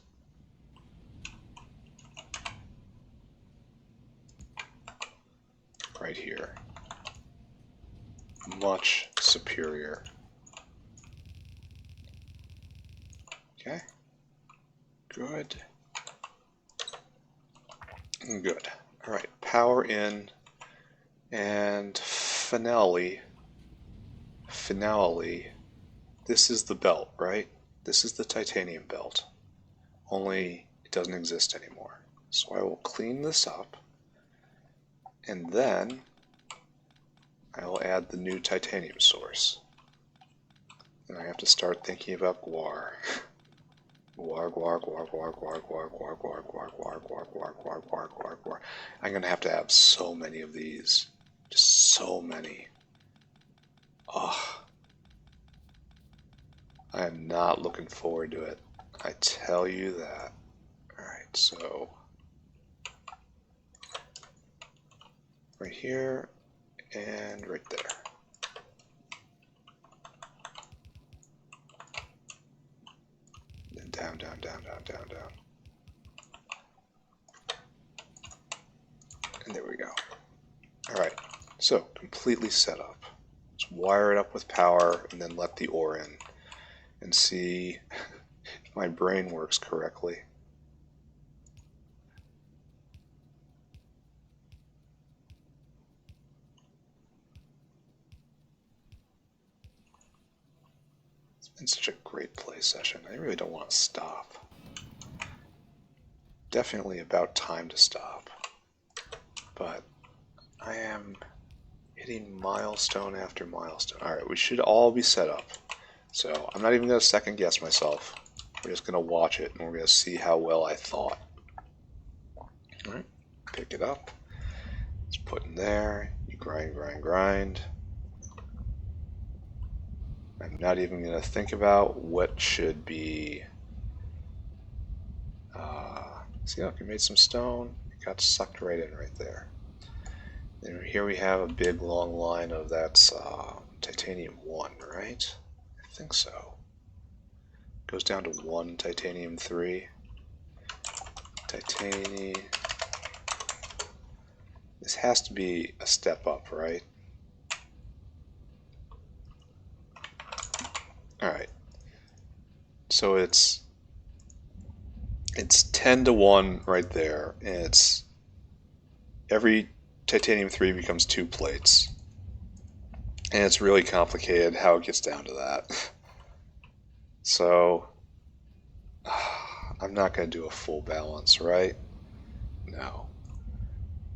Speaker 1: Right here. Much superior. Okay. Good. Good. Alright, power in, and finale, this is the belt, right? This is the titanium belt, only it doesn't exist anymore. So I will clean this up, and then I will add the new titanium source. And I have to start thinking about guar. Guar, guar, guar, guar, guar, guar, guar, guar, guar, guar, guar, guar, guar, guar, guar, guar. I'm gonna have to have so many of these. Just so many. Ugh. I am not looking forward to it. I tell you that. Alright, so right here and right there. Then down, down, down, down, down, down. And there we go. Alright, so completely set up. Let's wire it up with power and then let the ore in and see if my brain works correctly. It's been such a great play session. I really don't want to stop. Definitely about time to stop. But I am hitting milestone after milestone. Alright, we should all be set up. So I'm not even going to second guess myself. We're just going to watch it and we're going to see how well I thought. Alright, pick it up. Let's put in there. You grind, grind, grind. I'm not even going to think about what should be. See, look, it made some stone. It got sucked right in right there. And here we have a big long line of that's titanium 1, right? I think so. Goes down to 1 titanium 3. Titanium. This has to be a step up, right? Alright. So it's 10 to 1 right there, and it's every titanium 3 becomes 2 plates. And it's really complicated how it gets down to that. So I'm not going to do a full balance, right? No.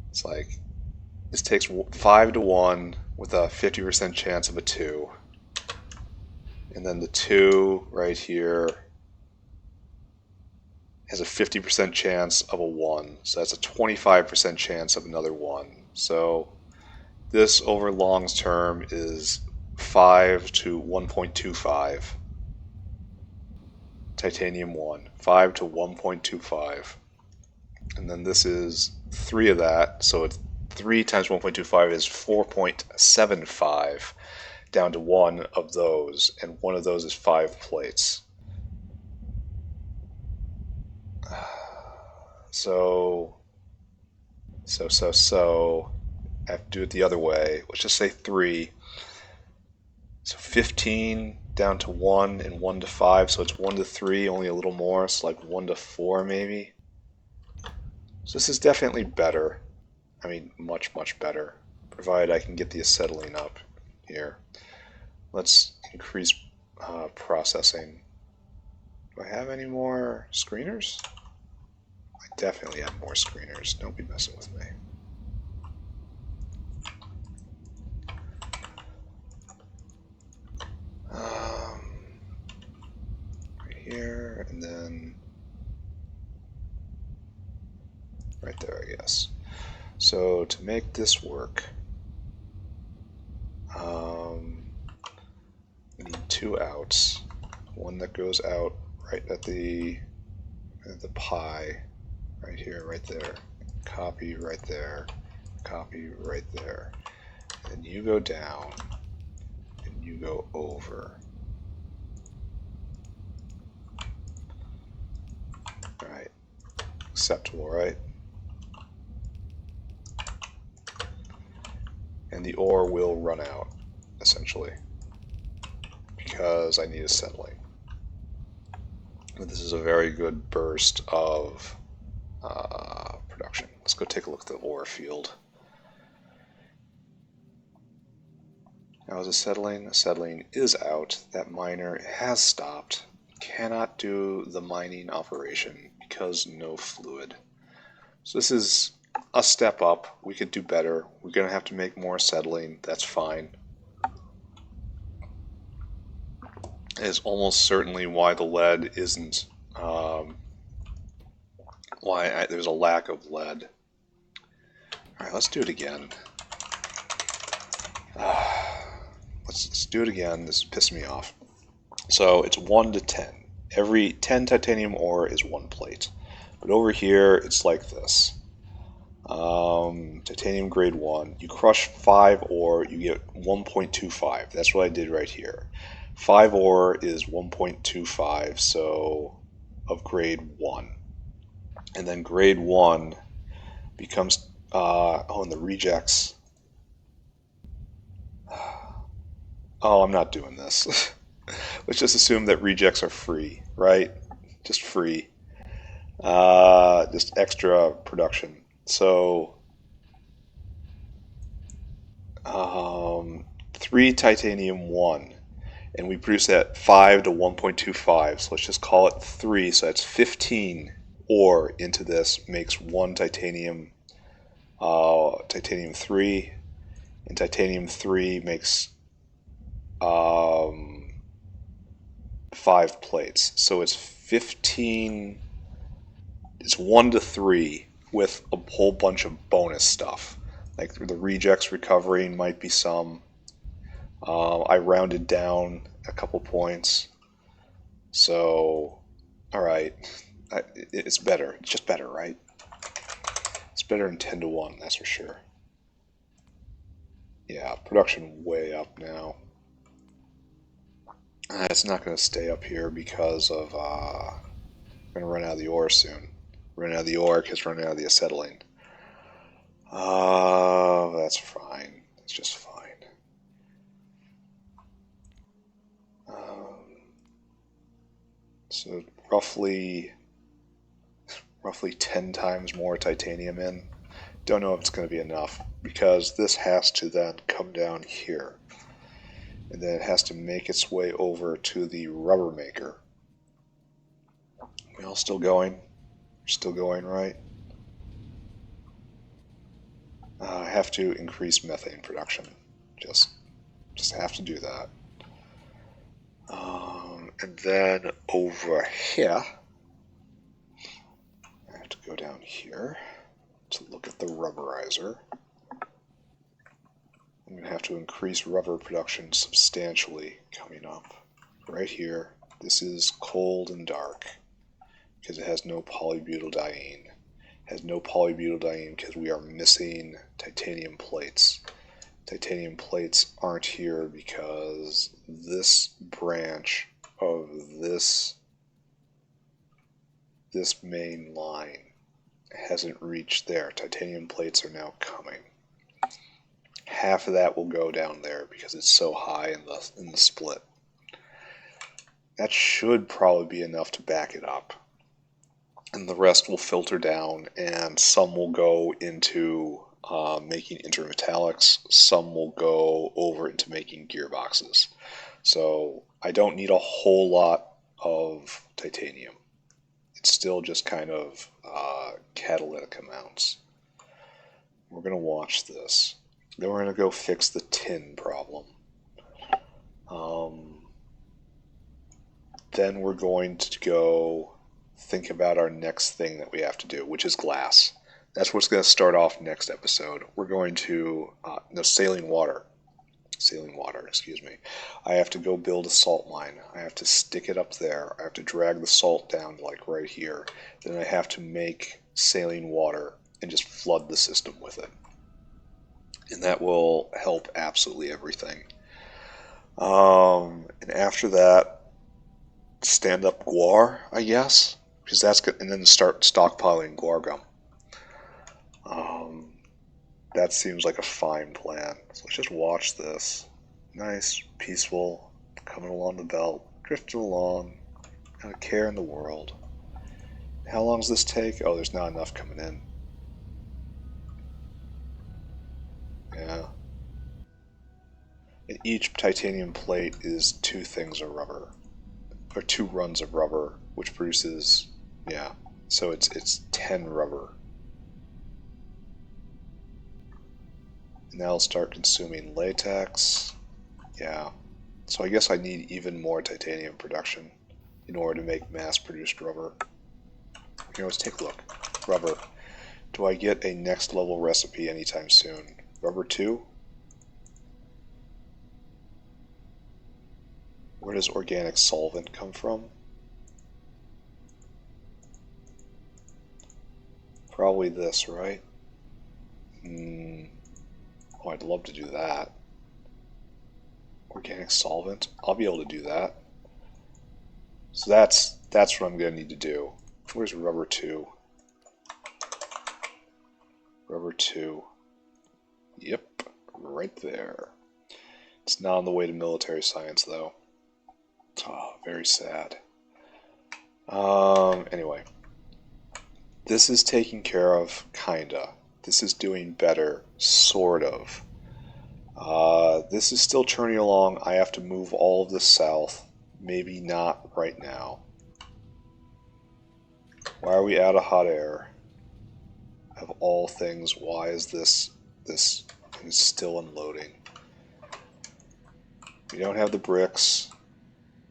Speaker 1: It's like this takes 5 to 1 with a 50% chance of a 2. And then the 2 right here has a 50% chance of a 1. So that's a 25% chance of another 1. So this over long term is 5 to 1.25. Titanium 1. 5 to 1.25. And then this is 3 of that. So it's 3 times 1.25 is 4.75 down to 1 of those. And one of those is 5 plates. So I have to do it the other way. Let's just say 3. So 15 down to 1 and 1 to 5. So it's 1 to 3, only a little more. So like 1 to 4 maybe. So this is definitely better. I mean, much, much better. Provided I can get the acetylene up here. Let's increase processing. Do I have any more screeners? I definitely have more screeners. Don't be messing with me. Right here, and then right there, I guess. So to make this work, we need 2 outs. One that goes out right at the pi, right here, right there. Copy right there. Copy right there. And you go down, and you go over. Alright. Acceptable, right? And the ore will run out, essentially, because I need acetylene. This is a very good burst of production. Let's go take a look at the ore field. Now is acetylene? Acetylene is out. That miner has stopped. Cannot do the mining operation because no fluid. So this is a step up. We could do better. We're going to have to make more acetylene. That's fine. Is almost certainly why the lead isn't, there's a lack of lead. Alright, let's do it again. Let's do it again. This is pissing me off. So it's 1 to 10. Every 10 titanium ore is 1 plate. But over here, it's like this. Titanium grade 1. You crush 5 ore, you get 1.25. That's what I did right here. 5 ore is 1.25, so of grade 1. And then grade 1 becomes, and the rejects. Oh, I'm not doing this. Let's just assume that rejects are free, right? Just free. Just extra production. So, 3 titanium 1. And we produce at 5 to 1.25, so let's just call it 3, so that's 15 ore into this, makes 1 titanium 3, and titanium 3 makes 5 plates, so it's 15, it's 1 to 3 with a whole bunch of bonus stuff, like the rejects recovering might be some. I rounded down a couple points. So, alright. It's better. It's just better, right? It's better than 10 to 1, that's for sure. Yeah, production way up now. It's not going to stay up here because of I'm going to run out of the ore soon. Run out of the ore because running out of the acetylene. That's fine. That's just fine. So roughly 10 times more titanium in. Don't know if it's going to be enough because this has to then come down here. And then it has to make its way over to the rubber maker. We all still going? Still going, right? I have to increase methane production. Just have to do that. And then over here, I have to go down here to look at the rubberizer. I'm going to have to increase rubber production substantially coming up. Right here, this is cold and dark because it has no polybutadiene. It has no polybutadiene because we are missing titanium plates. Titanium plates aren't here because this branch of this main line hasn't reached there. Titanium plates are now coming. Half of that will go down there because it's so high in the split. That should probably be enough to back it up. And the rest will filter down, and some will go into making intermetallics, some will go over into making gearboxes. So I don't need a whole lot of titanium. It's still just kind of catalytic amounts. We're going to watch this. Then we're going to go fix the tin problem. Then we're going to go think about our next thing that we have to do, which is glass. That's what's going to start off next episode. We're going to, saline water, excuse me. I have to go build a salt mine. I have to stick it up there. I have to drag the salt down like right here. Then I have to make saline water and just flood the system with it. And that will help absolutely everything. And after that, stand up guar, I guess, because that's good, and then start stockpiling guar gum. That seems like a fine plan. So let's just watch this. Nice, peaceful, coming along the belt, drifting along, not a care in the world. How long does this take? Oh, there's not enough coming in. Yeah. And each titanium plate is 2 things of rubber, or 2 runs of rubber, which produces, yeah. So it's 10 rubber. And that'll start consuming latex. Yeah. So I guess I need even more titanium production in order to make mass-produced rubber. Here, let's take a look. Rubber. Do I get a next level recipe anytime soon? Rubber 2? Where does organic solvent come from? Probably this, right? Oh, I'd love to do that. Organic solvent? I'll be able to do that. So that's what I'm going to need to do. Where's rubber 2? Rubber 2. Yep, right there. It's not on the way to military science, though. Oh, very sad. Anyway. This is taken care of, kinda. This is doing better, sort of. This is still churning along. I have to move all of this south. Maybe not right now. Why are we out of hot air? Of all things, why is this is still unloading? We don't have the bricks.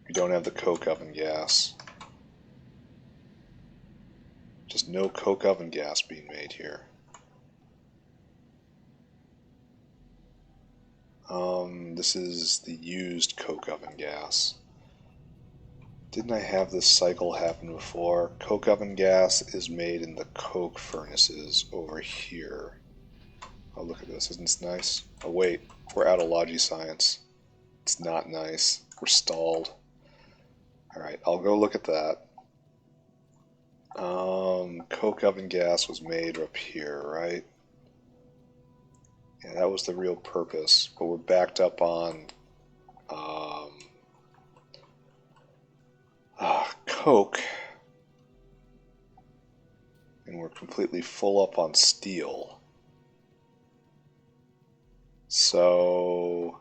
Speaker 1: We don't have the coke oven gas. Just no coke oven gas being made here. This is the used coke oven gas. Didn't I have this cycle happen before? Coke oven gas is made in the coke furnaces over here. Oh, look at this. Isn't this nice? Oh, wait. We're out of Logi science. It's not nice. We're stalled.
Speaker 2: Alright, I'll go look at that. Coke oven gas was made up here, right? Yeah, that was the real purpose, but we're backed up on coke, and we're completely full up on steel. So,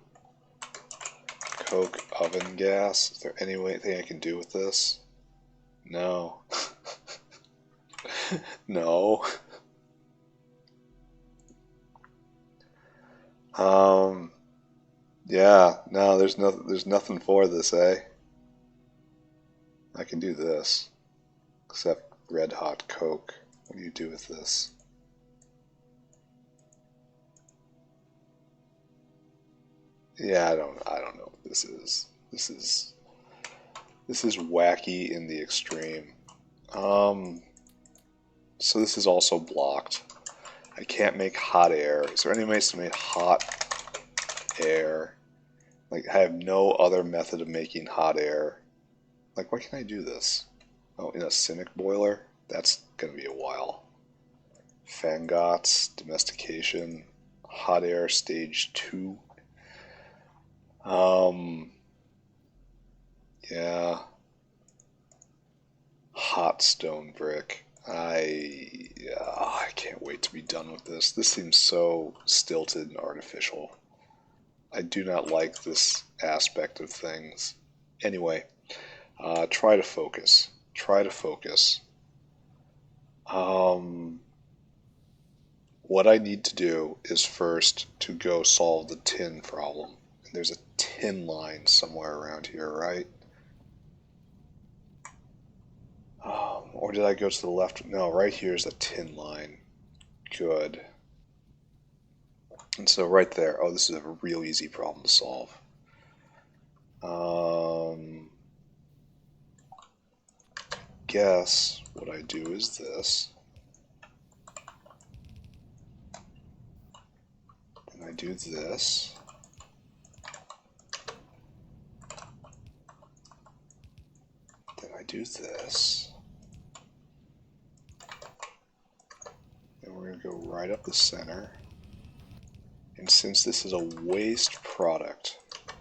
Speaker 2: coke oven gas. Is there anything I can do with this? No. No. Yeah, no, there's nothing for this, eh? I can do this. Except red hot coke. What do you do with this? Yeah, I don't know what this is. This is wacky in the extreme. So this is also blocked. I can't make hot air. Is there any ways to make hot air? Like, I have no other method of making hot air. Like, why can't I do this? Oh, in a cynic boiler? That's gonna be a while. Fangots, domestication, hot air stage 2. Yeah. Hot stone brick. I can't wait to be done with this. This seems so stilted and artificial. I do not like this aspect of things. Anyway, try to focus. Try to focus. What I need to do is first to go solve the tin problem. And there's a tin line somewhere around here, right? Or did I go to the left? No, right here is a tin line. Good. And so right there, oh, this is a real easy problem to solve. Guess what I do is this. And I do this. Then I do this. And we're going to go right up the center. And since this is a waste product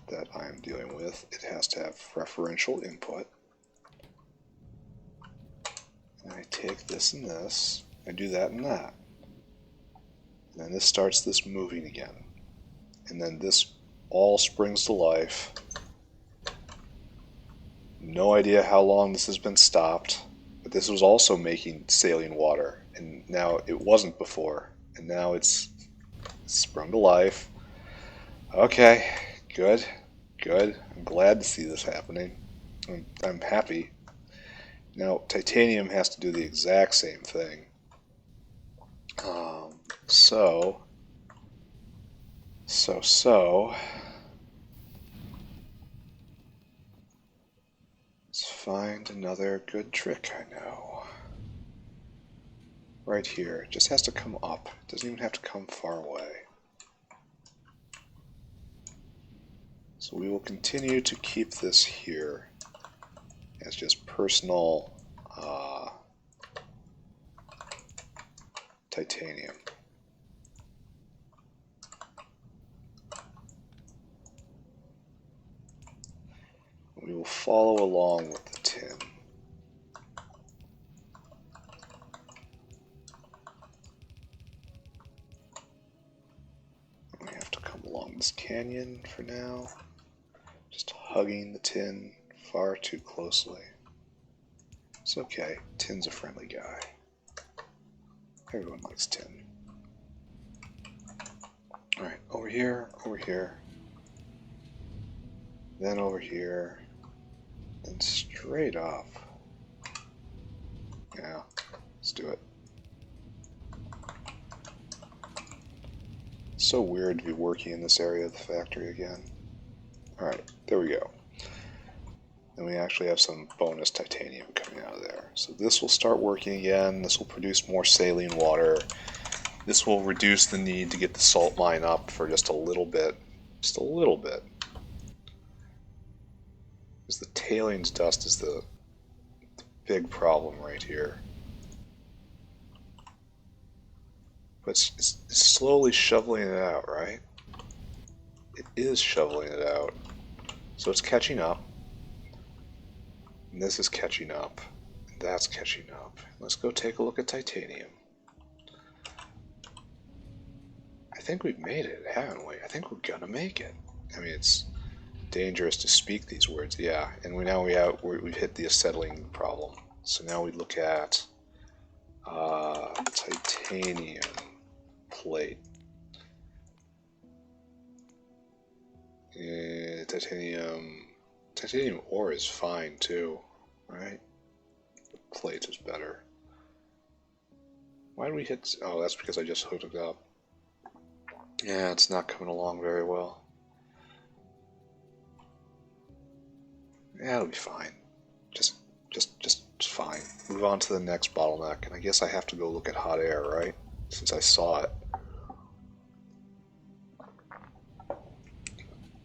Speaker 2: that I am dealing with, it has to have preferential input. And I take this and this, I do that and that. And then this starts this moving again. And then this all springs to life. No idea how long this has been stopped, but this was also making saline water, and now it wasn't before, and now it's sprung to life. Okay, good, good. I'm glad to see this happening. I'm happy. Now, titanium has to do the exact same thing. So. Let's find another good trick I know. Right here. It just has to come up. It doesn't even have to come far away. So we will continue to keep this here as just personal titanium. We will follow along with the tin. We have to come along this canyon for now, just hugging the tin far too closely. It's okay, Tin's a friendly guy. Everyone likes Tin. Alright, over here, then over here, then straight up. Yeah, let's do it. It's so weird to be working in this area of the factory again. Alright, there we go. And we actually have some bonus titanium coming out of there. So this will start working again. This will produce more saline water. This will reduce the need to get the salt mine up for just a little bit. Just a little bit. Because the tailings dust is the big problem right here. But it's slowly shoveling it out, right? It is shoveling it out. So it's catching up. And this is catching up. And that's catching up. Let's go take a look at titanium. I think we've made it, haven't we? I think we're gonna make it. I mean, it's dangerous to speak these words, yeah. And we've hit the acetylene problem. So now we look at titanium plate. Titanium ore is fine too, right? The plate is better. Why did we hit? Oh, that's because I just hooked it up. Yeah, it's not coming along very well. Yeah, it'll be fine. Just fine. Move on to the next bottleneck, and I guess I have to go look at hot air, right? Since I saw it.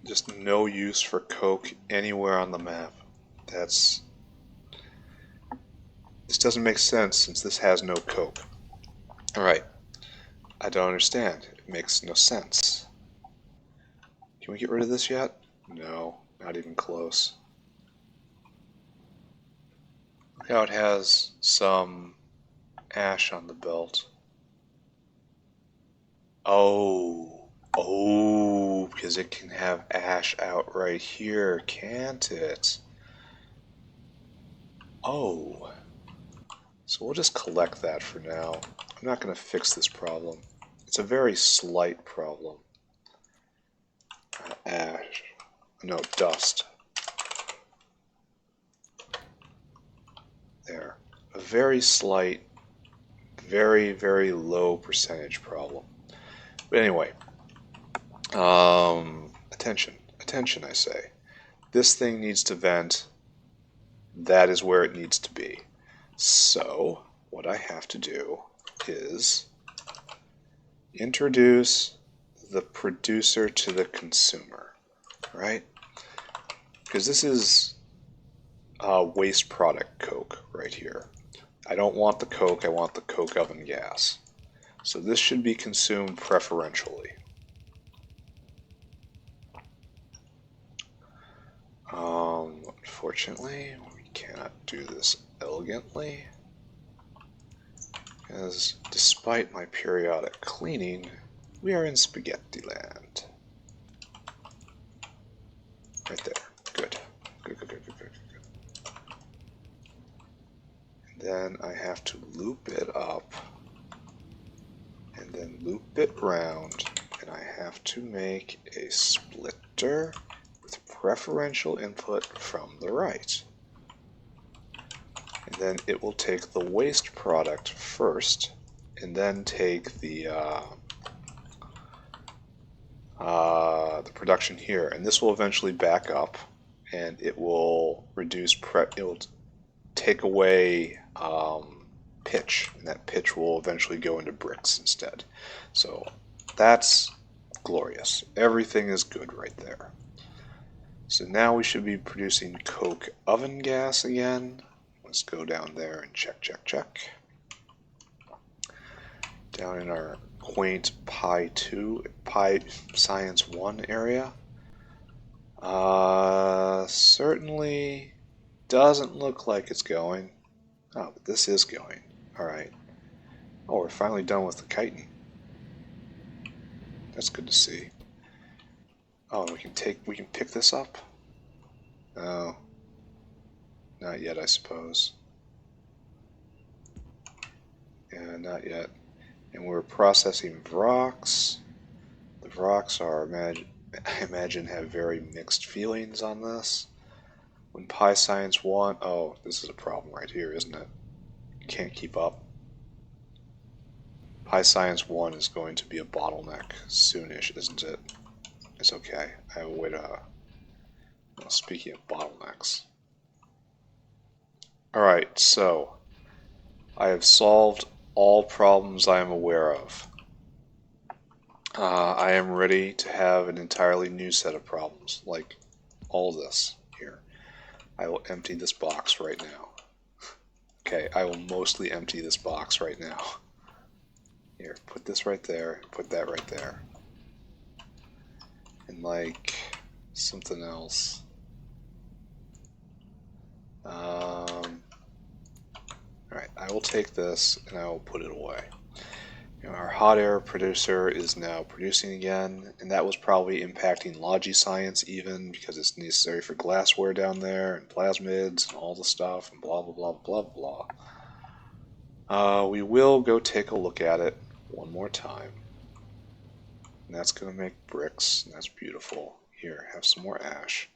Speaker 2: Just no use for coke anywhere on the map. This doesn't make sense since this has no coke. Alright. I don't understand. It makes no sense. Can we get rid of this yet? No, not even close. Look how it has some ash on the belt. Oh, because it can have ash out right here, can't it? Oh. So we'll just collect that for now. I'm not going to fix this problem. It's a very slight problem. Ash. No, dust. There. A very slight, very, very low percentage problem. But anyway. Attention, I say. This thing needs to vent. That is where it needs to be. So, what I have to do is introduce the producer to the consumer, right? Because this is waste product coke right here. I don't want the coke, I want the coke oven gas. So this should be consumed preferentially. Unfortunately, we cannot do this elegantly, as despite my periodic cleaning, we are in spaghetti land. Right there. Good. Good. And then I have to loop it up, and then loop it round, and I have to make a splitter with preferential input from the right. And then it will take the waste product first, and then take the production here. And this will eventually back up, and it will reduce it will take away pitch, and that pitch will eventually go into bricks instead. So that's glorious. Everything is good right there. So now we should be producing coke oven gas again. Let's go down there and check. Down in our quaint Pi Science 1 area. Certainly doesn't look like it's going. Oh, but this is going. Alright. Oh, we're finally done with the chitin. That's good to see. Oh, we can pick this up? No. Not yet, I suppose. Yeah, not yet. And we're processing Vrox. The Vrox are, I imagine, have very mixed feelings on this. When Pi Science 1, oh, this is a problem right here, isn't it? Can't keep up. Pi Science 1 is going to be a bottleneck soonish, isn't it? It's okay. I have a way to... Well, speaking of bottlenecks. Alright, so I have solved all problems I am aware of. I am ready to have an entirely new set of problems, like all this here. I will empty this box right now. Okay, I will mostly empty this box right now. Here, put this right there, put that right there. And like something else. Alright, I will take this and I will put it away. Our hot air producer is now producing again, and that was probably impacting Logi science even, because it's necessary for glassware down there, and plasmids, and all the stuff, and blah blah blah blah blah. We will go take a look at it one more time. And that's going to make bricks, and that's beautiful. Here, have some more ash.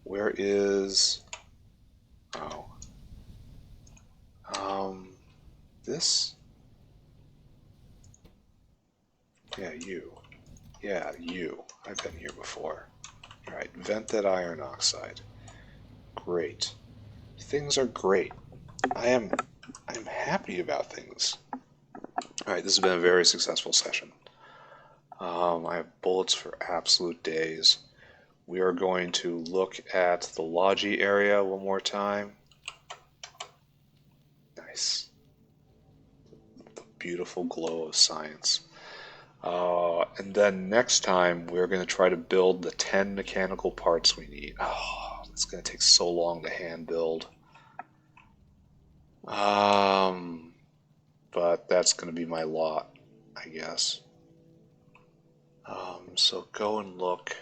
Speaker 2: Where is... Oh. This? Yeah, you. Yeah, you. I've been here before. Alright, vent that iron oxide. Great. Things are great. I'm happy about things. Alright, this has been a very successful session. I have bullets for absolute days. We are going to look at the Logi area one more time. Nice. The beautiful glow of science. And then next time we're going to try to build the 10 mechanical parts we need. Oh, it's going to take so long to hand build. But that's going to be my lot, I guess. So go and look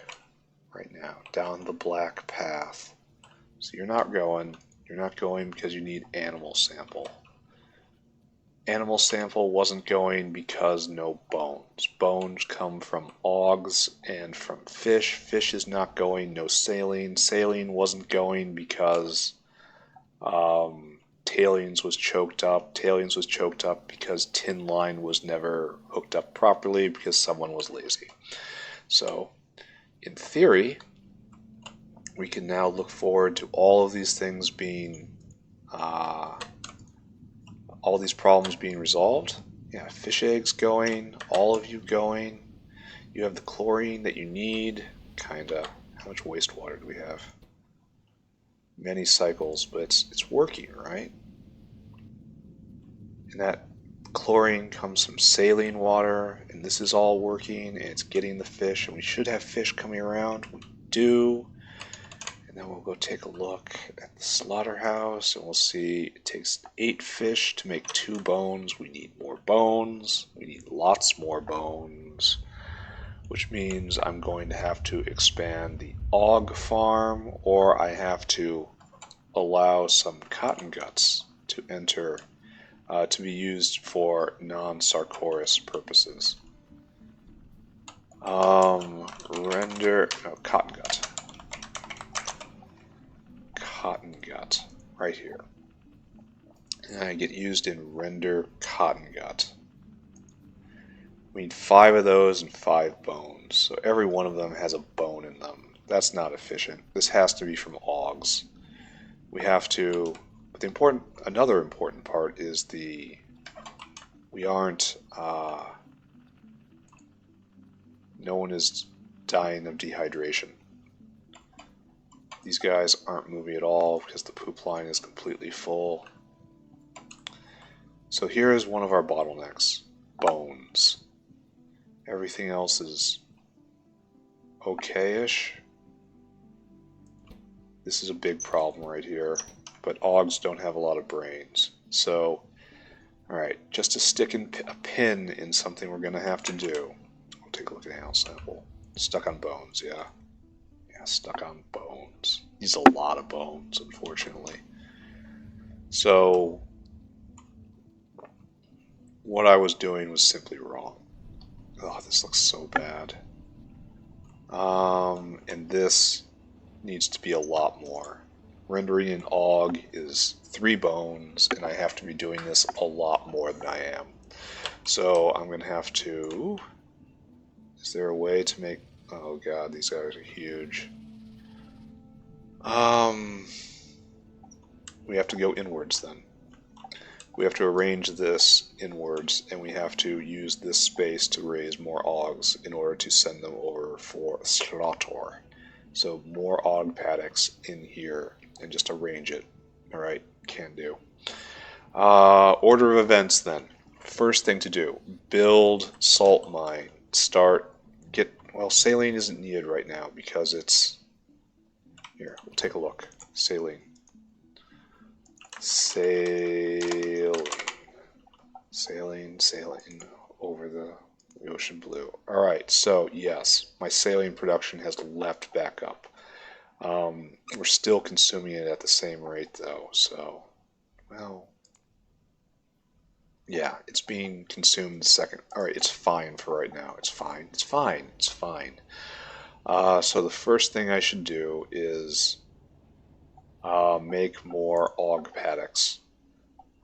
Speaker 2: right now down the black path. So you're not going because you need animal sample. Animal sample wasn't going because no bones. Bones come from augs and from fish. Fish is not going, no saline. Saline wasn't going because tailings was choked up. Tailings was choked up because tin line was never hooked up properly because someone was lazy. So, in theory, we can now look forward to all of these things being all these problems being resolved. Yeah, fish eggs going, all of you going. You have the chlorine that you need, kinda. How much wastewater do we have? Many cycles, but it's working, right? And that chlorine comes from saline water, and this is all working, and it's getting the fish, and we should have fish coming around. We do. And then we'll go take a look at the slaughterhouse, and we'll see it takes 8 fish to make 2 bones. We need more bones. We need lots more bones, which means I'm going to have to expand the aug farm, or I have to allow some cotton guts to enter to be used for non-Sarcoris purposes. Cotton gut. Cotton gut, right here. And I get used in render cotton gut. We need 5 of those and 5 bones. So every one of them has a bone in them. That's not efficient. This has to be from augs. We have to, but another important part is we aren't, no one is dying of dehydration. These guys aren't moving at all because the poop line is completely full. So here is one of our bottlenecks, bones. Everything else is okay-ish. This is a big problem right here, but augs don't have a lot of brains. So, alright, just to stick a pin in something we're going to have to do. We'll take a look at animal sample. Stuck on bones, yeah. Yeah, stuck on bones. These are a lot of bones, unfortunately. So, what I was doing was simply wrong. Oh, this looks so bad. And this needs to be a lot more. Rendering an aug is 3 bones, and I have to be doing this a lot more than I am. So I'm going to have to... Is there a way to make... Oh god, these guys are huge. We have to go inwards then. We have to arrange this inwards, and we have to use this space to raise more augs in order to send them over for slaughter. So more og paddocks in here and just arrange it. All right, can do. Order of events then. First thing to do, build salt mine. Well, saline isn't needed right now because it's, here, we'll take a look. Saline. Sailing over the ocean blue. All right, so yes, my saline production has left back up. We're still consuming it at the same rate though, so, well, yeah, it's being consumed the second. All right, it's fine for right now. It's fine. It's fine. It's fine. So the first thing I should do is make more og paddocks.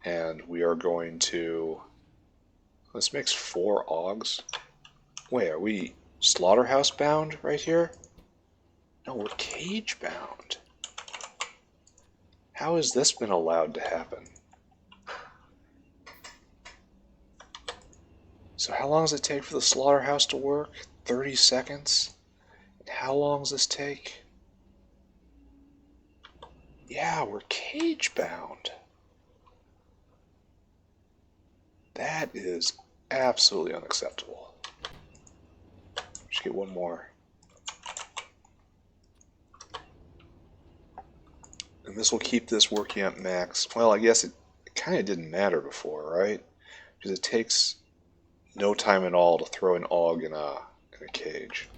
Speaker 2: And we are going to... This makes 4 ogs. Wait, are we slaughterhouse bound right here? No, we're cage bound. How has this been allowed to happen? So how long does it take for the slaughterhouse to work? 30 seconds? And how long does this take? Yeah, we're cage bound. That is absolutely unacceptable. Just get one more. And this will keep this working at max. Well, I guess it kind of didn't matter before, right? Because it takes no time at all to throw an og in a cage.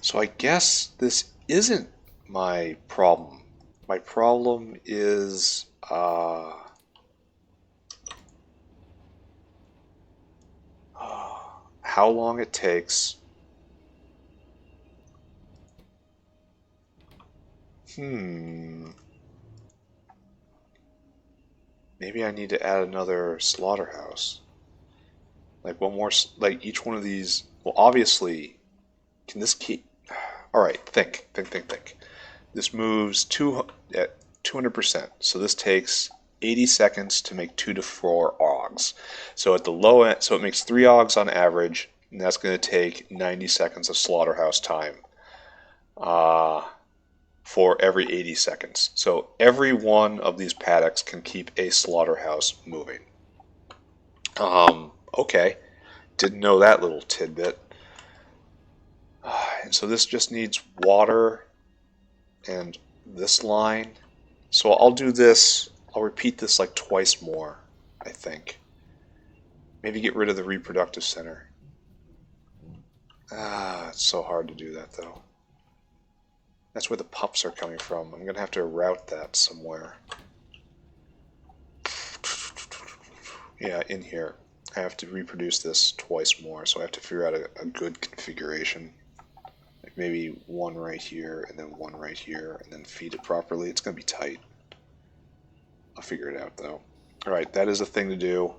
Speaker 2: So I guess this isn't my problem. My problem is how long it takes. Maybe I need to add another slaughterhouse. Like one more, like each one of these. Well, obviously, can this keep? All right, think. This moves at 200%. So this takes 80 seconds to make 2 to 4 ogs. So at the low end, so it makes 3 ogs on average, and that's going to take 90 seconds of slaughterhouse time for every 80 seconds. So every one of these paddocks can keep a slaughterhouse moving. Okay, didn't know that little tidbit. And so this just needs water and this line. So I'll do this, I'll repeat this like twice more, I think. Maybe get rid of the reproductive center. It's so hard to do that though. That's where the pups are coming from. I'm gonna have to route that somewhere. Yeah, in here. I have to reproduce this twice more, so I have to figure out a good configuration. Like maybe one right here, and then one right here, and then feed it properly. It's going to be tight. I'll figure it out, though. Alright, that is a thing to do.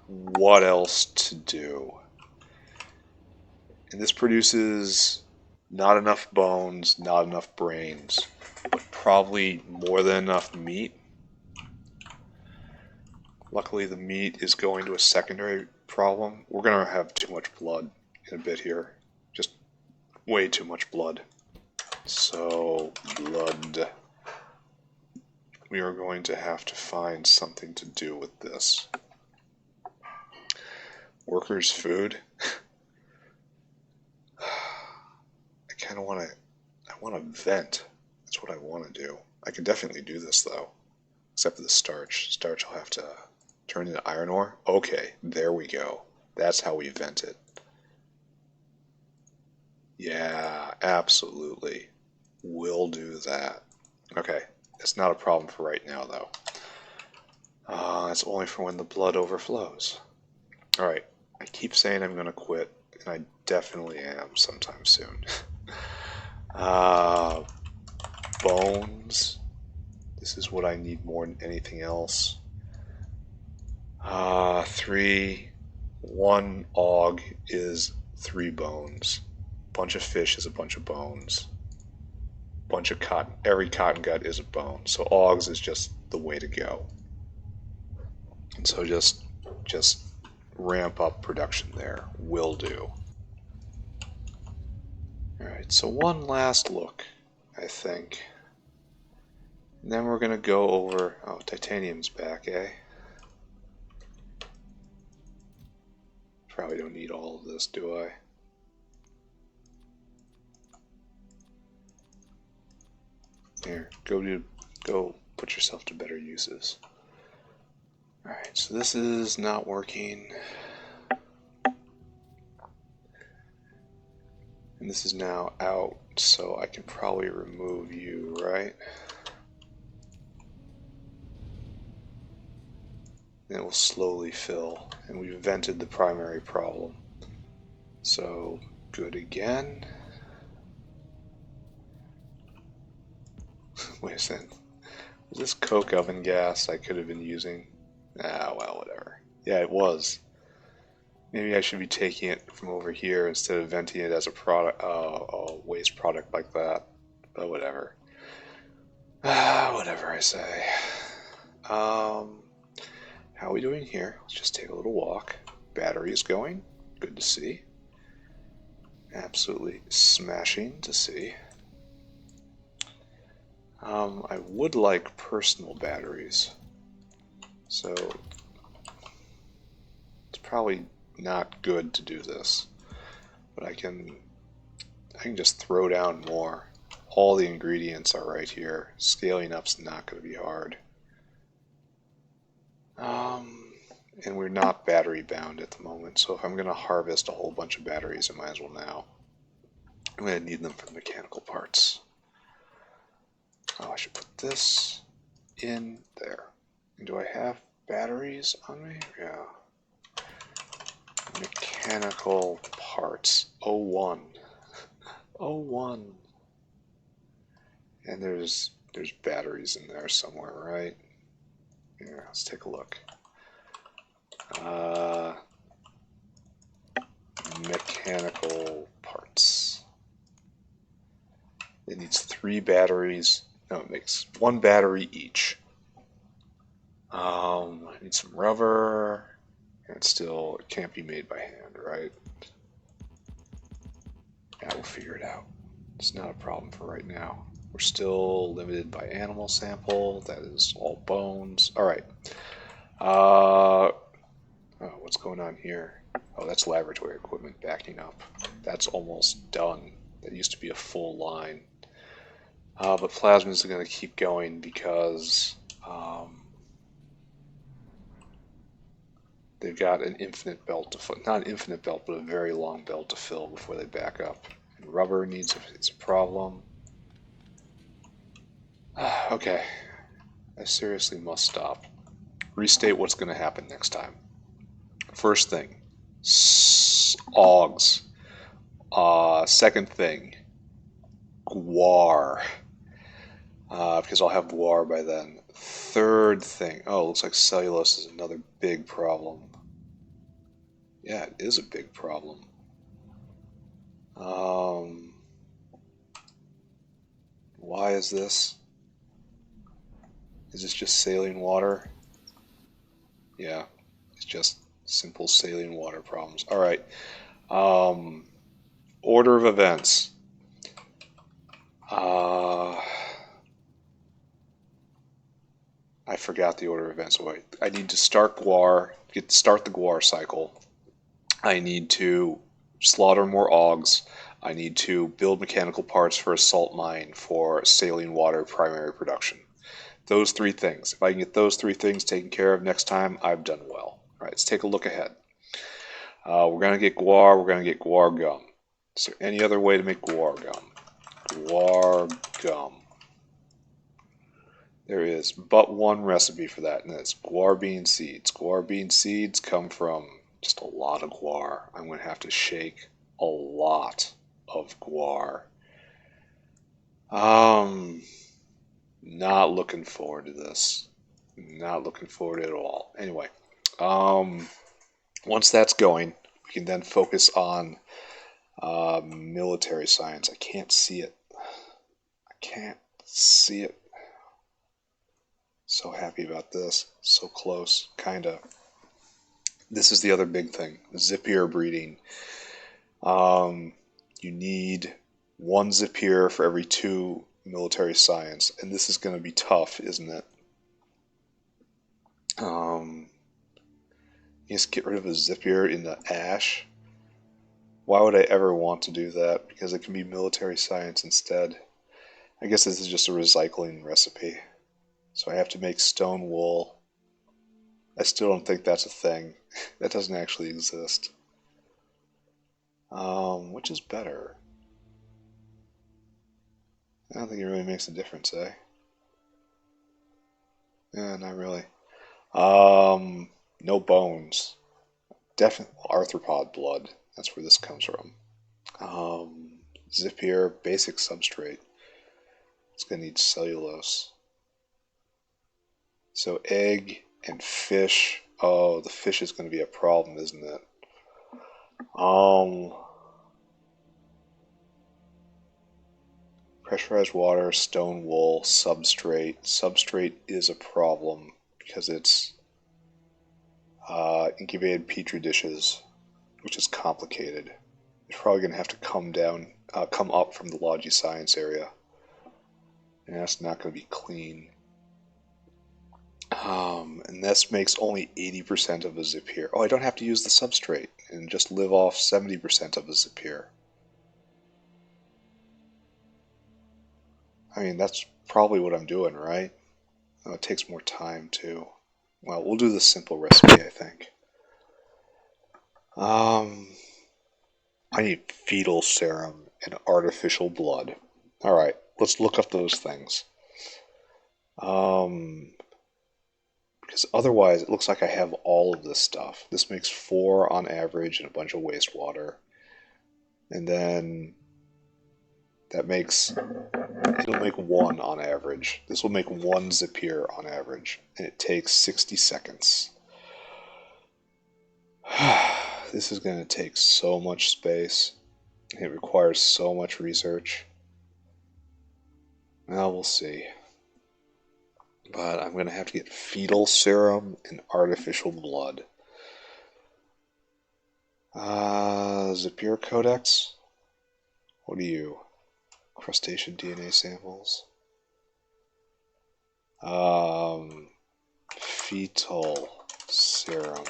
Speaker 2: What else to do? And this produces not enough bones, not enough brains, but probably more than enough meat. Luckily, the meat is going to a secondary problem. We're going to have too much blood in a bit here. Just way too much blood. So, blood. We are going to have to find something to do with this. Workers' food. I kind of want to... I want to vent. That's what I want to do. I can definitely do this, though. Except for the starch. Starch I'll have to... turn into iron ore? Okay, there we go. That's how we vent it. Yeah, absolutely. We'll do that. Okay, it's not a problem for right now, though. It's only for when the blood overflows. Alright, I keep saying I'm going to quit, and I definitely am sometime soon. Bones. This is what I need more than anything else. 3. 1 og is 3 bones. Bunch of fish is a bunch of bones. Bunch of cotton. Every cotton gut is a bone. So ogs is just the way to go. And so just ramp up production there. Will do.
Speaker 1: Alright, so one last look, I think. And then we're going to go over... Oh, titanium's back, eh? Probably don't need all of this, do I? Here, go put yourself to better uses. Alright, so this is not working. And this is now out, so I can probably remove you, right? And it will slowly fill, and we've vented the primary problem. So, good again. Wait a second. Was this coke oven gas I could have been using? Ah, well, whatever. Yeah, it was. Maybe I should be taking it from over here instead of venting it as a product, a waste product like that. But whatever. Whatever I say. How are we doing here? Let's just take a little walk. Battery is going. Good to see. Absolutely smashing to see. I would like personal batteries. So it's probably not good to do this. But I can just throw down more. All the ingredients are right here. Scaling up's not going to be hard. And we're not battery bound at the moment, so if I'm going to harvest a whole bunch of batteries, I might as well now. I'm going to need them for mechanical parts. Oh, I should put this in there. And do I have batteries on me? Yeah. Mechanical parts. 01. 01. And there's batteries in there somewhere, right? Yeah, let's take a look. Mechanical parts. It needs 3 batteries. No, it makes 1 battery each. I need some rubber. And it can't be made by hand, right? Yeah, we'll figure it out. It's not a problem for right now. We're still limited by animal sample. That is all bones. Alright. Oh, what's going on here? Oh, that's laboratory equipment backing up. That's almost done. That used to be a full line. But plasmids are going to keep going because they've got an infinite belt to fill. Not an infinite belt, but a very long belt to fill before they back up. And rubber it's a problem. Okay. I seriously must stop. Restate what's going to happen next time. First thing, Augs. Second thing, Guar. Because I'll have Guar by then. Third thing, looks like cellulose is another big problem. Yeah, it is a big problem. Why is this? Is this just saline water? Yeah, it's just simple saline water problems. All right. Order of events. I forgot the order of events. Wait, I need to start start the Guar cycle. I need to slaughter more Augs. I need to build mechanical parts for a salt mine for saline water primary production. Those 3 things. If I can get those 3 things taken care of next time, I've done well. All right, let's take a look ahead. We're going to get Guar. We're going to get Guar gum. Is there any other way to make Guar gum? Guar gum. There is but one recipe for that, and that's guar bean seeds. Guar bean seeds come from just a lot of guar. I'm going to have to shake a lot of guar. Not looking forward to this. Not looking forward to it at all. Anyway, once that's going, we can then focus on military science. I can't see it. I can't see it. So happy about this. So close, kinda. This is the other big thing. Zippier breeding. You need
Speaker 2: 1 Zapier for every 2 military science. And this is going to be tough, isn't it? Just get rid of a Zapier in the ash. Why would I ever want to do that? Because it can be military science instead. I guess this is just a recycling recipe. So I have to make stone wool. I still don't think that's a thing. That doesn't actually exist. Which is better? I don't think it really makes a difference, eh? Yeah, not really. No bones. Definitely arthropod blood. That's where this comes from. Zapier, basic substrate. It's gonna need cellulose. So egg and fish. Oh, the fish is gonna be a problem, isn't it? Pressurized water, stone wool, substrate. Substrate is a problem because it's incubated petri dishes, which is complicated. It's probably going to have to come up from the Logi science area, and that's not going to be clean. And this makes only 80% of a Zapier. Oh, I don't have to use the substrate and just live off 70% of a Zapier. I mean, that's probably what I'm doing, right? Oh, it takes more time too. Well, we'll do the simple recipe, I think. I need fetal serum and artificial blood. All right, let's look up those things. Because otherwise it looks like I have all of this stuff. This makes 4 on average and a bunch of wastewater. And then it'll make 1 on average. This will make 1 Zapier on average, and it takes 60 seconds. This is going to take so much space. It requires so much research. Well, we'll see. But I'm going to have to get fetal serum and artificial blood. Zapier Codex? What are you? Crustacean DNA samples? Fetal serum.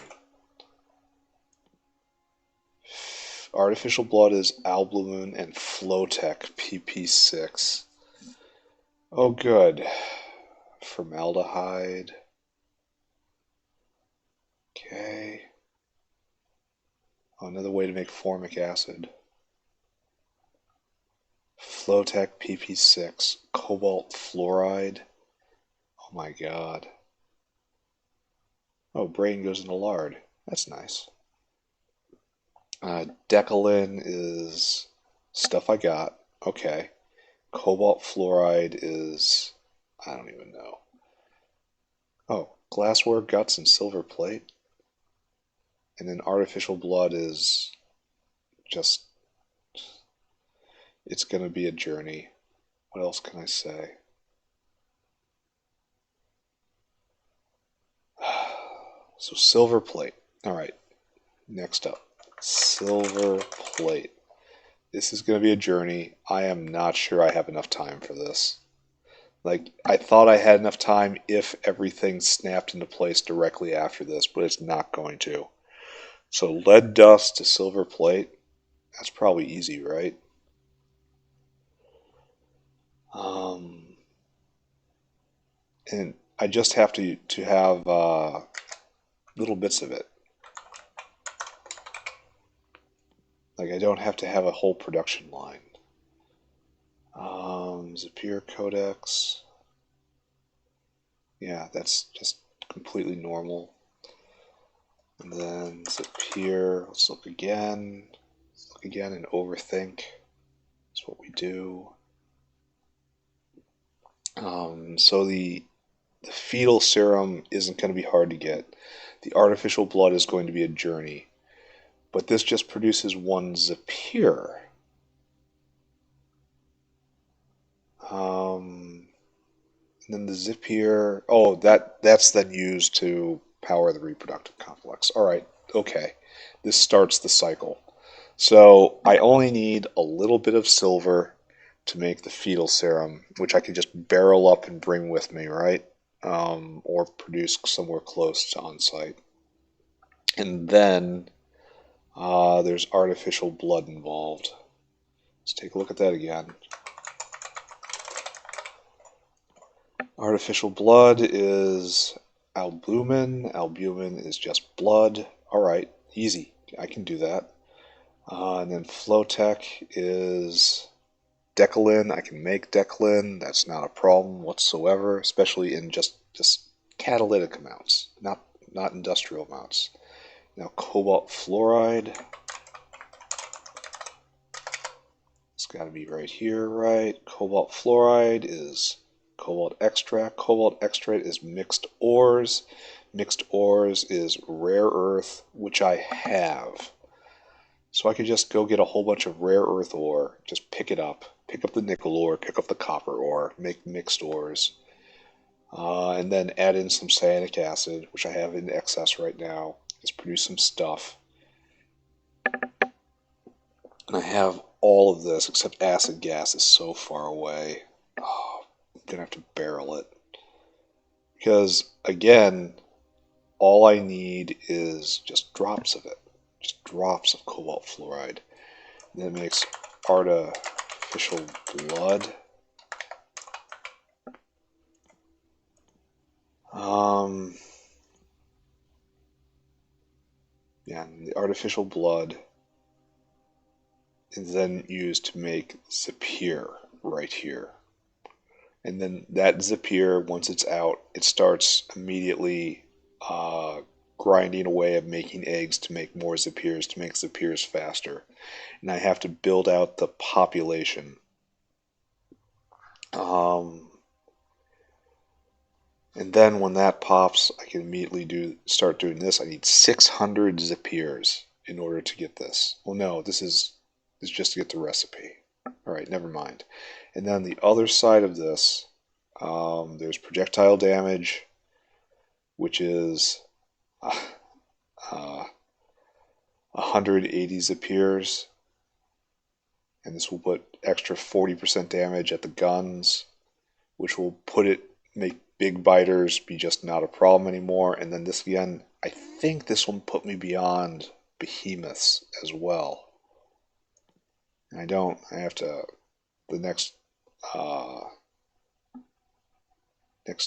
Speaker 2: Artificial blood is albumin and Flowtech pp6. Oh, good. Formaldehyde. Okay. Oh, another way to make formic acid. Flowtech pp6. Cobalt fluoride. Oh my god. Oh, brain goes into lard. That's nice. Decalin is stuff I got. Okay. Cobalt fluoride is... I don't even know. Oh, glassware, guts, and silver plate. And then artificial blood is just... It's going to be a journey. What else can I say? So silver plate. All right. Next up. Silver plate. This is going to be a journey. I am not sure I have enough time for this. Like, I thought I had enough time if everything snapped into place directly after this, but it's not going to. So lead dust to silver plate. That's probably easy, right? And I just have to have little bits of it. Like, I don't have to have a whole production line. Zapier Codex. Yeah, that's just completely normal. And then Zapier. Let's look again. Let's look again and overthink. That's what we do. So the fetal serum isn't going to be hard to get. The artificial blood is going to be a journey. But this just produces 1 Zapier. And then the Zapier... Oh, that's then used to power the reproductive complex. Alright, okay. This starts the cycle. So I only need a little bit of silver to make the fetal serum, which I can just barrel up and bring with me, right? Or produce somewhere close to on site. And then there's artificial blood involved. Let's take a look at that again. Artificial blood is albumin. Albumin is just blood. All right, easy. I can do that. And then Flowtech is Decalin. I can make Decalin. That's not a problem whatsoever, especially in just catalytic amounts, not industrial amounts. Now cobalt fluoride. It's got to be right here, right? Cobalt fluoride is cobalt extract. Cobalt extract is mixed ores. Mixed ores is rare earth, which I have. So I could just go get a whole bunch of rare earth ore, just pick it up, pick up the nickel ore, pick up the copper ore, make mixed ores, and then add in some cyanic acid, which I have in excess right now. Just produce some stuff. And I have all of this, except acid gas is so far away. Oh, I'm going to have to barrel it. Because, again, all I need is just drops of it. Just drops of cobalt fluoride. And that makes artificial blood. Yeah, the artificial blood is then used to make Zapir right here. And then that Zapir, once it's out, it starts immediately grinding away at making eggs to make more Zapirs, to make Zapirs faster. And I have to build out the population. And then when that pops, I can immediately start doing this. I need 600 Zapirs in order to get this. Well, no, this is just to get the recipe. All right, never mind. And then the other side of this, there's projectile damage, which is 180 Zapirs. And this will put extra 40% damage at the guns, which will make big biters be just not a problem anymore. And then this again, I think this will put me beyond behemoths as well. And I have to, the next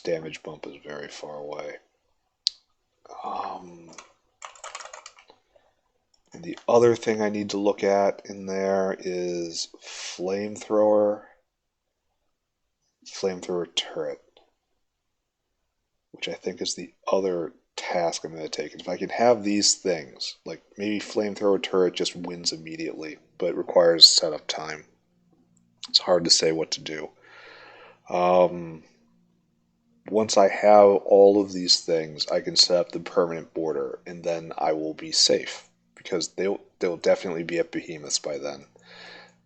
Speaker 2: damage bump is very far away. And the other thing I need to look at in there is flamethrower turret, which I think is the other task I'm going to take. And if I can have these things, like maybe flamethrower turret just wins immediately, but it requires setup time. It's hard to say what to do. Once I have all of these things, I can set up the permanent border, and then I will be safe, because they'll definitely be at behemoths by then.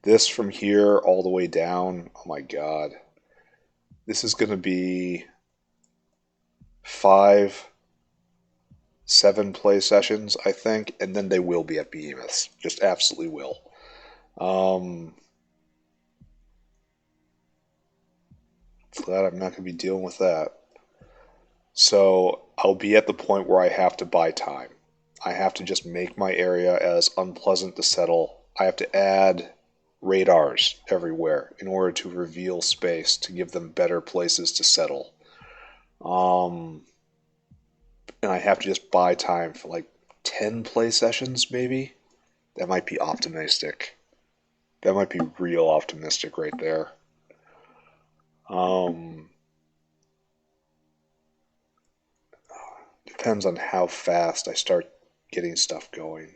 Speaker 2: This from here all the way down, oh my god. This is going to be 5-7 play sessions, I think, and then they will be at behemoths. Just absolutely will. Glad I'm not going to be dealing with that. So I'll be at the point where I have to buy time. I have to just make my area as unpleasant to settle. I have to add radars everywhere in order to reveal space, to give them better places to settle. And I have to just buy time for like 10 play sessions, maybe? That might be optimistic. That might be real optimistic right there. Depends on how fast I start getting stuff going.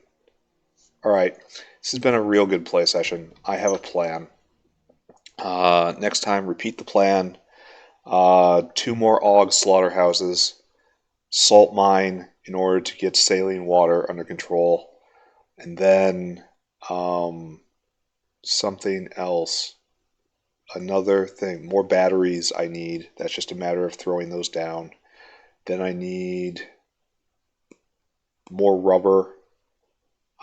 Speaker 2: Alright, this has been a real good play session. I have a plan. Next time, repeat the plan. 2 more AUG slaughterhouses. Salt mine in order to get saline water under control. And then something else. Another thing. More batteries I need. That's just a matter of throwing those down. Then I need more rubber.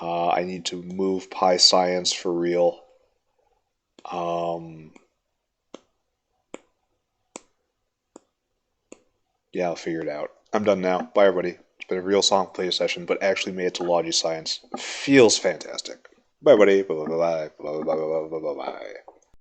Speaker 2: I need to move Pi Science for real. Yeah, I'll figure it out.
Speaker 1: I'm done now. Bye, everybody. It's been a real song play session, but actually made it to Logi Science. Feels fantastic. Bye, buddy. Bye, bye, bye, bye, bye, bye, bye, bye, bye, bye.